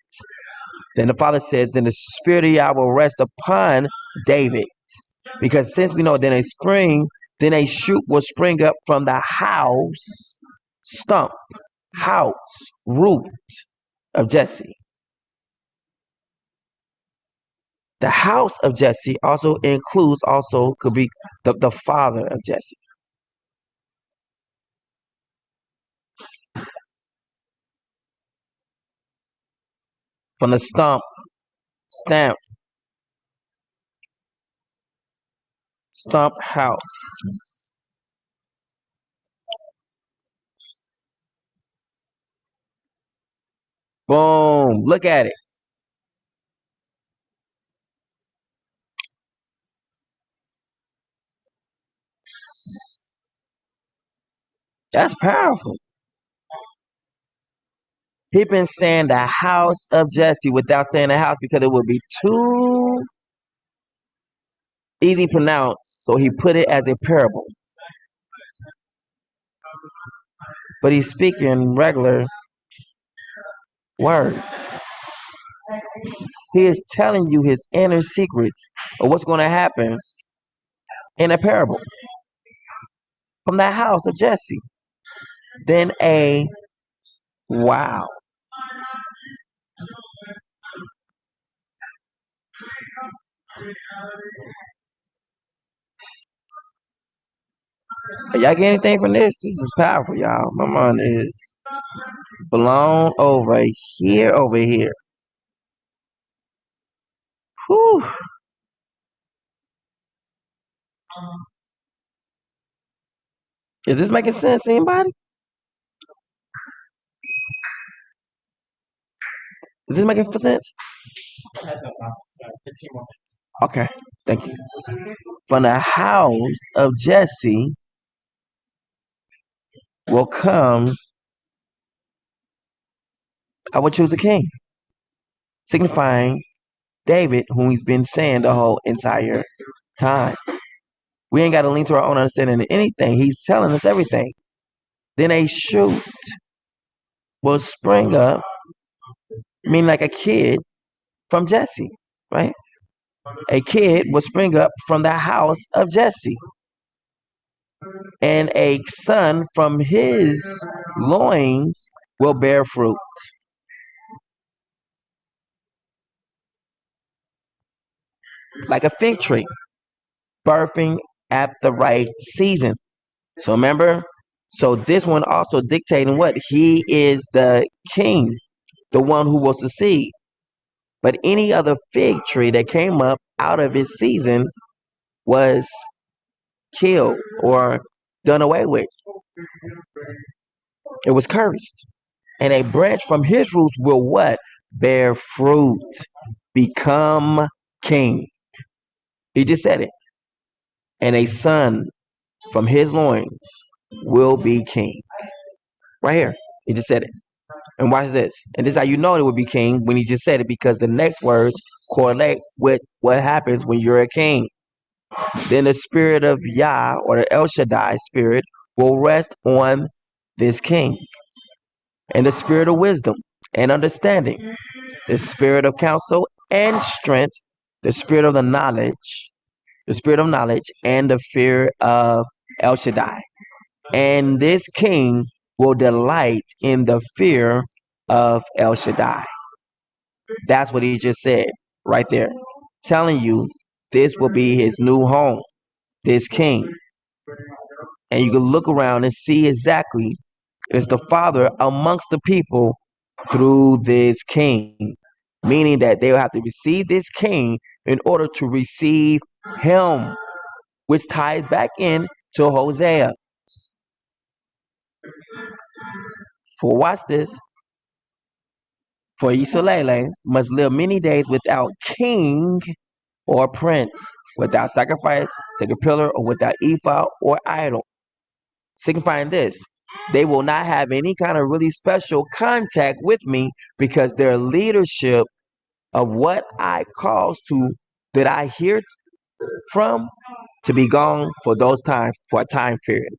Then the Father says, then the Spirit of Yah will rest upon David. Because since we know then a shoot will spring up from the house, stump, house, root of Jesse. The house of Jesse also includes, could be the father of Jesse. From the stump house. Boom. Look at it. That's powerful. He been saying the house of Jesse without saying the house because it would be too easy pronounced. So he put it as a parable. But he's speaking regular words. He is telling you his inner secrets of what's going to happen in a parable. From the house of Jesse. Then wow. Y'all get anything from this? This is powerful, y'all. My mind is blown over here. Whew. Is this making sense to anybody? Is this making sense? Okay, thank you. From the house of Jesse will come, I will choose a king, signifying David, whom he's been saying the whole entire time. We ain't got to lean to our own understanding of anything. He's telling us everything. Then a shoot will spring up, mean like a kid from Jesse, right? A kid will spring up from the house of Jesse. And a son from his loins will bear fruit. Like a fig tree, birthing at the right season. So remember, so this one also dictating what? He is the king, the one who will succeed. But any other fig tree that came up out of his season was killed or done away with. It was cursed. And a branch from his roots will what? Bear fruit. Become king. He just said it. And a son from his loins will be king. Right here. He just said it. And watch this. And this is how you know it will be king when he just said it, because the next words correlate with what happens when you're a king. Then the spirit of Yah, or the El Shaddai spirit, will rest on this king. And the spirit of wisdom and understanding, the spirit of counsel and strength, the spirit of knowledge, and the fear of El Shaddai. And this king will delight in the fear of El Shaddai. That's what he just said right there. Telling you this will be his new home, this king. And you can look around and see exactly it's the Father amongst the people through this king. meaning that they will have to receive this king in order to receive him, which ties back in to Hosea. For watch this. For Yisrael must live many days without king or prince, without sacrifice, sacred pillar, or without ephod or idol. Signifying this, they will not have any kind of really special contact with me, because their leadership of what I cause to that I hear from to be gone for those times, for a time period.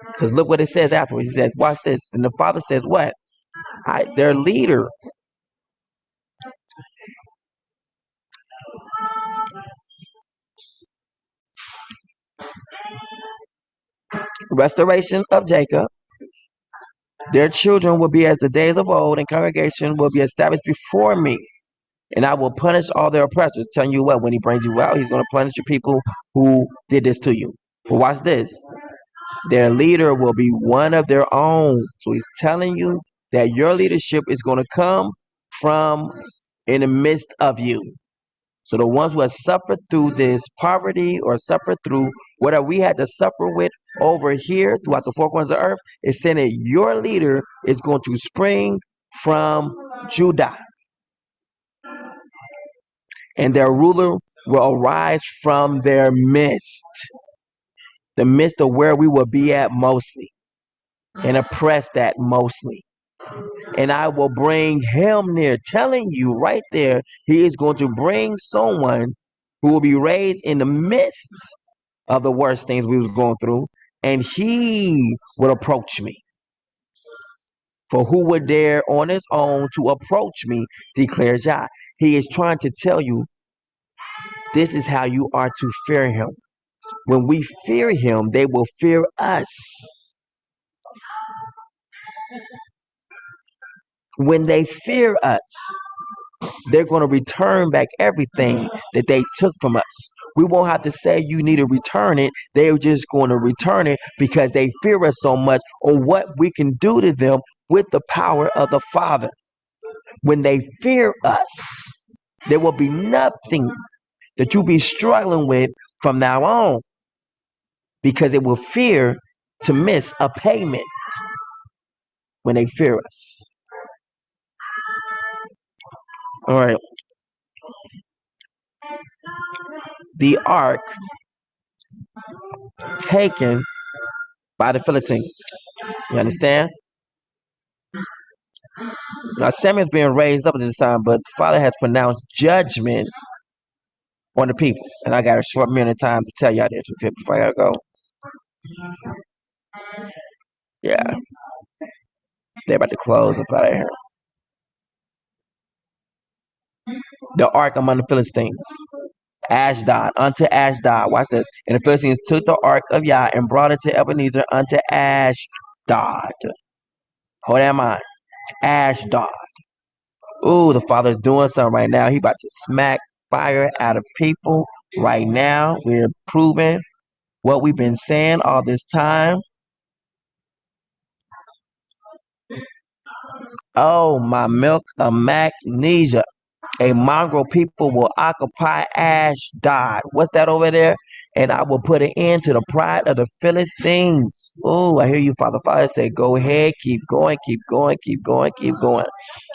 Because look what it says afterwards. He says, watch this. And the Father says what? Their leader. Restoration of Jacob. Their children will be as the days of old, and congregation will be established before me. And I will punish all their oppressors. Telling you what, when he brings you out, he's going to punish your people who did this to you. But watch this. Their leader will be one of their own. So he's telling you that your leadership is going to come from in the midst of you. So the ones who have suffered through this poverty or suffered through whatever we had to suffer with over here throughout the four corners of the earth, is saying that your leader is going to spring from Judah. And their ruler will arise from their midst. The midst of where we will be at mostly. And oppress that mostly. And I will bring him near. Telling you right there, he is going to bring someone who will be raised in the midst of the worst things we was going through. And he would approach me. For who would dare on his own to approach me, declares Yah. He is trying to tell you, this is how you are to fear him. When we fear him, they will fear us. When they fear us, they're going to return back everything that they took from us. We won't have to say you need to return it. They're just going to return it because they fear us so much on what we can do to them with the power of the Father. When they fear us, there will be nothing that you'll be struggling with from now on, because it will fear to miss a payment when they fear us. All right. The ark taken by the Philistines. You understand? Now Samuel's being raised up at this time, but the Father has pronounced judgment on the people. And I got a short minute of time to tell y'all this before I gotta go. Yeah. They're about to close up out of here. The ark among the Philistines. Ashdod, unto Ashdod. Watch this. And the Philistines took the ark of Yah and brought it to Ebenezer unto Ashdod. Hold that in mind. Ashdod. Ooh, the Father's doing something right now. He about to smack fire out of people right now. We're proving what we've been saying all this time. Oh, my milk of magnesia. A mongrel people will occupy Ashdod. What's that over there? And I will put an end to the pride of the Philistines. Oh, I hear you, Father. Father say, go ahead, keep going, keep going, keep going, keep going.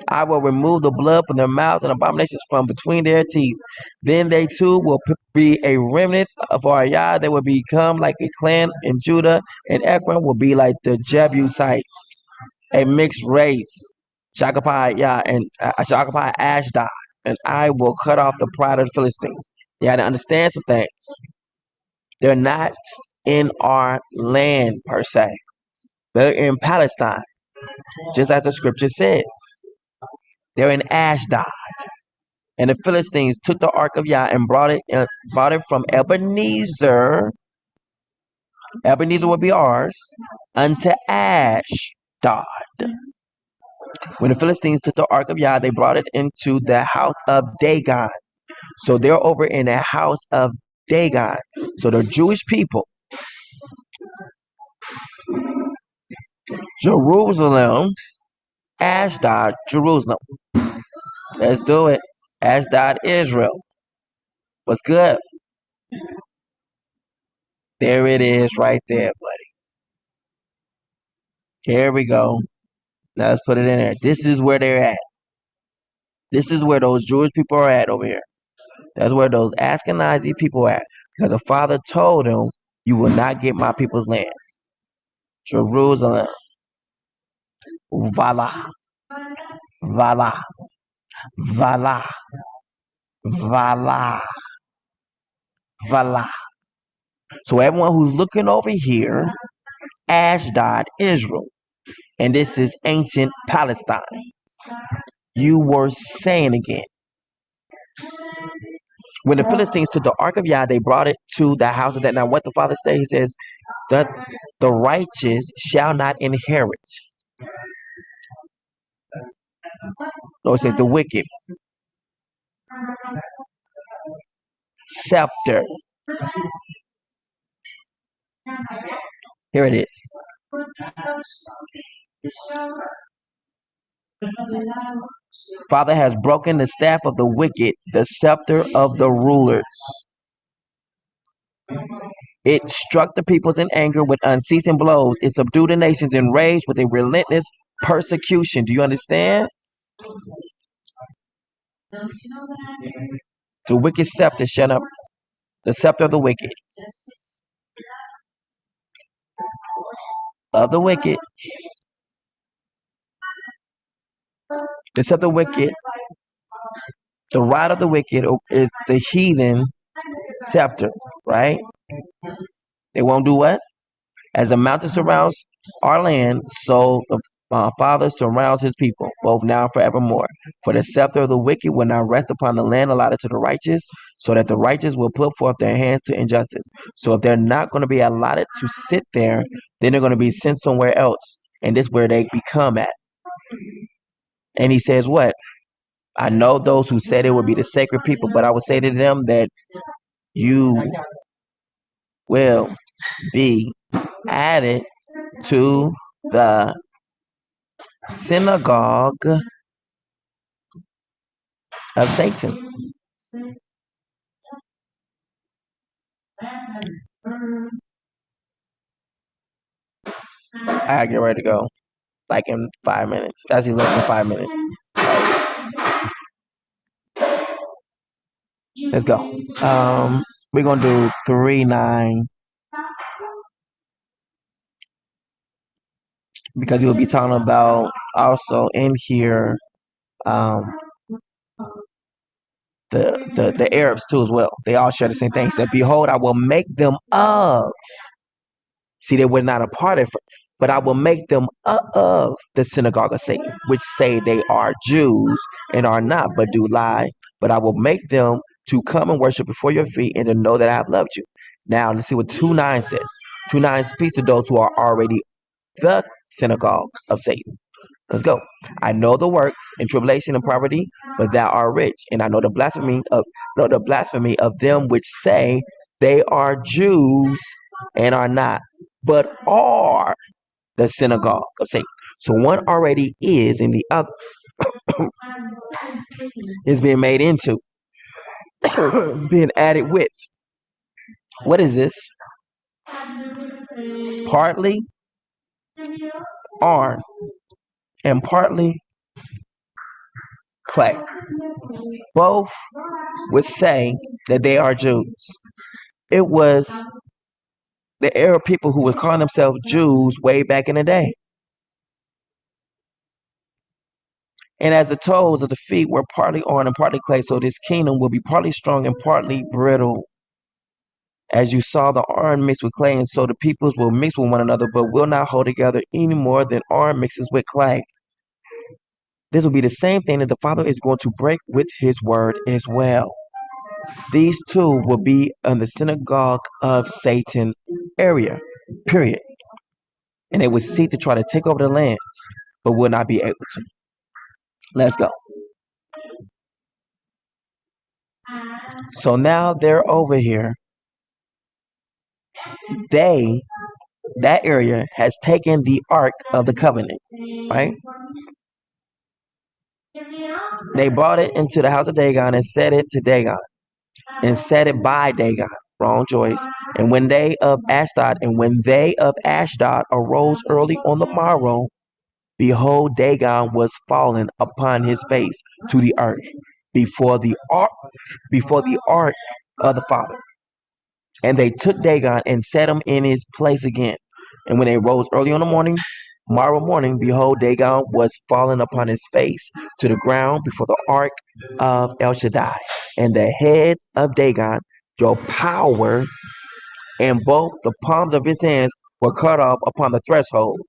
I will remove the blood from their mouths and abominations from between their teeth. Then they too will be a remnant of our Yah. They will become like a clan in Judah, and Ephraim will be like the Jebusites, a mixed race. Shall occupy Yah, and I shall occupy Ashdod, and I will cut off the pride of the Philistines. You have to understand some things. They're not in our land per se. They're in Palestine, just as the scripture says. They're in Ashdod. And the Philistines took the ark of Yah and brought it from Ebenezer. Ebenezer will be ours, unto Ashdod. When the Philistines took the ark of Yah, they brought it into the house of Dagon. So they're over in the house of Dagon. So the Jewish people, Jerusalem Ashdod, Jerusalem. Let's do it. Ashdod, Israel. What's good? There it is right there, buddy. Here we go. Now let's put it in there. This is where they're at. This is where those Jewish people are at over here. That's where those Ashkenazi people are at. Because the Father told them, you will not get my people's lands. Jerusalem. Voila. Voila. Voila. Voila. Voila. So everyone who's looking over here, Ashdod, Israel. And this is ancient Palestine. You were saying again. When the Philistines took the ark of Yah, they brought it to the house of that. Now, what the Father says, he says that the righteous shall not inherit. No, it says the wicked. Scepter. Here it is. Father has broken the staff of the wicked, the scepter of the rulers. It struck the peoples in anger with unceasing blows. It subdued the nations in rage with a relentless persecution. Do you understand? The wicked scepter shut up. The scepter of the wicked. Of the wicked. The scepter of the wicked. The rod of the wicked is the heathen scepter, right? They won't do what? As a mountain surrounds our land, so the Father surrounds his people, both now and forevermore. For the scepter of the wicked will not rest upon the land allotted to the righteous, so that the righteous will put forth their hands to injustice. So if they're not going to be allotted to sit there, then they're going to be sent somewhere else. And this is where they become at. And he says what? I know those who said it would be the sacred people, but I will say to them that you will be added to the synagogue of Satan. I get ready to go, like in 5 minutes. Actually, less than 5 minutes. Let's go. We're gonna do 3:9 because we'll be talking about also in here the Arabs too as well. They all share the same thing. He said, behold, I will make them of. See, they were not a part of it, but I will make them of the synagogue of Satan, which say they are Jews and are not, but do lie. But I will make them to come and worship before your feet and to know that I have loved you. Now, let's see what 2:9 says. 2:9 speaks to those who are already the synagogue of Satan. Let's go. I know the works and tribulation and poverty, but thou art rich, and I know the blasphemy of them which say they are Jews and are not, but are the synagogue of Satan. So one already is, and the other is being made into, being added with. What is this? Partly iron and partly clay. Both would say that they are Jews. It was the Arab people who would call themselves Jews way back in the day. And as the toes of the feet were partly iron and partly clay, so this kingdom will be partly strong and partly brittle. As you saw the iron mixed with clay, and so the peoples will mix with one another, but will not hold together any more than iron mixes with clay. This will be the same thing that the Father is going to break with his word as well. These two will be in the synagogue of Satan area, period. And they will seek to try to take over the lands, but will not be able to. Let's go. So now they're over here. That area has taken the Ark of the Covenant, right? They brought it into the house of Dagon and set it to Dagon and set it by Dagon. Wrong choice. And when they of Ashdod arose early on the morrow, behold, Dagon was fallen upon his face to the earth before the ark of the Father. And they took Dagon and set him in his place again. And when they rose early on the morrow morning, behold, Dagon was fallen upon his face to the ground before the ark of El Shaddai. And the head of Dagon, your power, and both the palms of his hands were cut off upon the threshold.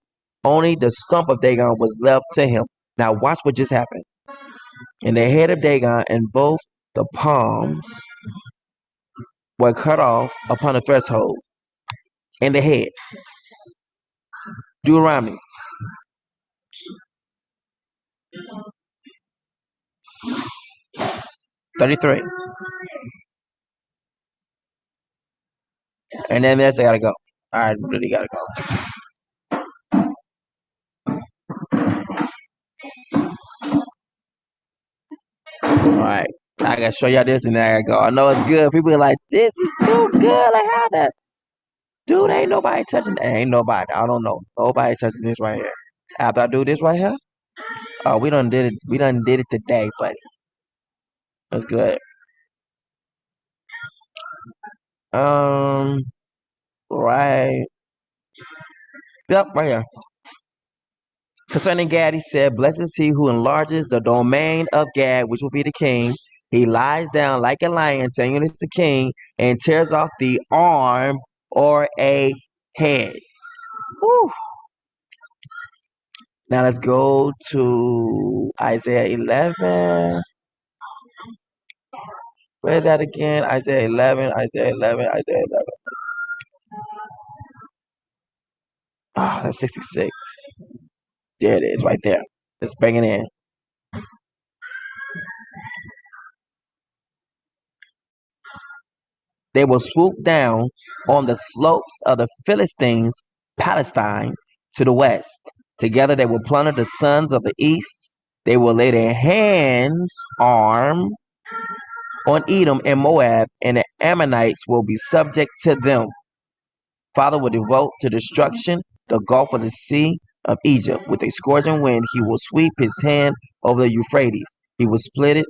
Only the stump of Dagon was left to him. Now watch what just happened. And the head of Dagon and both the palms were cut off upon the threshold. And the head. Deuteronomy 33. And then there's I gotta go. I really gotta go. Alright. I gotta show y'all this and then I gotta go. I know it's good. People are like, this is too good. Like how that dude ain't nobody touching that. Ain't nobody. I don't know. Nobody touching this right here. After I do this right here. Oh, we done did it today, buddy. That's good. Right. Yep, right here. Concerning Gad, he said, blessed is he who enlarges the domain of Gad, which will be the king. He lies down like a lion, saying it's the king, and tears off the arm or a head. Whew. Now let's go to Isaiah 11. Where's that again? Isaiah 11, Isaiah 11, Isaiah 11. Oh, that's 66. There it is, right there. Let's bring it in. They will swoop down on the slopes of the Philistines, Palestine, to the west. Together they will plunder the sons of the east. They will lay their hands on Edom and Moab, and the Ammonites will be subject to them. Father will devote to destruction the gulf of the sea of Egypt. With a scourging wind, he will sweep his hand over the Euphrates. He will split it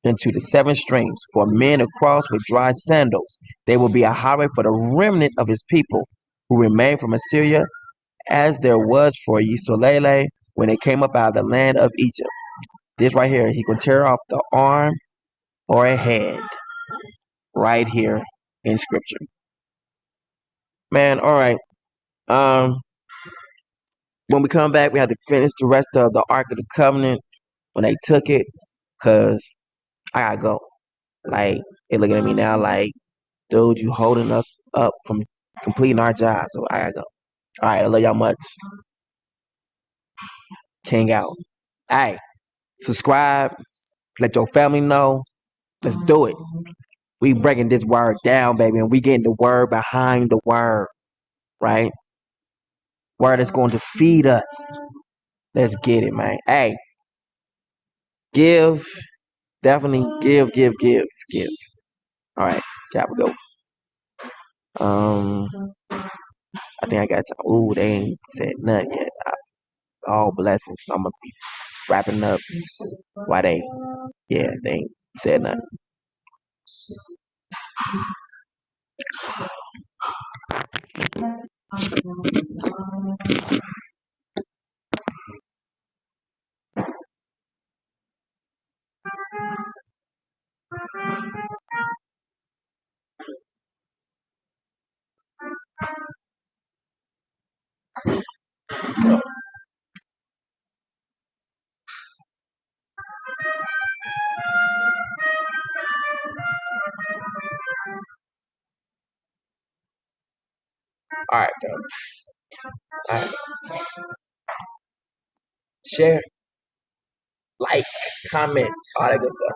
into the 7 streams for men to cross with dry sandals. They will be a highway for the remnant of his people who remain from Assyria, as there was for Yisrael when they came up out of the land of Egypt. This right here, he can tear off the arm or a head right here in scripture. Man, all right. When we come back, we have to finish the rest of the Ark of the Covenant when they took it, because I gotta go. Like, they looking at me now like, dude, you holding us up from completing our job, so I gotta go. All right, I love y'all much. King out. Hey, subscribe. Let your family know. Let's do it. We breaking this word down, baby, and we getting the word behind the word, right? Word that's going to feed us. Let's get it, man. Hey, give. Definitely give. All right, have a go. I think I got time. Ooh, they ain't said nothing yet. All blessings. So I'm gonna be wrapping up. Why they ain't said nothing. All right, fam. All right. Share, like, comment, all that good stuff.